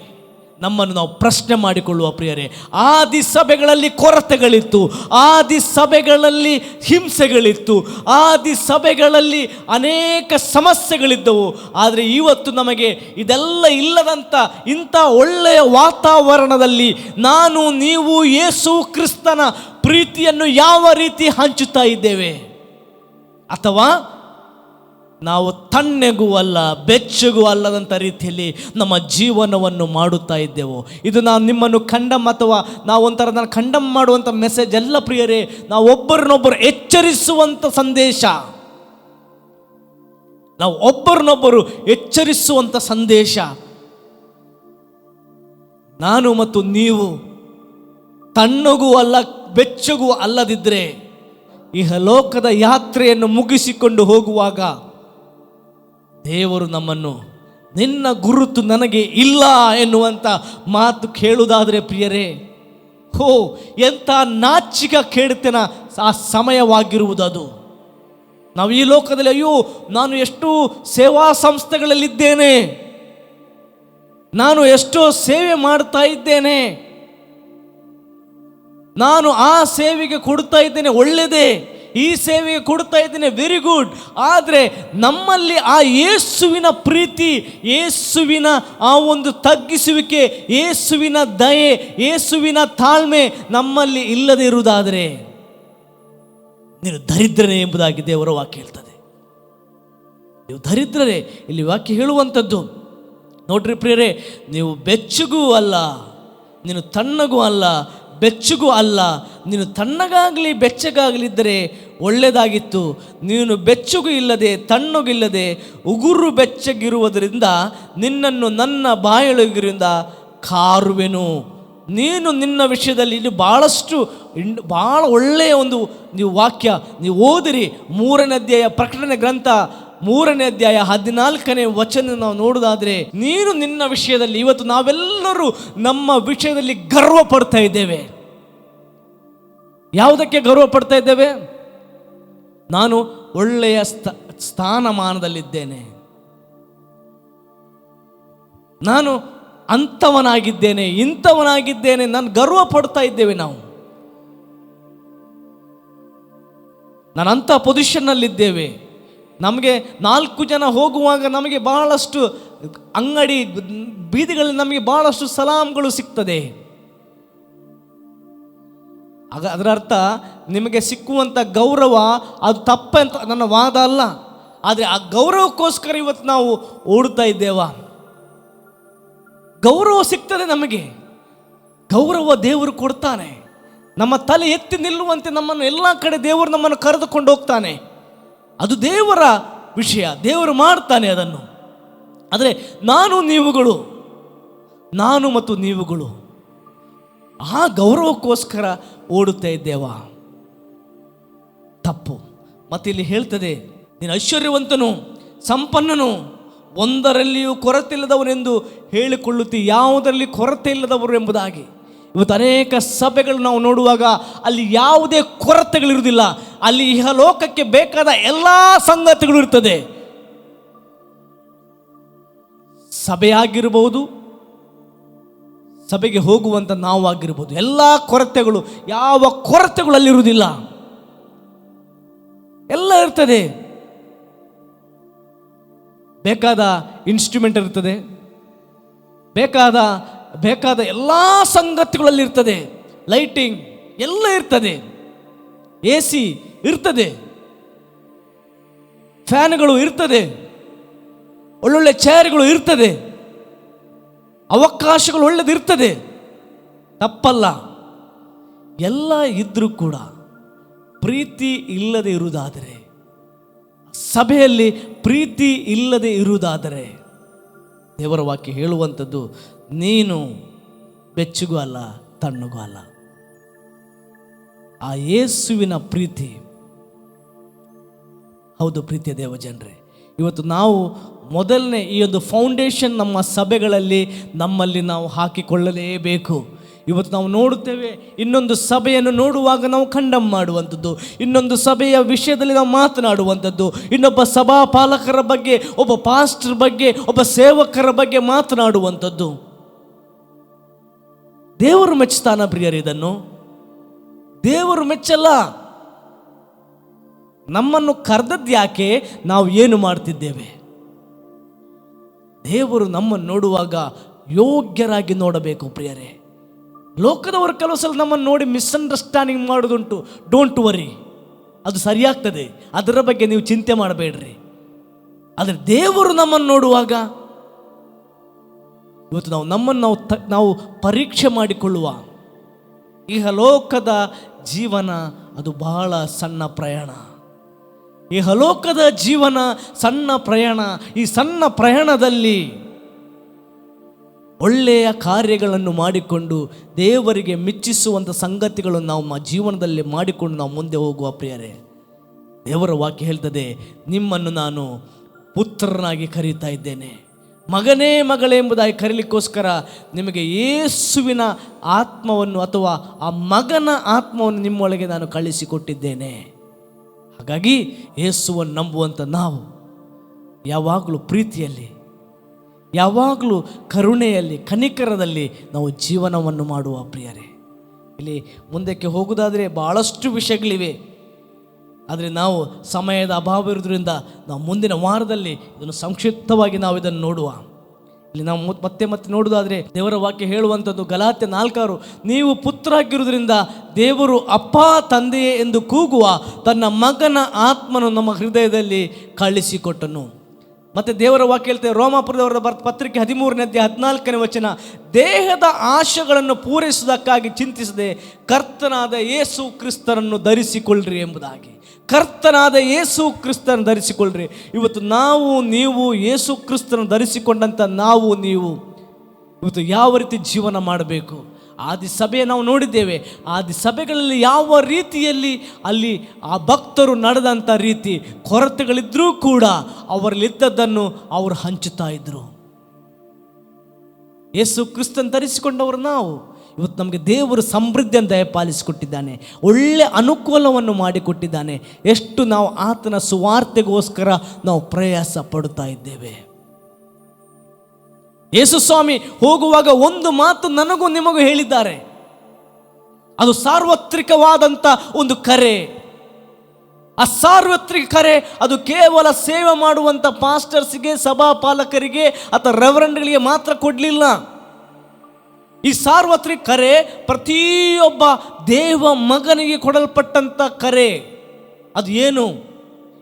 Speaker 3: ನಮ್ಮನ್ನು ನಾವು ಪ್ರಶ್ನೆ ಮಾಡಿಕೊಳ್ಳುವ ಪ್ರಿಯರೇ, ಆದಿ ಸಭೆಗಳಲ್ಲಿ ಕೊರತೆಗಳಿತ್ತು, ಆದಿ ಸಭೆಗಳಲ್ಲಿ ಹಿಂಸೆಗಳಿತ್ತು, ಆದಿ ಸಭೆಗಳಲ್ಲಿ ಅನೇಕ ಸಮಸ್ಯೆಗಳಿದ್ದವು. ಆದರೆ ಇವತ್ತು ನಮಗೆ ಇದೆಲ್ಲ ಇಲ್ಲದಂಥ ಇಂಥ ಒಳ್ಳೆಯ ವಾತಾವರಣದಲ್ಲಿ ನಾನು ನೀವು ಯೇಸು ಕ್ರಿಸ್ತನ ಪ್ರೀತಿಯನ್ನು ಯಾವ ರೀತಿ ಹಂಚುತ್ತಾ ಇದ್ದೇವೆ? ಅಥವಾ ನಾವು ತಣ್ಣಗೂ ಅಲ್ಲ ಬೆಚ್ಚಗೂ ಅಲ್ಲದಂಥ ರೀತಿಯಲ್ಲಿ ನಮ್ಮ ಜೀವನವನ್ನು ಮಾಡುತ್ತಾ ಇದ್ದೆವು? ಇದು ನಾವು ನಿಮ್ಮನ್ನು ಖಂಡಮ್ ಅಥವಾ ನಾವು ಒಂಥರ ನಾನು ಖಂಡಮ್ ಮಾಡುವಂಥ ಮೆಸೇಜ್ ಎಲ್ಲ ಪ್ರಿಯರೇ. ನಾವು ಒಬ್ಬರನ್ನೊಬ್ಬರು ಎಚ್ಚರಿಸುವಂಥ ಸಂದೇಶ, ನಾವು ಒಬ್ಬರನ್ನೊಬ್ಬರು ಎಚ್ಚರಿಸುವಂಥ ಸಂದೇಶ. ನಾನು ಮತ್ತು ನೀವು ತಣ್ಣಗೂ ಅಲ್ಲ ಬೆಚ್ಚಗೂ ಅಲ್ಲದಿದ್ದರೆ ಇಹಲೋಕದ ಯಾತ್ರೆಯನ್ನು ಮುಗಿಸಿಕೊಂಡು ಹೋಗುವಾಗ ದೇವರು ನಮ್ಮನ್ನು ನಿನ್ನ ಗುರುತು ನನಗೆ ಇಲ್ಲ ಎನ್ನುವಂಥ ಮಾತು ಕೇಳುವುದಾದರೆ ಪ್ರಿಯರೇ, ಹೋ ಎಂಥ ನಾಚಿಕ ಕೇಳುತ್ತೇನ ಆ ಸಮಯವಾಗಿರುವುದದು. ನಾವು ಈ ಲೋಕದಲ್ಲಿ ಅಯ್ಯೋ ನಾನು ಎಷ್ಟು ಸೇವಾ ಸಂಸ್ಥೆಗಳಲ್ಲಿದ್ದೇನೆ, ನಾನು ಎಷ್ಟೋ ಸೇವೆ ಮಾಡ್ತಾ ಇದ್ದೇನೆ, ನಾನು ಆ ಸೇವೆಗೆ ಕೊಡ್ತಾ ಇದ್ದೇನೆ, ಒಳ್ಳೆಯದೇ, ಈ ಸೇವೆಗೆ ಕೊಡ್ತಾ ಇದ್ದೇನೆ, ವೆರಿ ಗುಡ್. ಆದರೆ ನಮ್ಮಲ್ಲಿ ಆ ಯೇಸುವಿನ ಪ್ರೀತಿ, ಯೇಸುವಿನ ಆ ಒಂದು ತಗ್ಗಿಸುವಿಕೆ, ಯೇಸುವಿನ ದಯೆ, ಯೇಸುವಿನ ತಾಳ್ಮೆ ನಮ್ಮಲ್ಲಿ ಇಲ್ಲದೆ ಇರುವುದಾದರೆ ನೀನು ದರಿದ್ರನೇ ಎಂಬುದಾಗಿ ದೇವರ ವಾಕ್ಯ ಹೇಳ್ತದೆ. ನೀವು ದರಿದ್ರರೇ ಇಲ್ಲಿ ವಾಕ್ಯ ಹೇಳುವಂಥದ್ದು. ನೋಡ್ರಿ ಪ್ರಿಯರೇ, ನೀವು ಬೆಚ್ಚಗೂ ಅಲ್ಲ, ನೀನು ತಣ್ಣಗೂ ಅಲ್ಲ, ಬೆಚ್ಚಗೂ ಅಲ್ಲ. ನೀನು ತಣ್ಣಗಾಗಲಿ ಬೆಚ್ಚಗಾಗಲಿದ್ದರೆ ಒಳ್ಳೆಯದಾಗಿತ್ತು. ನೀನು ಬೆಚ್ಚಗೂ ಇಲ್ಲದೆ ತಣ್ಣಗೂ ಇಲ್ಲದೆ ಉಗುರು ಬೆಚ್ಚಗಿರುವುದರಿಂದ ನಿನ್ನನ್ನು ನನ್ನ ಬಾಯೊಳಗಿರಿಂದ ಕಾರುವೆನು. ನೀನು ನಿನ್ನ ವಿಷಯದಲ್ಲಿ ಇಲ್ಲಿ ಭಾಳ ಒಳ್ಳೆಯ ಒಂದು ನೀವು ವಾಕ್ಯ ನೀವು ಓದಿರಿ. 3ನೇ ಅಧ್ಯಾಯ ಪ್ರಕಟಣೆ ಗ್ರಂಥ 3ನೇ ಅಧ್ಯಾಯ 14ನೇ ವಚನ ನಾವು ನೋಡುವುದಾದರೆ, ನೀನು ನಿನ್ನ ವಿಷಯದಲ್ಲಿ, ಇವತ್ತು ನಾವೆಲ್ಲರೂ ನಮ್ಮ ವಿಷಯದಲ್ಲಿ ಗರ್ವ ಪಡ್ತಾ ಇದ್ದೇವೆ. ಯಾವುದಕ್ಕೆ ಗರ್ವ ಪಡ್ತಾ ಇದ್ದೇವೆ? ನಾನು ಒಳ್ಳೆಯ ಸ್ಥಾನಮಾನದಲ್ಲಿದ್ದೇನೆ, ನಾನು ಅಂಥವನಾಗಿದ್ದೇನೆ, ಇಂಥವನಾಗಿದ್ದೇನೆ, ನಾನು ಗರ್ವ ಪಡ್ತಾ ಇದ್ದೇವೆ. ನಾನು ಅಂಥ ಪೊಸಿಷನ್ನಲ್ಲಿದ್ದೇವೆ. ನಮಗೆ 4 ಜನ ಹೋಗುವಾಗ ನಮಗೆ ಬಹಳಷ್ಟು ಅಂಗಡಿ ಬೀದಿಗಳಲ್ಲಿ ನಮಗೆ ಬಹಳಷ್ಟು ಸಲಾಮ್ಗಳು ಸಿಗ್ತದೆ. ಅದರ ಅರ್ಥ ನಿಮಗೆ ಸಿಕ್ಕುವಂಥ ಗೌರವ ಅದು ತಪ್ಪಂತ ನನ್ನ ವಾದ ಅಲ್ಲ. ಆದರೆ ಆ ಗೌರವಕ್ಕೋಸ್ಕರ ಇವತ್ತು ನಾವು ಓಡುತ್ತಾ ಇದ್ದೇವಾ? ಗೌರವ ಸಿಗ್ತದೆ ನಮಗೆ, ಗೌರವ ದೇವರು ಕೊಡ್ತಾನೆ. ನಮ್ಮ ತಲೆ ಎತ್ತಿ ನಿಲ್ಲುವಂತೆ ನಮ್ಮನ್ನು ಎಲ್ಲ ಕಡೆ ದೇವರು ನಮ್ಮನ್ನು ಕರೆದುಕೊಂಡು ಹೋಗ್ತಾನೆ. ಅದು ದೇವರ ವಿಷಯ, ದೇವರು ಮಾಡ್ತಾನೆ ಅದನ್ನು. ಆದರೆ ನಾನು ಮತ್ತು ನೀವುಗಳು ಆ ಗೌರವಕ್ಕೋಸ್ಕರ ಓಡುತ್ತಾ ಇದ್ದೇವಾ? ತಪ್ಪು. ಮತ್ತೆ ಇಲ್ಲಿ ಹೇಳ್ತದೆ, ನೀನು ಐಶ್ವರ್ಯವಂತನು ಸಂಪನ್ನನು ಒಂದರಲ್ಲಿಯೂ ಕೊರತೆ ಇಲ್ಲದವನೆಂದು ಹೇಳಿಕೊಳ್ಳುತ್ತಿ, ಯಾವುದರಲ್ಲಿ ಕೊರತೆ ಇಲ್ಲದವರು ಎಂಬುದಾಗಿ. ಇವತ್ತು ಅನೇಕ ಸಭೆಗಳು ನಾವು ನೋಡುವಾಗ ಅಲ್ಲಿ ಯಾವುದೇ ಕೊರತೆಗಳಿರುವುದಿಲ್ಲ. ಅಲ್ಲಿ ಇಹಲೋಕಕ್ಕೆ ಬೇಕಾದ ಎಲ್ಲ ಸಂಗತಿಗಳು ಇರ್ತದೆ. ಸಭೆಯಾಗಿರಬಹುದು, ಸಭೆಗೆ ಹೋಗುವಂಥ ನಾವಾಗಿರ್ಬೋದು, ಎಲ್ಲ ಕೊರತೆಗಳು, ಯಾವ ಕೊರತೆಗಳು ಅಲ್ಲಿರುವುದಿಲ್ಲ, ಎಲ್ಲ ಇರ್ತದೆ. ಬೇಕಾದ ಇನ್ಸ್ಟ್ರೂಮೆಂಟ್ ಇರ್ತದೆ, ಬೇಕಾದ ಎಲ್ಲ ಸಂಗತಿಗಳಲ್ಲಿರ್ತದೆ, ಲೈಟಿಂಗ್ ಎಲ್ಲ ಇರ್ತದೆ, AC ಇರ್ತದೆ, ಫ್ಯಾನ್ಗಳು ಇರ್ತದೆ, ಒಳ್ಳೊಳ್ಳೆ ಚೇರ್ಗಳು ಇರ್ತದೆ, ಅವಕಾಶಗಳು ಒಳ್ಳೆದಿರ್ತದೆ, ತಪ್ಪಲ್ಲ. ಎಲ್ಲ ಇದ್ರೂ ಕೂಡ ಪ್ರೀತಿ ಇಲ್ಲದೆ ಇರುವುದಾದರೆ, ಸಭೆಯಲ್ಲಿ ಪ್ರೀತಿ ಇಲ್ಲದೆ ಇರುವುದಾದರೆ, ದೇವರ ವಾಕ್ಯ ಹೇಳುವಂಥದ್ದು, ನೀನು ಬೆಚ್ಚಗೂ ಅಲ್ಲ ತಣ್ಣಗೂ ಅಲ್ಲ. ಆ ಯೇಸುವಿನ ಪ್ರೀತಿ, ಹೌದು ಪ್ರೀತಿಯ ದೇವ ಜನರೇ, ಇವತ್ತು ನಾವು ಮೊದಲನೇ ಈ ಒಂದು ಫೌಂಡೇಶನ್ ನಮ್ಮ ಸಭೆಗಳಲ್ಲಿ ನಮ್ಮಲ್ಲಿ ನಾವು ಹಾಕಿಕೊಳ್ಳಲೇಬೇಕು. ಇವತ್ತು ನಾವು ನೋಡುತ್ತೇವೆ, ಇನ್ನೊಂದು ಸಭೆಯನ್ನು ನೋಡುವಾಗ ನಾವು ಖಂಡಮ್ ಮಾಡುವಂಥದ್ದು, ಇನ್ನೊಂದು ಸಭೆಯ ವಿಷಯದಲ್ಲಿ ನಾವು ಮಾತನಾಡುವಂಥದ್ದು, ಇನ್ನೊಬ್ಬ ಸಭಾಪಾಲಕರ ಬಗ್ಗೆ, ಒಬ್ಬ ಪಾಸ್ಟರ್ ಬಗ್ಗೆ, ಒಬ್ಬ ಸೇವಕರ ಬಗ್ಗೆ ಮಾತನಾಡುವಂಥದ್ದು. ದೇವರು ಮೆಚ್ಚಿಸ್ತಾನ ಪ್ರಿಯರೇ? ಇದನ್ನು ದೇವರು ಮೆಚ್ಚಲ್ಲ. ನಮ್ಮನ್ನು ಕರೆದದ್ದು ಯಾಕೆ? ನಾವು ಏನು ಮಾಡ್ತಿದ್ದೇವೆ? ದೇವರು ನಮ್ಮನ್ನು ನೋಡುವಾಗ ಯೋಗ್ಯರಾಗಿ ನೋಡಬೇಕು ಪ್ರಿಯರೇ. ಲೋಕದವರು ಕೆಲವು ಸಲ ನಮ್ಮನ್ನು ನೋಡಿ ಮಿಸ್ಅಂಡರ್ಸ್ಟ್ಯಾಂಡಿಂಗ್ ಮಾಡೋದುಂಟು. ಡೋಂಟ್ ವರಿ, ಅದು ಸರಿಯಾಗ್ತದೆ, ಅದರ ಬಗ್ಗೆ ನೀವು ಚಿಂತೆ ಮಾಡಬೇಡ್ರಿ. ಆದರೆ ದೇವರು ನಮ್ಮನ್ನು ನೋಡುವಾಗ ಇವತ್ತು ನಾವು ಪರೀಕ್ಷೆ ಮಾಡಿಕೊಳ್ಳುವ ಇಹಲೋಕದ ಜೀವನ ಅದು ಬಹಳ ಸಣ್ಣ ಪ್ರಯಾಣ. ಇಹಲೋಕದ ಜೀವನ ಸಣ್ಣ ಪ್ರಯಾಣ. ಈ ಸಣ್ಣ ಪ್ರಯಾಣದಲ್ಲಿ ಒಳ್ಳೆಯ ಕಾರ್ಯಗಳನ್ನು ಮಾಡಿಕೊಂಡು ದೇವರಿಗೆ ಮೆಚ್ಚಿಸುವಂಥ ಸಂಗತಿಗಳನ್ನು ನಾವು ಜೀವನದಲ್ಲಿ ಮಾಡಿಕೊಂಡು ನಾವು ಮುಂದೆ ಹೋಗುವ ಪ್ರಿಯರೇ. ದೇವರ ವಾಕ್ಯ ಹೇಳ್ತದೆ, ನಿಮ್ಮನ್ನು ನಾನು ಪುತ್ರನಾಗಿ ಕರೀತಾ ಇದ್ದೇನೆ, ಮಗನೇ ಮಗಳೇ ಎಂಬುದಾಗಿ ಕರೀಲಿಕ್ಕೋಸ್ಕರ ನಿಮಗೆ ಯೇಸುವಿನ ಆತ್ಮವನ್ನು ಅಥವಾ ಆ ಮಗನ ಆತ್ಮವನ್ನು ನಿಮ್ಮೊಳಗೆ ನಾನು ಕಳಿಸಿಕೊಟ್ಟಿದ್ದೇನೆ. ಹಾಗಾಗಿ ಯೇಸುವನ್ನು ನಂಬುವಂಥ ನಾವು ಯಾವಾಗಲೂ ಪ್ರೀತಿಯಲ್ಲಿ, ಯಾವಾಗಲೂ ಕರುಣೆಯಲ್ಲಿ, ಕನಿಕರದಲ್ಲಿ ನಾವು ಜೀವನವನ್ನು ಮಾಡುವ ಪ್ರಿಯರೇ. ಇಲ್ಲಿ ಮುಂದಕ್ಕೆ ಹೋಗುವುದಾದರೆ ಭಾಳಷ್ಟು ವಿಷಯಗಳಿವೆ, ಆದರೆ ನಾವು ಸಮಯದ ಅಭಾವ ಇರೋದ್ರಿಂದ ನಾವು ಮುಂದಿನ ವಾರದಲ್ಲಿ ಇದನ್ನು ಸಂಕ್ಷಿಪ್ತವಾಗಿ ನಾವು ಇದನ್ನು ನೋಡುವ. ಇಲ್ಲಿ ನಾವು ಮತ್ತೆ ನೋಡುವುದಾದರೆ ದೇವರ ವಾಕ್ಯ ಹೇಳುವಂಥದ್ದು ಗಲಾತ್ಯ 4:6, ನೀವು ಪುತ್ರರಾಗಿರುವುದರಿಂದ ದೇವರು ಅಪ್ಪ ತಂದೆಯೇ ಎಂದು ಕೂಗುವ ತನ್ನ ಮಗನ ಆತ್ಮನು ನಮ್ಮ ಹೃದಯದಲ್ಲಿ ಕಳಿಸಿಕೊಟ್ಟನು. ಮತ್ತು ದೇವರ ವಾಕ್ಯ ಹೇಳ್ತೇವೆ ರೋಮಾಪುರದವರ ಪತ್ರಿಕೆ 13:14 ದೇಹದ ಆಶೆಗಳನ್ನು ಪೂರೈಸುವುದಕ್ಕಾಗಿ ಚಿಂತಿಸದೆ ಕರ್ತನಾದ ಯೇಸು ಕ್ರಿಸ್ತನನ್ನು ಧರಿಸಿಕೊಳ್ಳ್ರಿ ಎಂಬುದಾಗಿ. ಕರ್ತನಾದ ಯೇಸು ಕ್ರಿಸ್ತನ ಧರಿಸಿಕೊಳ್ಳ್ರಿ. ಇವತ್ತು ನೀವು ಯೇಸು ಕ್ರಿಸ್ತನ ಧರಿಸಿಕೊಂಡಂಥ ನೀವು ಇವತ್ತು ಯಾವ ರೀತಿ ಜೀವನ ಮಾಡಬೇಕು? ಆದಿ ಸಭೆ ನಾವು ನೋಡಿದ್ದೇವೆ. ಆದಿ ಸಭೆಗಳಲ್ಲಿ ಯಾವ ರೀತಿಯಲ್ಲಿ ಅಲ್ಲಿ ಆ ಭಕ್ತರು ನಡೆದಂಥ ರೀತಿ, ಕೊರತೆಗಳಿದ್ರೂ ಕೂಡ ಅವರಲ್ಲಿದ್ದದ್ದನ್ನು ಅವರು ಹಂಚುತ್ತಾ ಇದ್ರು. ಯೇಸು ಕ್ರಿಸ್ತನ್ ಧರಿಸಿಕೊಂಡವರು ನಾವು ಇವತ್ತು ನಮಗೆ ದೇವರು ಸಮೃದ್ಧಿಯನ್ನು ದಯಪಾಲಿಸಿಕೊಟ್ಟಿದ್ದಾನೆ, ಒಳ್ಳೆ ಅನುಕೂಲವನ್ನು ಮಾಡಿಕೊಟ್ಟಿದ್ದಾನೆ. ಎಷ್ಟು ನಾವು ಆತನ ಸುವಾರ್ತೆಗೋಸ್ಕರ ನಾವು ಪ್ರಯಾಸ ಪಡುತ್ತಾ ಇದ್ದೇವೆ. ಯೇಸು ಸ್ವಾಮಿ ಹೋಗುವಾಗ ಒಂದು ಮಾತು ನನಗೂ ನಿಮಗೂ ಹೇಳಿದ್ದಾರೆ. ಅದು ಸಾರ್ವತ್ರಿಕವಾದಂಥ ಒಂದು ಕರೆ. ಆ ಸಾರ್ವತ್ರಿಕ ಕರೆ ಅದು ಕೇವಲ ಸೇವೆ ಮಾಡುವಂಥ ಪಾಸ್ಟರ್ಸ್ಗೆ, ಸಭಾಪಾಲಕರಿಗೆ ಅಥವಾ ರೆವರೆಂಡ್ಗಳಿಗೆ ಮಾತ್ರ ಕೊಡಲಿಲ್ಲ. ಈ ಸಾರ್ವತ್ರಿಕ ಕರೆ ಪ್ರತಿಯೊಬ್ಬ ದೇವ ಮಗನಿಗೆ ಕೊಡಲ್ಪಟ್ಟಂಥ ಕರೆ. ಅದು ಏನು?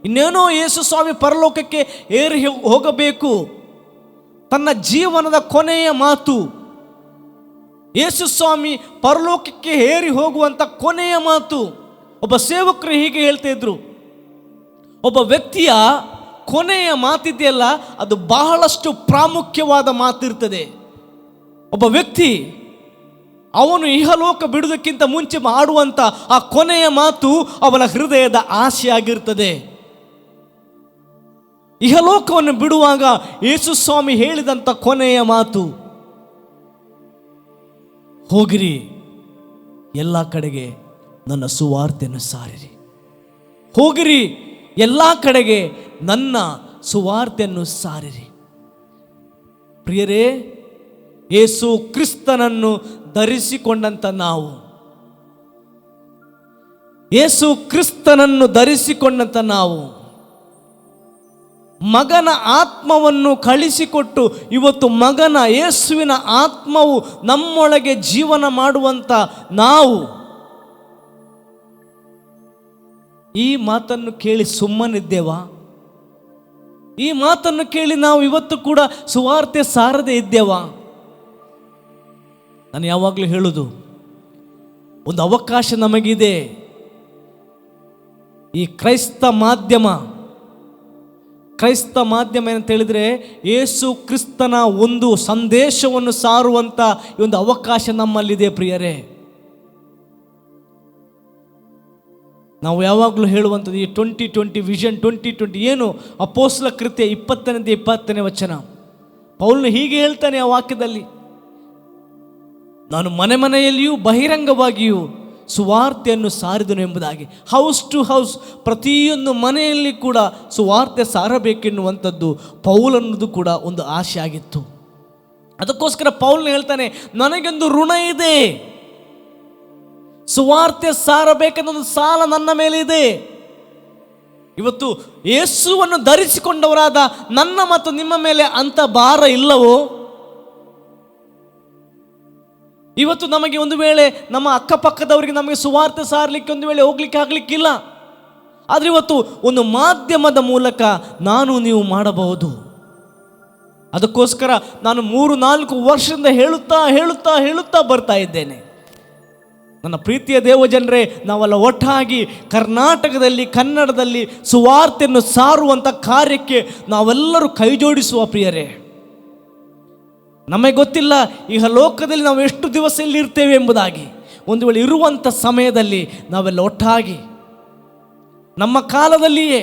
Speaker 3: ಇನ್ನೇನೋ ಯೇಸು ಸ್ವಾಮಿ ಪರಲೋಕಕ್ಕೆ ಏರಿ ಹೋಗಬೇಕು, ತನ್ನ ಜೀವನದ ಕೊನೆಯ ಮಾತು. ಯೇಸು ಸ್ವಾಮಿ ಪರಲೋಕಕ್ಕೆ ಏರಿ ಹೋಗುವಂಥ ಕೊನೆಯ ಮಾತು. ಒಬ್ಬ ಸೇವಕರು ಹೀಗೆ ಹೇಳ್ತಾ ಇದ್ರು, ಒಬ್ಬ ವ್ಯಕ್ತಿಯ ಕೊನೆಯ ಮಾತಿದೆಯಲ್ಲ ಅದು ಬಹಳಷ್ಟು ಪ್ರಾಮುಖ್ಯವಾದ ಮಾತಿರ್ತದೆ. ಒಬ್ಬ ವ್ಯಕ್ತಿ ಅವನು ಇಹಲೋಕ ಬಿಡುವುದಕ್ಕಿಂತ ಮುಂಚೆ ಆಡುವಂಥ ಆ ಕೊನೆಯ ಮಾತು ಅವನ ಹೃದಯದ ಆಸೆಯಾಗಿರ್ತದೆ. ಇಹಲೋಕವನ್ನು ಬಿಡುವಾಗ ಯೇಸು ಸ್ವಾಮಿ ಹೇಳಿದಂಥ ಕೊನೆಯ ಮಾತು, ಹೋಗಿರಿ ಎಲ್ಲ ಕಡೆಗೆ ನನ್ನ ಸುವಾರ್ತೆಯನ್ನು ಸಾರಿರಿ. ಹೋಗಿರಿ ಎಲ್ಲ ಕಡೆಗೆ ನನ್ನ ಸುವಾರ್ತೆಯನ್ನು ಸಾರಿರಿ. ಪ್ರಿಯರೇ, ಯೇಸು ಕ್ರಿಸ್ತನನ್ನು ಧರಿಸಿಕೊಂಡಂತ ನಾವು, ಯೇಸು ಕ್ರಿಸ್ತನನ್ನು ಧರಿಸಿಕೊಂಡಂತ ನಾವು, ಮಗನ ಆತ್ಮವನ್ನು ಕಳಿಸಿಕೊಟ್ಟು ಇವತ್ತು ಮಗನ ಯೇಸುವಿನ ಆತ್ಮವು ನಮ್ಮೊಳಗೆ ಜೀವನ ಮಾಡುವಂತ ನಾವು ಈ ಮಾತನ್ನು ಕೇಳಿ ಸುಮ್ಮನಿದ್ದೇವಾ? ಈ ಮಾತನ್ನು ಕೇಳಿ ನಾವು ಇವತ್ತು ಕೂಡ ಸುವಾರ್ತೆ ಸಾರದೆ ಇದ್ದೇವಾ? ನಾನು ಯಾವಾಗಲೂ ಹೇಳುವುದು, ಒಂದು ಅವಕಾಶ ನಮಗಿದೆ. ಈ ಕ್ರೈಸ್ತ ಮಾಧ್ಯಮ ಏನಂತ ಹೇಳಿದ್ರೆ, ಯೇಸು ಕ್ರಿಸ್ತನ ಒಂದು ಸಂದೇಶವನ್ನು ಸಾರುವಂತ ಈ ಒಂದು ಅವಕಾಶ ನಮ್ಮಲ್ಲಿದೆ ಪ್ರಿಯರೇ. ನಾವು ಯಾವಾಗಲೂ ಹೇಳುವಂಥದ್ದು ಈ 2020 ವಿಷನ್ 2020 ಏನು? ಅಪೊಸ್ತಲ ಕೃತ್ಯ 20ನೇ ವಚನ. ಪೌಲನು ಹೀಗೆ ಹೇಳ್ತಾನೆ ಆ ವಾಕ್ಯದಲ್ಲಿ, ನಾನು ಮನೆ ಮನೆಯಲ್ಲಿಯೂ ಬಹಿರಂಗವಾಗಿಯೂ ಸುವಾರ್ತೆಯನ್ನು ಸಾರಿದನು ಎಂಬುದಾಗಿ. ಹೌಸ್ ಟು ಹೌಸ್, ಪ್ರತಿಯೊಂದು ಮನೆಯಲ್ಲಿ ಕೂಡ ಸುವಾರ್ತೆ ಸಾರಬೇಕೆನ್ನುವಂಥದ್ದು ಪೌಲನದು ಕೂಡ ಒಂದು ಆಶೆ ಆಗಿತ್ತು. ಅದಕ್ಕೋಸ್ಕರ ಪೌಲನು ಹೇಳ್ತಾನೆ, ನನಗೊಂದು ಋಣ ಇದೆ, ಸುವಾರ್ತೆ ಸಾರಬೇಕೆನ್ನೊಂದು ಸಾಲ ನನ್ನ ಮೇಲೆ ಇದೆ. ಇವತ್ತು ಯೇಸುವನ್ನು ಧರಿಸಿಕೊಂಡವರಾದ ನನ್ನ ಮತ್ತು ನಿಮ್ಮ ಮೇಲೆ ಅಂತ ಭಾರ ಇಲ್ಲವೋ? ಇವತ್ತು ನಮಗೆ ಒಂದು ವೇಳೆ ನಮ್ಮ ಅಕ್ಕಪಕ್ಕದವರಿಗೆ ನಮಗೆ ಸುವಾರ್ತೆ ಸಾರಲಿಕ್ಕೆ ಒಂದು ವೇಳೆ ಹೋಗ್ಲಿಕ್ಕೆ ಆಗ್ಲಿಕ್ಕಿಲ್ಲ, ಆದರೆ ಇವತ್ತು ಒಂದು ಮಾಧ್ಯಮದ ಮೂಲಕ ನಾನು ನೀವು ಮಾಡಬಹುದು. ಅದಕ್ಕೋಸ್ಕರ ನಾನು 3-4 ವರ್ಷದಿಂದ ಹೇಳುತ್ತಾ ಬರ್ತಾ ಇದ್ದೇನೆ. ನನ್ನ ಪ್ರೀತಿಯ ದೇವಜನರೇ, ನಾವೆಲ್ಲ ಒಟ್ಟಾಗಿ ಕರ್ನಾಟಕದಲ್ಲಿ ಕನ್ನಡದಲ್ಲಿ ಸುವಾರ್ತೆಯನ್ನು ಸಾರುವಂಥ ಕಾರ್ಯಕ್ಕೆ ನಾವೆಲ್ಲರೂ ಕೈ ಜೋಡಿಸುವ ಪ್ರಿಯರೇ. ನಮಗೆ ಗೊತ್ತಿಲ್ಲ ಈಗ ಲೋಕದಲ್ಲಿ ನಾವು ಎಷ್ಟು ದಿವಸ ಇಲ್ಲಿ ಇರ್ತೇವೆ ಎಂಬುದಾಗಿ. ಒಂದು ವೇಳೆ ಇರುವಂಥ ಸಮಯದಲ್ಲಿ ನಾವೆಲ್ಲ ಒಟ್ಟಾಗಿ ನಮ್ಮ ಕಾಲದಲ್ಲಿಯೇ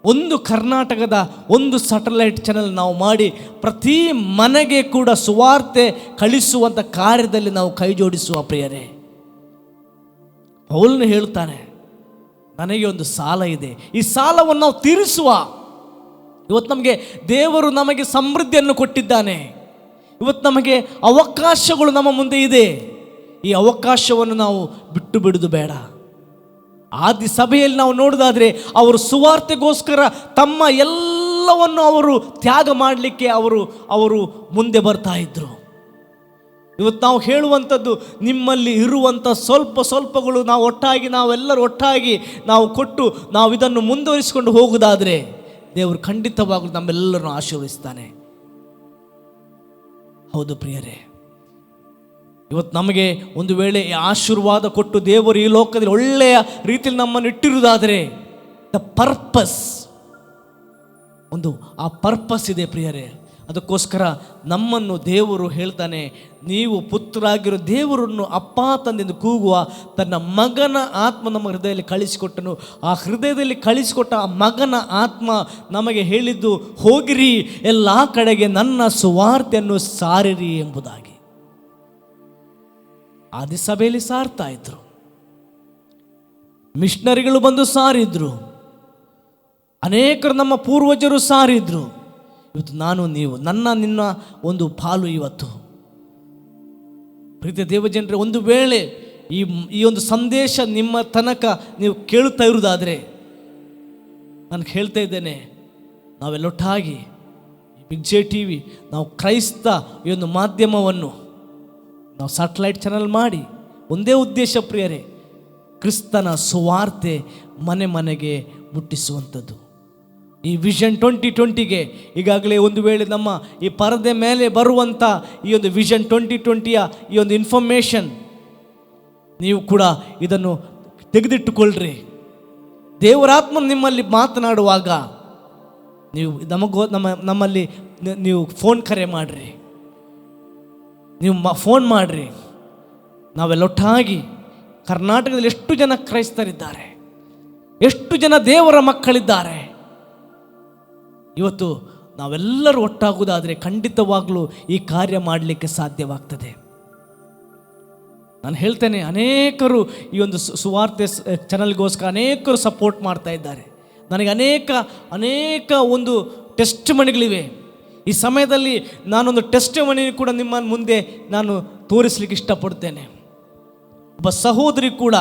Speaker 3: ಒಂದು ಕರ್ನಾಟಕದ ಒಂದು ಸ್ಯಾಟಲೈಟ್ ಚಾನೆಲ್ ನಾವು ಮಾಡಿ ಪ್ರತಿ ಮನೆಗೆ ಕೂಡ ಸುವಾರ್ತೆ ಕಳಿಸುವಂಥ ಕಾರ್ಯದಲ್ಲಿ ನಾವು ಕೈ ಜೋಡಿಸುವ ಪ್ರಿಯರೇ. ಪೌಲನು ಹೇಳ್ತಾನೆ, ನನಗೆ ಒಂದು ಸಾಲ ಇದೆ, ಈ ಸಾಲವನ್ನು ನಾವು ತೀರಿಸುವ. ಇವತ್ತು ನಮಗೆ ದೇವರು ನಮಗೆ ಸಮೃದ್ಧಿಯನ್ನು ಕೊಟ್ಟಿದ್ದಾನೆ. ಇವತ್ತು ನಮಗೆ ಅವಕಾಶಗಳು ನಮ್ಮ ಮುಂದೆ ಇದೆ. ಈ ಅವಕಾಶವನ್ನು ನಾವು ಬಿಟ್ಟು ಬಿಡುವುದು ಬೇಡ. ಆದಿ ಸಭೆಯಲ್ಲಿ ನಾವು ನೋಡೋದಾದರೆ ಅವರು ಸುವಾರ್ತೆಗೋಸ್ಕರ ತಮ್ಮ ಎಲ್ಲವನ್ನು ಅವರು ತ್ಯಾಗ ಮಾಡಲಿಕ್ಕೆ ಅವರು ಮುಂದೆ ಬರ್ತಾ ಇದ್ರು. ಇವತ್ತು ನಾವು ಹೇಳುವಂಥದ್ದು, ನಿಮ್ಮಲ್ಲಿ ಇರುವಂಥ ಸ್ವಲ್ಪಗಳು ನಾವೆಲ್ಲರೂ ಒಟ್ಟಾಗಿ ನಾವು ಕೊಟ್ಟು ನಾವು ಇದನ್ನು ಮುಂದುವರಿಸಿಕೊಂಡು ಹೋಗುವುದಾದರೆ ದೇವರು ಖಂಡಿತವಾಗಲೂ ನಮ್ಮೆಲ್ಲರನ್ನು ಆಶೀರ್ವದಿಸ್ತಾನೆ. ಹೌದು ಪ್ರಿಯರೇ, ಇವತ್ತು ನಮಗೆ ಒಂದು ವೇಳೆ ಈ ಆಶೀರ್ವಾದ ಕೊಟ್ಟು ದೇವರು ಈ ಲೋಕದಲ್ಲಿ ಒಳ್ಳೆಯ ರೀತಿಯಲ್ಲಿ ನಮ್ಮನ್ನು ಇಟ್ಟಿರುವುದಾದರೆ ದ ಪರ್ಪಸ್, ಆ ಪರ್ಪಸ್ ಇದೆ ಪ್ರಿಯರೇ. ಅದಕ್ಕೋಸ್ಕರ ನಮ್ಮನ್ನು ದೇವರು ಹೇಳ್ತಾನೆ, ನೀವು ಪುತ್ರರಾಗಿರೋ ದೇವರನ್ನು ಅಪ್ಪ ತಂದೆಂದು ಕೂಗುವ ತನ್ನ ಮಗನ ಆತ್ಮ ನಮ್ಮ ಹೃದಯದಲ್ಲಿ ಕಳಿಸಿಕೊಟ್ಟನು. ಆ ಹೃದಯದಲ್ಲಿ ಕಳಿಸಿಕೊಟ್ಟ ಆ ಮಗನ ಆತ್ಮ ನಮಗೆ ಹೇಳಿದ್ದು, ಹೋಗಿರಿ ಎಲ್ಲ ಕಡೆಗೆ ನನ್ನ ಸುವಾರ್ತೆಯನ್ನು ಸಾರಿರಿ ಎಂಬುದಾಗಿ. ಆದಿ ಸಭೆಯಲ್ಲಿ ಸಾರ್ತಾ ಇದ್ರು, ಮಿಷನರಿಗಳು ಬಂದು ಸಾರಿದ್ರು, ಅನೇಕರು ನಮ್ಮ ಪೂರ್ವಜರು ಸಾರಿದ್ರು. ಇವತ್ತು ನಾನು ನೀವು ನಿನ್ನ ಒಂದು ಪಾಲು. ಇವತ್ತು ಪ್ರೀತಿಯ ದೇವಜನರೇ, ಒಂದು ವೇಳೆ ಈ ಒಂದು ಸಂದೇಶ ನಿಮ್ಮ ತನಕ ನೀವು ಕೇಳುತ್ತಾ ಇರುವುದಾದರೆ ನಾನು ಹೇಳ್ತಾ ಇದ್ದೇನೆ, ನಾವೆಲ್ಲೊಟ್ಟಾಗಿ ಬಿಗ್ ಜೆ ಟಿವಿ, ನಾವು ಕ್ರೈಸ್ತ ಈ ಒಂದು ಮಾಧ್ಯಮವನ್ನು ನಾವು ಸ್ಯಾಟಲೈಟ್ ಚಾನಲ್ ಮಾಡಿ ಒಂದೇ ಉದ್ದೇಶ ಪ್ರಿಯರೇ, ಕ್ರಿಸ್ತನ ಸುವಾರ್ತೆ ಮನೆ ಮನೆಗೆ ಮುಟ್ಟಿಸುವಂಥದ್ದು. ಈ ವಿಷನ್ 2020ಗೆ ಈಗಾಗಲೇ ಒಂದು ವೇಳೆ ನಮ್ಮ ಈ ಪರದೆ ಮೇಲೆ ಬರುವಂಥ ಈ ಒಂದು ವಿಷನ್ 2020ಯ ಈ ಒಂದು ಇನ್ಫಾರ್ಮೇಷನ್ ನೀವು ಕೂಡ ಇದನ್ನು ತೆಗೆದಿಟ್ಟುಕೊಳ್ಳ್ರಿ. ದೇವರಾತ್ಮ ನಿಮ್ಮಲ್ಲಿ ಮಾತನಾಡುವಾಗ ನೀವು ನಮ್ಮಲ್ಲಿ ನೀವು ಫೋನ್ ಕರೆ ಮಾಡಿರಿ, ನೀವು ಫೋನ್ ಮಾಡಿರಿ. ನಾವೆಲ್ಲೊಟ್ಟಾಗಿ ಕರ್ನಾಟಕದಲ್ಲಿ ಎಷ್ಟು ಜನ ಕ್ರೈಸ್ತರಿದ್ದಾರೆ, ಎಷ್ಟು ಜನ ದೇವರ ಮಕ್ಕಳಿದ್ದಾರೆ. ಇವತ್ತು ನಾವೆಲ್ಲರೂ ಒಟ್ಟಾಗುವುದಾದರೆ ಖಂಡಿತವಾಗಲೂ ಈ ಕಾರ್ಯ ಮಾಡಲಿಕ್ಕೆ ಸಾಧ್ಯವಾಗ್ತದೆ. ನಾನು ಹೇಳ್ತೇನೆ, ಅನೇಕರು ಈ ಒಂದು ಸುವಾರ್ತೆ ಚಾನಲ್ಗೋಸ್ಕರ ಅನೇಕರು ಸಪೋರ್ಟ್ ಮಾಡ್ತಾ ಇದ್ದಾರೆ. ನನಗೆ ಅನೇಕ ಒಂದು ಟೆಸ್ಟ್ ಮಣಿಗಳಿವೆ. ಈ ಸಮಯದಲ್ಲಿ ನಾನೊಂದು ಟೆಸ್ಟಿಮನಿ ಕೂಡ ನಿಮ್ಮ ಮುಂದೆ ನಾನು ತೋರಿಸಲಿಕ್ಕೆ ಇಷ್ಟಪಡ್ತೇನೆ. ಒಬ್ಬ ಸಹೋದರಿ ಕೂಡ,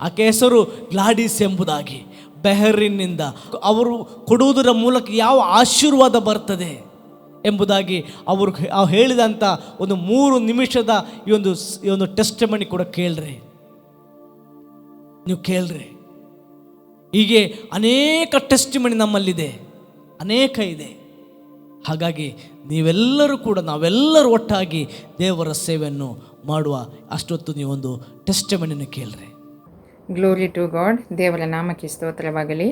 Speaker 3: ಆಕೆ ಹೆಸರು ಗ್ಲಾಡಿಸ್ ಎಂಬುದಾಗಿ, ಬೆಹರಿನ್ನಿಂದ ಅವರು ಕೊಡುವುದರ ಮೂಲಕ ಯಾವ ಆಶೀರ್ವಾದ ಬರ್ತದೆ ಎಂಬುದಾಗಿ ಅವರು ಹೇಳಿದಂಥ ಒಂದು 3 ನಿಮಿಷದ ಈ ಒಂದು ಟೆಸ್ಟಿಮನಿ ಕೂಡ ಕೇಳ್ರಿ, ನೀವು ಕೇಳ್ರಿ. ಹೀಗೆ ಅನೇಕ ಟೆಸ್ಟಿಮನಿ ನಮ್ಮಲ್ಲಿದೆ, ಅನೇಕ ಇದೆ. ಹಾಗಾಗಿ ನೀವೆಲ್ಲರೂ ಕೂಡ, ನಾವೆಲ್ಲರೂ ಒಟ್ಟಾಗಿ ದೇವರ ಸೇವೆಯನ್ನು ಮಾಡುವ ಅಷ್ಟೊತ್ತು ನೀವೊಂದು ಟೆಸ್ಟಿಮನಿಯನ್ನು ಕೇಳ್ರಿ.
Speaker 4: Glory to God. ದೇವರ ನಾಮಕ್ಕೆ ಸ್ತೋತ್ರವಾಗಲಿ.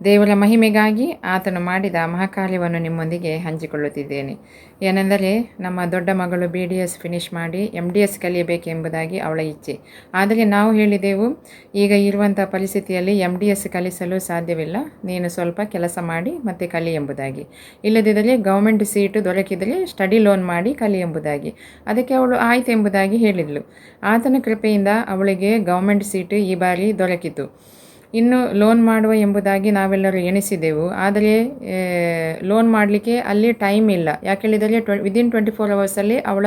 Speaker 4: ದೇವರ ಮಹಿಮೆಗಾಗಿ ಆತನು ಮಾಡಿದ ಮಹಾಕಾರ್ಯವನ್ನು ನಿಮ್ಮೊಂದಿಗೆ ಹಂಚಿಕೊಳ್ಳುತ್ತಿದ್ದೇನೆ. ಏನೆಂದರೆ, ನಮ್ಮ ದೊಡ್ಡ ಮಗಳು BDS ಫಿನಿಷ್ ಮಾಡಿ MDS ಕಲಿಯಬೇಕೆಂಬುದಾಗಿ ಅವಳ ಇಚ್ಛೆ. ಆದರೆ ನಾವು ಹೇಳಿದೆವು, ಈಗ ಇರುವಂಥ ಪರಿಸ್ಥಿತಿಯಲ್ಲಿ MDS ಕಲಿಸಲು ಸಾಧ್ಯವಿಲ್ಲ, ನೀನು ಸ್ವಲ್ಪ ಕೆಲಸ ಮಾಡಿ ಮತ್ತೆ ಕಲಿ ಎಂಬುದಾಗಿ. ಇಲ್ಲದಿದ್ದರೆ ಗೌರ್ಮೆಂಟ್ ಸೀಟು ದೊರಕಿದರೆ ಸ್ಟಡಿ ಲೋನ್ ಮಾಡಿ ಕಲಿ ಎಂಬುದಾಗಿ. ಅದಕ್ಕೆ ಅವಳು ಆಯ್ತು ಎಂಬುದಾಗಿ ಹೇಳಿದಳು. ಆತನ ಕೃಪೆಯಿಂದ ಅವಳಿಗೆ ಗೌರ್ಮೆಂಟ್ ಸೀಟು ಈ ಬಾರಿ ದೊರಕಿತು. ಇನ್ನು ಲೋನ್ ಮಾಡುವ ಎಂಬುದಾಗಿ ನಾವೆಲ್ಲರೂ ಎಣಿಸಿದೆವು. ಆದರೆ ಲೋನ್ ಮಾಡಲಿಕ್ಕೆ ಅಲ್ಲಿ ಟೈಮ್ ಇಲ್ಲ. ಯಾಕೆ ಹೇಳಿದರೆ ವಿದಿನ್ 24 ಅವರ್ಸಲ್ಲಿ ಅವಳ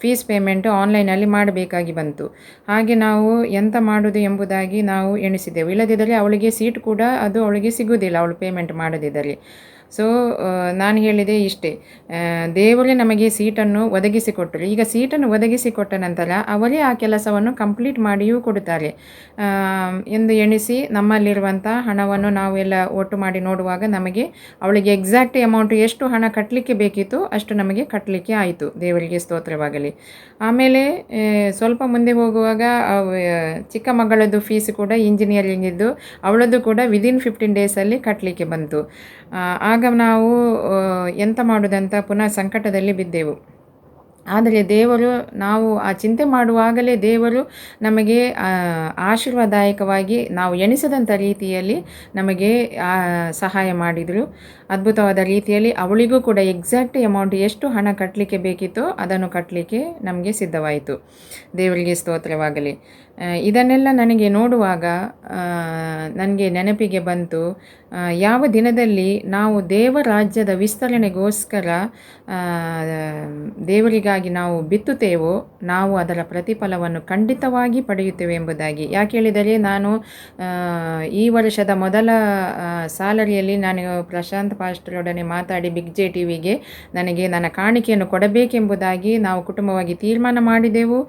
Speaker 4: ಫೀಸ್ ಪೇಮೆಂಟು ಆನ್ಲೈನಲ್ಲಿ ಮಾಡಬೇಕಾಗಿ ಬಂತು. ಹಾಗೆ ನಾವು ಎಂತ ಮಾಡೋದು ಎಂಬುದಾಗಿ ನಾವು ಎಣಿಸಿದೆವು. ಇಲ್ಲದಿದ್ದರೆ ಅವಳಿಗೆ ಸೀಟ್ ಕೂಡ ಅದು ಅವಳಿಗೆ ಸಿಗುವುದಿಲ್ಲ, ಅವಳು ಪೇಮೆಂಟ್ ಮಾಡದಿದ್ದರೆ. ಸೊ ನಾನು ಹೇಳಿದೆ ಇಷ್ಟೇ, ದೇವರೇ ನಮಗೆ ಸೀಟನ್ನು ಒದಗಿಸಿಕೊಟ್ಟರು. ಈಗ ಸೀಟನ್ನು ಒದಗಿಸಿಕೊಟ್ಟ ನಂತರ ಅವರೇ ಆ ಕೆಲಸವನ್ನು ಕಂಪ್ಲೀಟ್ ಮಾಡಿಯೂ ಕೊಡುತ್ತಾರೆ ಎಂದು ಎಣಿಸಿ ನಮ್ಮಲ್ಲಿರುವಂಥ ಹಣವನ್ನು ನಾವೆಲ್ಲ ಒಟ್ಟು ಮಾಡಿ ನೋಡುವಾಗ ನಮಗೆ ಅವಳಿಗೆ ಎಕ್ಸಾಕ್ಟ್ ಅಮೌಂಟ್ ಎಷ್ಟು ಹಣ ಕಟ್ಟಲಿಕ್ಕೆ ಬೇಕಿತ್ತು ಅಷ್ಟು ನಮಗೆ ಕಟ್ಟಲಿಕ್ಕೆ ಆಯಿತು. ದೇವರಿಗೆ ಸ್ತೋತ್ರವಾಗಲಿ. ಆಮೇಲೆ ಸ್ವಲ್ಪ ಮುಂದೆ ಹೋಗುವಾಗ ಚಿಕ್ಕ ಮಗಳದ್ದು ಫೀಸ್ ಕೂಡ ಇಂಜಿನಿಯರಿಂಗ್ ಇದ್ದು ಅವಳದ್ದು ಕೂಡ ವಿದಿನ್ 15 ಡೇಸಲ್ಲಿ ಕಟ್ಟಲಿಕ್ಕೆ ಬಂತು. ಆಗ ನಾವು ಎಂತ ಮಾಡೋದಂತ ಪುನಃ ಸಂಕಟದಲ್ಲಿ ಬಿದ್ದೆವು. ಆದರೆ ದೇವರು, ನಾವು ಆ ಚಿಂತೆ ಮಾಡುವಾಗಲೇ ದೇವರು ನಮಗೆ ಆಶೀರ್ವಾದದಾಯಕವಾಗಿ ನಾವು ಎಣಿಸದಂಥ ರೀತಿಯಲ್ಲಿ ನಮಗೆ ಸಹಾಯ ಮಾಡಿದರು. ಅದ್ಭುತವಾದ ರೀತಿಯಲ್ಲಿ ಅವಳಿಗೂ ಕೂಡ ಎಕ್ಸಾಕ್ಟ್ ಅಮೌಂಟ್ ಎಷ್ಟು ಹಣ ಕಟ್ಟಲಿಕ್ಕೆ ಬೇಕಿತ್ತೋ ಅದನ್ನು ಕಟ್ಟಲಿಕ್ಕೆ ನಮಗೆ ಸಿದ್ಧವಾಯಿತು. ದೇವರಿಗೆ ಸ್ತೋತ್ರವಾಗಲಿ. ಇದನ್ನೆಲ್ಲ ನನಗೆ ನೋಡುವಾಗ ನನಗೆ ನೆನಪಿಗೆ ಬಂತು, ಯಾವ ದಿನದಲ್ಲಿ ನಾವು ದೇವ ರಾಜ್ಯದ ವಿಸ್ತರಣೆಗೋಸ್ಕರ ದೇವರಿಗಾಗಿ ನಾವು ಬಿತ್ತುತ್ತೇವೋ ನಾವು ಅದರ ಪ್ರತಿಫಲವನ್ನು ಖಂಡಿತವಾಗಿ ಪಡೆಯುತ್ತೇವೆ ಎಂಬುದಾಗಿ. ಯಾಕೆ ಹೇಳಿದರೆ, ನಾನು ಈ ವರ್ಷದ ಮೊದಲ ಸ್ಯಾಲರಿಯಲ್ಲಿ ನಾನು ಪ್ರಶಾಂತ್ ಪಾಸ್ಟರೊಡನೆ ಮಾತಾಡಿ ಬಿಗ್ ಜೆ ಟಿವಿಗೆ ನನಗೆ ನನ್ನ ಕಾಣಿಕೆಯನ್ನು ಕೊಡಬೇಕೆಂಬುದಾಗಿ ನಾವು ಕುಟುಂಬವಾಗಿ ತೀರ್ಮಾನ ಮಾಡಿದೆವು.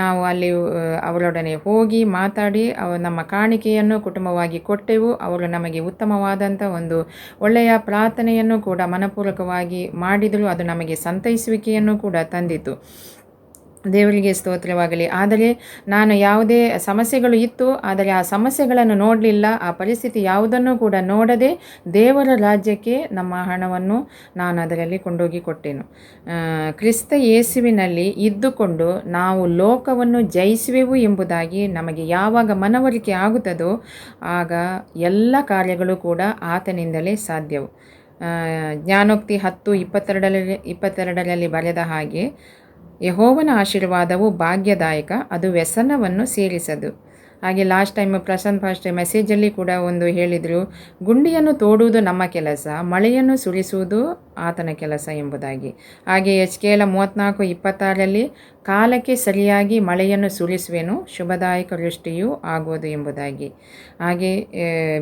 Speaker 4: ನಾವು ಅಲ್ಲಿ ಅವರೊಡನೆ ಹೋಗಿ ಮಾತಾಡಿ ನಮ್ಮ ಕಾಣಿಕೆಯನ್ನು ಕುಟುಂಬವಾಗಿ ಕೊಟ್ಟೆವು. ಅವರು ನಮಗೆ ಉತ್ತಮವಾದಂಥ ಒಂದು ಒಳ್ಳೆಯ ಪ್ರಾರ್ಥನೆಯನ್ನು ಕೂಡ ಮನಪೂರ್ವಕವಾಗಿ ಮಾಡಿದರು. ಅದು ನಮಗೆ ಸಂತೈಸುವಿಕೆಯನ್ನು ಕೂಡ ತಂದಿತು. ದೇವರಿಗೆ ಸ್ತೋತ್ರವಾಗಲಿ. ಆದರೆ ನಾನು ಯಾವುದೇ ಸಮಸ್ಯೆಗಳು ಇತ್ತು, ಆದರೆ ಆ ಸಮಸ್ಯೆಗಳನ್ನು ನೋಡಲಿಲ್ಲ. ಆ ಪರಿಸ್ಥಿತಿ ಯಾವುದನ್ನು ಕೂಡ ನೋಡದೆ ದೇವರ ರಾಜ್ಯಕ್ಕೆ ನಮ್ಮ ಹಣವನ್ನು ನಾನು ಅದರಲ್ಲಿ ಕೊಂಡೋಗಿ ಕೊಟ್ಟೆನು. ಕ್ರಿಸ್ತ ಯೇಸುವಿನಲ್ಲಿ ಇದ್ದುಕೊಂಡು ನಾವು ಲೋಕವನ್ನು ಜಯಿಸುವೆವು ಎಂಬುದಾಗಿ ನಮಗೆ ಯಾವಾಗ ಮನವರಿಕೆ ಆಗುತ್ತದೋ ಆಗ ಎಲ್ಲ ಕಾರ್ಯಗಳು ಕೂಡ ಆತನಿಂದಲೇ ಸಾಧ್ಯವು. ಜ್ಞಾನೋಕ್ತಿ 10:22 ಬರೆದ ಹಾಗೆ, ಯೆಹೋವನ ಆಶೀರ್ವಾದವು ಭಾಗ್ಯದಾಯಕ, ಅದು ವ್ಯಸನವನ್ನು ಸೇರಿಸದು. ಹಾಗೆ ಲಾಸ್ಟ್ ಟೈಮ್ ಪ್ರಶಾಂತ್ ಪಾಸ್ಟರ್ ಮೆಸೇಜಲ್ಲಿ ಕೂಡ ಒಂದು ಹೇಳಿದರು, ಗುಂಡಿಯನ್ನು ತೋಡುವುದು ನಮ್ಮ ಕೆಲಸ, ಮಳೆಯನ್ನು ಸುರಿಸುವುದು ಆತನ ಕೆಲಸ ಎಂಬುದಾಗಿ. ಹಾಗೆ ಎಚ್ಕೆಲ 34:26 ಕಾಲಕ್ಕೆ ಸರಿಯಾಗಿ ಮಳೆಯನ್ನು ಸುರಿಸುವೆನು, ಶುಭದಾಯಕ ವೃಷ್ಟಿಯೂ ಆಗುವುದು ಎಂಬುದಾಗಿ. ಹಾಗೆ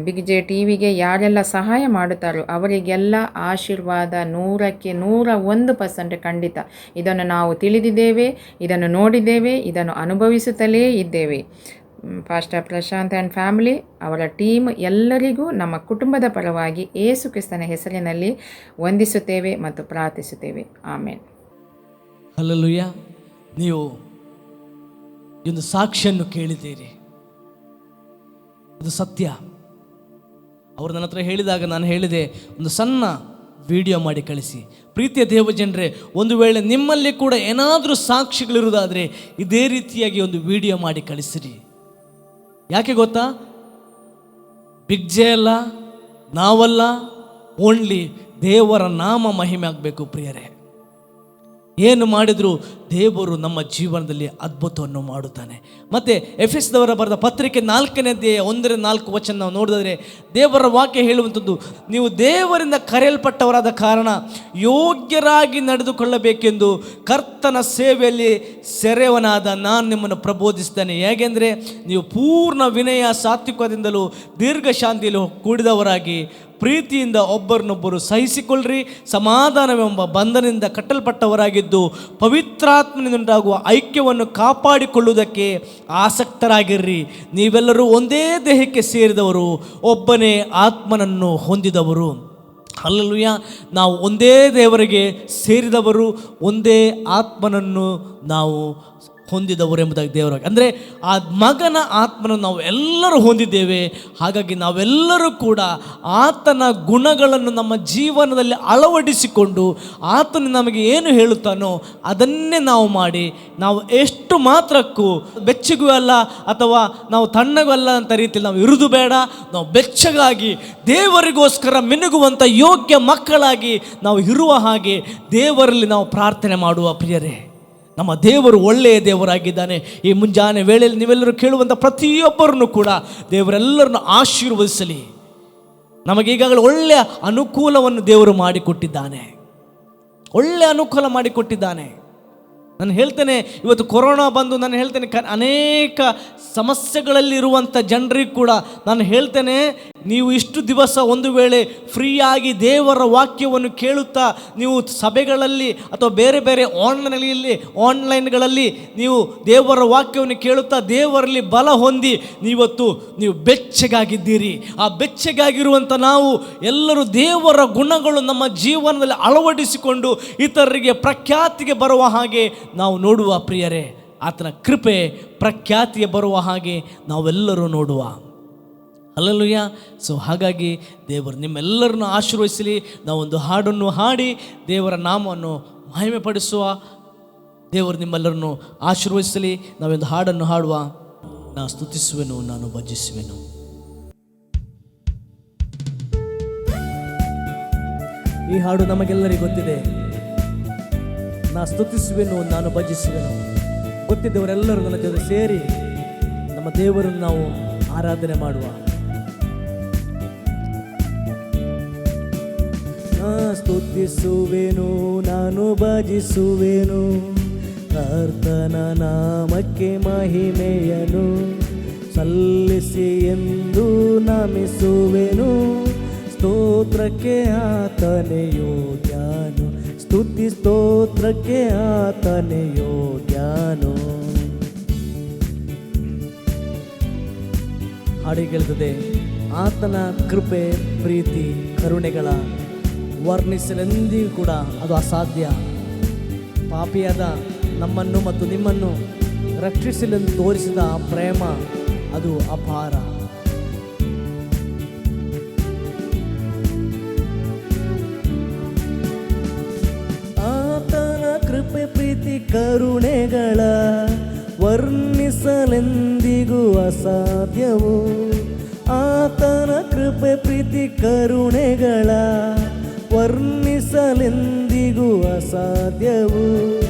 Speaker 4: ಬಿಗ್ ಜೆ ಟಿವಿಗೆ ಯಾರೆಲ್ಲ ಸಹಾಯ ಮಾಡುತ್ತಾರೋ ಅವರಿಗೆಲ್ಲ ಆಶೀರ್ವಾದ 100ಕ್ಕೆ 101% ಖಂಡಿತ. ಇದನ್ನು ನಾವು ತಿಳಿದಿದ್ದೇವೆ, ಇದನ್ನು ನೋಡಿದ್ದೇವೆ, ಇದನ್ನು ಅನುಭವಿಸುತ್ತಲೇ ಇದ್ದೇವೆ. ಪಾಸ್ಟರ್ ಪ್ರಶಾಂತ್ ಆ್ಯಂಡ್ ಫ್ಯಾಮಿಲಿ, ಅವರ ಟೀಮ್ ಎಲ್ಲರಿಗೂ ನಮ್ಮ ಕುಟುಂಬದ ಪರವಾಗಿ ಯೇಸು ಕ್ರಿಸ್ತನ ಹೆಸರಿನಲ್ಲಿ ವಂದಿಸುತ್ತೇವೆ ಮತ್ತು ಪ್ರಾರ್ಥಿಸುತ್ತೇವೆ. ಆಮೇನ್.
Speaker 3: ಹಲ್ಲೆಲೂಯಾ. ನೀವು ಒಂದು ಸಾಕ್ಷಿಯನ್ನು ಕೇಳಿದ್ದೀರಿ, ಅದು ಸತ್ಯ. ಅವರು ನನ್ನ ಹತ್ರ ಹೇಳಿದಾಗ ನಾನು ಹೇಳಿದೆ, ಒಂದು ಸಣ್ಣ ವಿಡಿಯೋ ಮಾಡಿ ಕಳಿಸಿ. ಪ್ರೀತಿಯ ದೇವಜನರೇ, ಒಂದು ವೇಳೆ ನಿಮ್ಮಲ್ಲಿ ಕೂಡ ಏನಾದರೂ ಸಾಕ್ಷಿಗಳಿರುವುದಾದರೆ ಇದೇ ರೀತಿಯಾಗಿ ಒಂದು ವಿಡಿಯೋ ಮಾಡಿ ಕಳಿಸಿರಿ. ಯಾಕೆ ಗೊತ್ತಾ? ಬಿಗ್ ಜೆ ಅಲ್ಲ, ನಾವಲ್ಲ, ಓನ್ಲಿ ದೇವರ ನಾಮ ಮಹಿಮೆ ಆಗಬೇಕು ಪ್ರಿಯರೇ. ಏನು ಮಾಡಿದರೂ ದೇವರು ನಮ್ಮ ಜೀವನದಲ್ಲಿ ಅದ್ಭುತವನ್ನು ಮಾಡುತ್ತಾನೆ. ಮತ್ತು ಎಫೆಸದವರ ಬರೆದ ಪತ್ರಿಕೆ 4ನೇ ಅಧ್ಯಾಯ 1-4 ವಚನ ನಾವು ನೋಡಿದರೆ ದೇವರ ವಾಕ್ಯ ಹೇಳುವಂಥದ್ದು, ನೀವು ದೇವರಿಂದ ಕರೆಯಲ್ಪಟ್ಟವರಾದ ಕಾರಣ ಯೋಗ್ಯರಾಗಿ ನಡೆದುಕೊಳ್ಳಬೇಕೆಂದು ಕರ್ತನ ಸೇವೆಯಲ್ಲಿ ಸೆರೆಯವನಾದ ನಾನು ನಿಮ್ಮನ್ನು ಪ್ರಬೋಧಿಸ್ತೇನೆ. ಹೇಗೆಂದರೆ ನೀವು ಪೂರ್ಣ ವಿನಯ ಸಾತ್ವಿಕದಿಂದಲೂ ದೀರ್ಘ ಶಾಂತಿಯಲ್ಲಿ ಕೂಡಿದವರಾಗಿ ಪ್ರೀತಿಯಿಂದ ಒಬ್ಬರನ್ನೊಬ್ಬರು ಸಹಿಸಿಕೊಳ್ಳ್ರಿ. ಸಮಾಧಾನವೆಂಬ ಬಂಧನದಿಂದ ಕಟ್ಟಲ್ಪಟ್ಟವರಾಗಿದ್ದು ಪವಿತ್ರಾತ್ಮನಿಂದಾಗುವ ಐಕ್ಯವನ್ನು ಕಾಪಾಡಿಕೊಳ್ಳುವುದಕ್ಕೆ ಆಸಕ್ತರಾಗಿರ್ರಿ. ನೀವೆಲ್ಲರೂ ಒಂದೇ ದೇಹಕ್ಕೆ ಸೇರಿದವರು, ಒಬ್ಬನೇ ಆತ್ಮನನ್ನು ಹೊಂದಿದವರು. ಹಲ್ಲೆಲೂಯಾ. ನಾವು ಒಂದೇ ದೇವರಿಗೆ ಸೇರಿದವರು, ಒಂದೇ ಆತ್ಮನನ್ನು ನಾವು ಹೊಂದಿದವರು ಎಂಬುದಾಗಿ ದೇವರ, ಅಂದರೆ ಆ ಮಗನ ಆತ್ಮನನ್ನು ನಾವು ಎಲ್ಲರೂ ಹೊಂದಿದ್ದೇವೆ. ಹಾಗಾಗಿ ನಾವೆಲ್ಲರೂ ಕೂಡ ಆತನ ಗುಣಗಳನ್ನು ನಮ್ಮ ಜೀವನದಲ್ಲಿ ಅಳವಡಿಸಿಕೊಂಡು ಆತನು ನಮಗೆ ಏನು ಹೇಳುತ್ತಾನೋ ಅದನ್ನೇ ನಾವು ಮಾಡಿ, ನಾವು ಎಷ್ಟು ಮಾತ್ರಕ್ಕೂ ಬೆಚ್ಚಗೂ ಅಲ್ಲ ಅಥವಾ ನಾವು ತಣ್ಣಗೂ ಅಲ್ಲ ಅಂತ ರೀತಿಯಲ್ಲಿ ನಾವು ಇರುವುದು ಬೇಡ. ನಾವು ಬೆಚ್ಚಗಾಗಿ ದೇವರಿಗೋಸ್ಕರ ಮಿನುಗುವಂಥ ಯೋಗ್ಯ ಮಕ್ಕಳಾಗಿ ನಾವು ಇರುವ ಹಾಗೆ ದೇವರಲ್ಲಿ ನಾವು ಪ್ರಾರ್ಥನೆ ಮಾಡುವ ಪ್ರಿಯರೇ. ನಮ್ಮ ದೇವರು ಒಳ್ಳೆಯ ದೇವರಾಗಿದ್ದಾನೆ. ಈ ಮುಂಜಾನೆ ವೇಳೆಯಲ್ಲಿ ನೀವೆಲ್ಲರೂ ಕೇಳುವಂಥ ಪ್ರತಿಯೊಬ್ಬರನ್ನು ಕೂಡ ದೇವರೆಲ್ಲರನ್ನು ಆಶೀರ್ವದಿಸಲಿ. ನಮಗೆ ಈಗಾಗಲೇ ಒಳ್ಳೆಯ ಅನುಕೂಲವನ್ನು ದೇವರು ಮಾಡಿಕೊಟ್ಟಿದ್ದಾನೆ, ಒಳ್ಳೆಯ ಅನುಕೂಲ ಮಾಡಿಕೊಟ್ಟಿದ್ದಾನೆ. ನಾನು ಹೇಳ್ತೇನೆ, ಇವತ್ತು ಕೊರೋನಾ ಬಂದು ನಾನು ಹೇಳ್ತೇನೆ ಅನೇಕ ಸಮಸ್ಯೆಗಳಲ್ಲಿರುವಂಥ ಜನರಿಗೆ ಕೂಡ ನಾನು ಹೇಳ್ತೇನೆ, ನೀವು ಇಷ್ಟು ದಿವಸ ಒಂದು ವೇಳೆ ಫ್ರೀಯಾಗಿ ದೇವರ ವಾಕ್ಯವನ್ನು ಕೇಳುತ್ತಾ ನೀವು ಸಭೆಗಳಲ್ಲಿ ಅಥವಾ ಬೇರೆ ಬೇರೆ ಆನ್ಲೈನ್ಗಳಲ್ಲಿ ನೀವು ದೇವರ ವಾಕ್ಯವನ್ನು ಕೇಳುತ್ತಾ ದೇವರಲ್ಲಿ ಬಲ ಹೊಂದಿ ನೀವು ಬೆಚ್ಚಗಾಗಿದ್ದೀರಿ. ಆ ಬೆಚ್ಚಗಾಗಿರುವಂಥ ನಾವು ಎಲ್ಲರೂ ದೇವರ ಗುಣಗಳು ನಮ್ಮ ಜೀವನದಲ್ಲಿ ಅಳವಡಿಸಿಕೊಂಡು ಇತರರಿಗೆ ಪ್ರಖ್ಯಾತಿಗೆ ಬರುವ ಹಾಗೆ ನಾವು ನೋಡುವ ಪ್ರಿಯರೇ. ಆತನ ಕೃಪೆ ಪ್ರಖ್ಯಾತಿಗೆ ಬರುವ ಹಾಗೆ ನಾವೆಲ್ಲರೂ ನೋಡುವ. ಹಲ್ಲೆಲೂಯಾ. ಸೊ ಹಾಗಾಗಿ ದೇವರು ನಿಮ್ಮೆಲ್ಲರನ್ನು ಆಶೀರ್ವದಿಸಲಿ. ನಾವೊಂದು ಹಾಡನ್ನು ಹಾಡಿ ದೇವರ ನಾಮವನ್ನು ಮಹಿಮೆಪಡಿಸುವ. ದೇವರು ನಿಮ್ಮೆಲ್ಲರನ್ನು ಆಶೀರ್ವದಿಸಲಿ. ನಾವೊಂದು ಹಾಡನ್ನು ಹಾಡುವ. ನಾ ಸ್ತುತಿಸುವೆನು, ನಾನು ಭಜಿಸುವೆನು. ಈ ಹಾಡು ನಮಗೆಲ್ಲರಿಗೂ ಗೊತ್ತಿದೆ. ನಾ ಸ್ತುತಿಸುವೆನು, ನಾನು ಭಜಿಸುವೆನು. ಗೊತ್ತಿದ್ದವರೆಲ್ಲರೂ ನನ್ನ ಜೊತೆ ಸೇರಿ ನಮ್ಮ ದೇವರನ್ನು ನಾವು ಆರಾಧನೆ ಮಾಡುವ. ನಾ ಸ್ತುತಿಸುವೆನು, ನಾನು ಭಜಿಸುವೆನು, ಕರ್ತನ ನಾಮಕ್ಕೆ ಮಹಿಮೆಯನು ಸಲ್ಲಿಸಿ ಎಂದು ನಮಿಸುವೆನು. ಸ್ತೋತ್ರಕ್ಕೆ ಆತನೇ ಯೋಗ್ಯನು, ಸ್ತುತಿ ಸ್ತೋತ್ರಕ್ಕೆ ಆತನೇ ಯೋಗ್ಯನು. ಹಾಡಿಗೆ ಹೇಳ್ತದೆ, ಆತನ ಕೃಪೆ ಪ್ರೀತಿ ಕರುಣೆಗಳ ವರ್ಣಿಸಲೆಂದಿಗೂ ಕೂಡ ಅದು ಅಸಾಧ್ಯ. ಪಾಪಿಯಾದ ನಮ್ಮನ್ನು ಮತ್ತು ನಿಮ್ಮನ್ನು ರಕ್ಷಿಸಲೆಂದು ತೋರಿಸಿದ ಪ್ರೇಮ ಅದು ಅಪಾರ. ಆತನ ಕೃಪೆ ಪ್ರೀತಿ ಕರುಣೆಗಳ ವರ್ಣಿಸಲೆಂದಿಗೂ ಅಸಾಧ್ಯವು. ಆತನ ಕೃಪೆ ಪ್ರೀತಿ ಕರುಣೆಗಳ ವರ್ಣಿಸಲೆಂದಿಗೂ ಅಸಾಧ್ಯವು.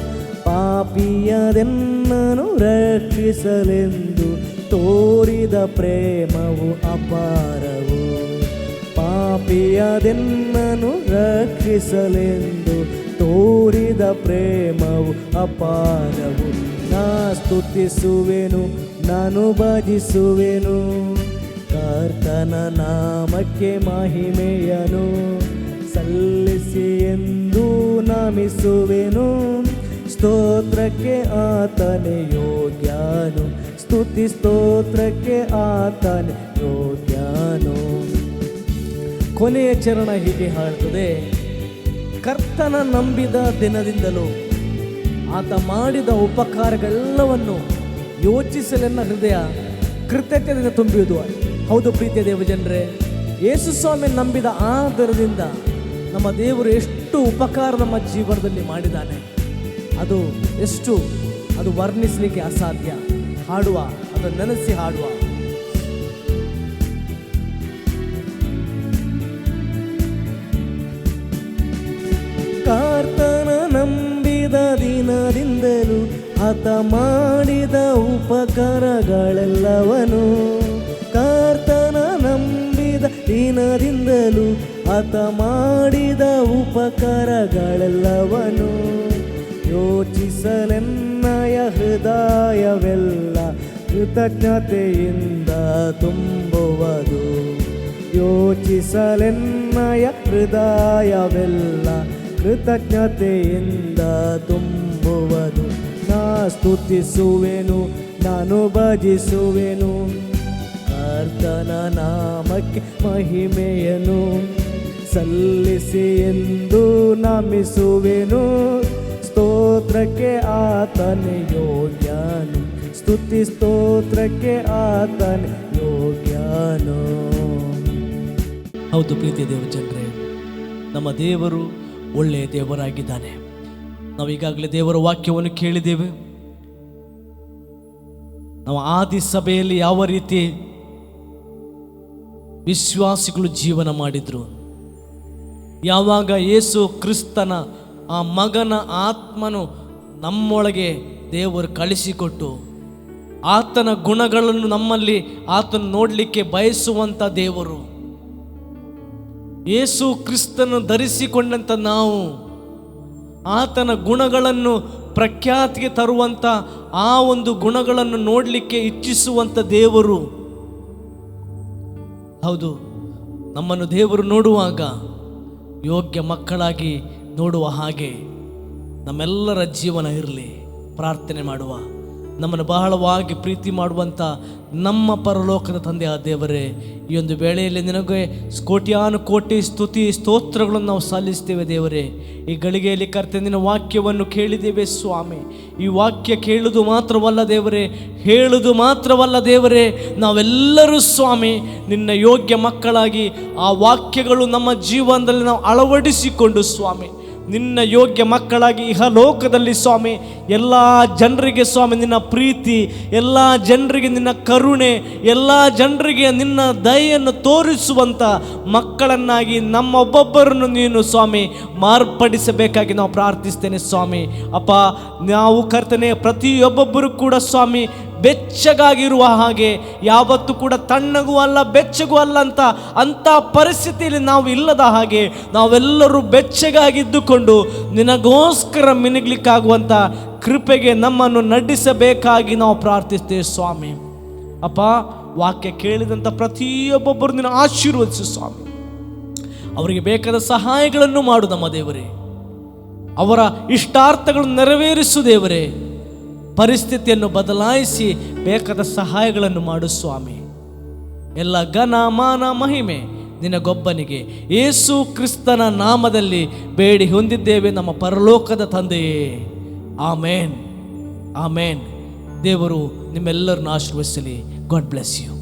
Speaker 3: ಪಾಪಿಯದೆನ್ನನು ರಕ್ಷಿಸಲೆಂದು ತೋರಿದ ಪ್ರೇಮವು ಅಪಾರವು. ಪಾಪಿಯದೆನ್ನನು ರಕ್ಷಿಸಲೆಂದು ತೋರಿದ ಪ್ರೇಮವು ಅಪಾರವು. ನಾ ಸ್ತುತಿಸುವೆನು, ನಾನು ಭಜಿಸುವೆನು, ಕರ್ತನ ನಾಮಕ್ಕೆ ಮಹಿಮೆಯನು ಸಲ್ಲಿಸಿ ಎಂದು ನಮಿಸುವೆನು. ಸ್ತೋತ್ರಕ್ಕೆ ಆತನೇ ಯೋಗ್ಯನು, ಸ್ತುತಿ ಸ್ತೋತ್ರಕ್ಕೆ ಆತನೇ ಯೋಗ್ಯನು. ಕೊನೆಯ ಚರಣ ಹೀಗೆ ಹಾಡುತ್ತದೆ, ಕರ್ತನ ನಂಬಿದ ದಿನದಿಂದಲೂ ಆತ ಮಾಡಿದ ಉಪಕಾರಗಳೆಲ್ಲವನ್ನು ಯೋಚಿಸಲೆನ್ನ ಹೃದಯ ಕೃತಜ್ಞತೆಯಿಂದ ತುಂಬಿಯುವುದು. ಹೌದು ಪ್ರೀತಿಯ ದೇವಜನರೇ, ಯೇಸು ಸ್ವಾಮಿ ನಂಬಿದ ಆ ದರದಿಂದ ನಮ್ಮ ದೇವರು ಎಷ್ಟು ಉಪಕಾರ ನಮ್ಮ ಜೀವನದಲ್ಲಿ ಮಾಡಿದ್ದಾನೆ, ಅದು ವರ್ಣಿಸಲಿಕ್ಕೆ ಅಸಾಧ್ಯ. ಹಾಡುವ, ಅದನ್ನು ನೆನೆಸಿ ಹಾಡುವ. ಕರ್ತನ ನಂಬಿದ
Speaker 1: ಆತ ಮಾಡಿದ ಉಪಕಾರಗಳೆಲ್ಲವನು ಕರ್ತನ ನಂಬಿದ ದಿನದಿಂದಲೂ ಆತ ಮಾಡಿದ ಉಪಕಾರಗಳೆಲ್ಲವನು ಯೋಚಿಸಲೆನ್ನಯ ಹೃದಯವೆಲ್ಲ ಕೃತಜ್ಞತೆಯಿಂದ ತುಂಬುವುದು ಯೋಚಿಸಲೆನ್ನಯ ಹೃದಯವೆಲ್ಲ ಕೃತಜ್ಞತೆಯಿಂದ ತುಂಬುವುದು ನಾ ಸ್ತುತಿಸುವೆನು ನಾನು ಭಜಿಸುವೆನು ಕರ್ತನ ನಾಮಕ್ಕೆ ಮಹಿಮೆಯನ್ನು ಸಲ್ಲಿಸಿ ಎಂದು ನಮಿಸುವೆನು ಸ್ತೋತ್ರಕ್ಕೆ ಆತನೇ ಯೋಗ್ಯನು ಸ್ತುತಿ ಸ್ತೋತ್ರಕ್ಕೆ ಆತನೇ ಯೋಗ್ಯನು.
Speaker 3: ಹೌದು ಪ್ರೀತಿಯ ದೇವ ಜನರೇ, ನಮ್ಮ ದೇವರು ಒಳ್ಳೆಯ ದೇವರಾಗಿದ್ದಾನೆ. ನಾವು ಈಗಾಗಲೇ ದೇವರ ವಾಕ್ಯವನ್ನು ಕೇಳಿದ್ದೇವೆ. ನಾವು ಆದಿ ಸಭೆಯಲ್ಲಿ ಯಾವ ರೀತಿ ವಿಶ್ವಾಸಿಗಳು ಜೀವನ ಮಾಡಿದ್ರು, ಯಾವಾಗ ಯೇಸು ಕ್ರಿಸ್ತನ ಆ ಮಗನ ಆತ್ಮನು ನಮ್ಮೊಳಗೆ ದೇವರು ಕಳಿಸಿಕೊಟ್ಟು ಆತನ ಗುಣಗಳನ್ನು ನಮ್ಮಲ್ಲಿ ಆತನ ನೋಡಲಿಕ್ಕೆ ಬಯಸುವಂಥ ದೇವರು, ಯೇಸು ಕ್ರಿಸ್ತನ ಧರಿಸಿಕೊಂಡಂಥ ನಾವು ಆತನ ಗುಣಗಳನ್ನು ಪ್ರಖ್ಯಾತಿಗೆ ತರುವಂಥ ಆ ಒಂದು ಗುಣಗಳನ್ನು ನೋಡಲಿಕ್ಕೆ ಇಚ್ಛಿಸುವಂಥ ದೇವರು. ಹೌದು, ನಮ್ಮನ್ನು ದೇವರು ನೋಡುವಾಗ ಯೋಗ್ಯ ಮಕ್ಕಳಾಗಿ ನೋಡುವ ಹಾಗೆ ನಮ್ಮೆಲ್ಲರ ಜೀವನ ಇರಲಿ. ಪ್ರಾರ್ಥನೆ ಮಾಡುವ. ನಮ್ಮನ್ನು ಬಹಳವಾಗಿ ಪ್ರೀತಿ ಮಾಡುವಂಥ ನಮ್ಮ ಪರಲೋಕದ ತಂದೆಯ ದೇವರೇ, ಈ ಒಂದು ವೇಳೆಯಲ್ಲಿ ನಿನಗೆ ಕೋಟ್ಯಾನು ಕೋಟಿ ಸ್ತುತಿ ಸ್ತೋತ್ರಗಳನ್ನು ನಾವು ಸಲ್ಲಿಸ್ತೇವೆ ದೇವರೇ. ಈ ಗಳಿಗೆಯಲ್ಲಿ ಕರ್ತನೆ ನಿನ್ನ ವಾಕ್ಯವನ್ನು ಕೇಳಿದ್ದೇವೆ ಸ್ವಾಮಿ. ಈ ವಾಕ್ಯ ಕೇಳುವುದು ಮಾತ್ರವಲ್ಲ ದೇವರೇ, ಹೇಳುವುದು ಮಾತ್ರವಲ್ಲ ದೇವರೇ, ನಾವೆಲ್ಲರೂ ಸ್ವಾಮಿ ನಿನ್ನ ಯೋಗ್ಯ ಮಕ್ಕಳಾಗಿ ಆ ವಾಕ್ಯಗಳು ನಮ್ಮ ಜೀವನದಲ್ಲಿ ನಾವು ಅಳವಡಿಸಿಕೊಂಡು ಸ್ವಾಮಿ ನಿನ್ನ ಯೋಗ್ಯ ಮಕ್ಕಳಾಗಿ ಇಹಲೋಕದಲ್ಲಿ ಸ್ವಾಮಿ ಎಲ್ಲ ಜನರಿಗೆ ಸ್ವಾಮಿ ನಿನ್ನ ಪ್ರೀತಿ, ಎಲ್ಲ ಜನರಿಗೆ ನಿನ್ನ ಕರುಣೆ, ಎಲ್ಲ ಜನರಿಗೆ ನಿನ್ನ ದಯೆಯನ್ನು ತೋರಿಸುವಂಥ ಮಕ್ಕಳನ್ನಾಗಿ ನಮ್ಮೊಬ್ಬೊಬ್ಬರನ್ನು ನೀನು ಸ್ವಾಮಿ ಮಾರ್ಪಡಿಸಬೇಕಾಗಿ ನಾವು ಪ್ರಾರ್ಥಿಸ್ತೇನೆ ಸ್ವಾಮಿ. ಅಪ್ಪ, ನಾವು ಕರ್ತನೆ ಪ್ರತಿಯೊಬ್ಬೊಬ್ಬರು ಕೂಡ ಸ್ವಾಮಿ ಬೆಚ್ಚಗಾಗಿರುವ ಹಾಗೆ, ಯಾವತ್ತೂ ಕೂಡ ತಣ್ಣಗೂ ಅಲ್ಲ ಬೆಚ್ಚಗೂ ಅಲ್ಲ ಅಂಥ ಪರಿಸ್ಥಿತಿಯಲ್ಲಿ ನಾವು ಇಲ್ಲದ ಹಾಗೆ ನಾವೆಲ್ಲರೂ ಬೆಚ್ಚಗಾಗಿದ್ದುಕೊಂಡು ನಿನಗೋಸ್ಕರ ಮಿನುಗ್ಲಿಕ್ಕಾಗುವಂಥ ಕೃಪೆಗೆ ನಮ್ಮನ್ನು ನಡೆಸಬೇಕಾಗಿ ನಾವು ಪ್ರಾರ್ಥಿಸ್ತೇವೆ ಸ್ವಾಮಿ. ಅಪ್ಪ, ವಾಕ್ಯ ಕೇಳಿದಂಥ ಪ್ರತಿಯೊಬ್ಬೊಬ್ಬರು ನಿನ್ನ ಆಶೀರ್ವದಿಸು ಸ್ವಾಮಿ. ಅವರಿಗೆ ಬೇಕಾದ ಸಹಾಯಗಳನ್ನು ಮಾಡು ನಮ್ಮ ದೇವರೇ. ಅವರ ಇಷ್ಟಾರ್ಥಗಳನ್ನು ನೆರವೇರಿಸು ದೇವರೇ. ಪರಿಸ್ಥಿತಿಯನ್ನು ಬದಲಾಯಿಸಿ ಬೇಕಾದ ಸಹಾಯಗಳನ್ನು ಮಾಡು ಸ್ವಾಮಿ. ಎಲ್ಲ ಘನ ಮಾನ ಮಹಿಮೆ ನಿನಗೊಬ್ಬನಿಗೆ ಯೇಸು ಕ್ರಿಸ್ತನ ನಾಮದಲ್ಲಿ ಬೇಡಿ ಹೊಂದಿದ್ದೇವೆ ನಮ್ಮ ಪರಲೋಕದ ತಂದೆಯೇ. ಆಮೇನ್, ಆಮೇನ್. ದೇವರು ನಿಮ್ಮೆಲ್ಲರನ್ನು ಆಶೀರ್ವದಿಸಲಿ. God bless you.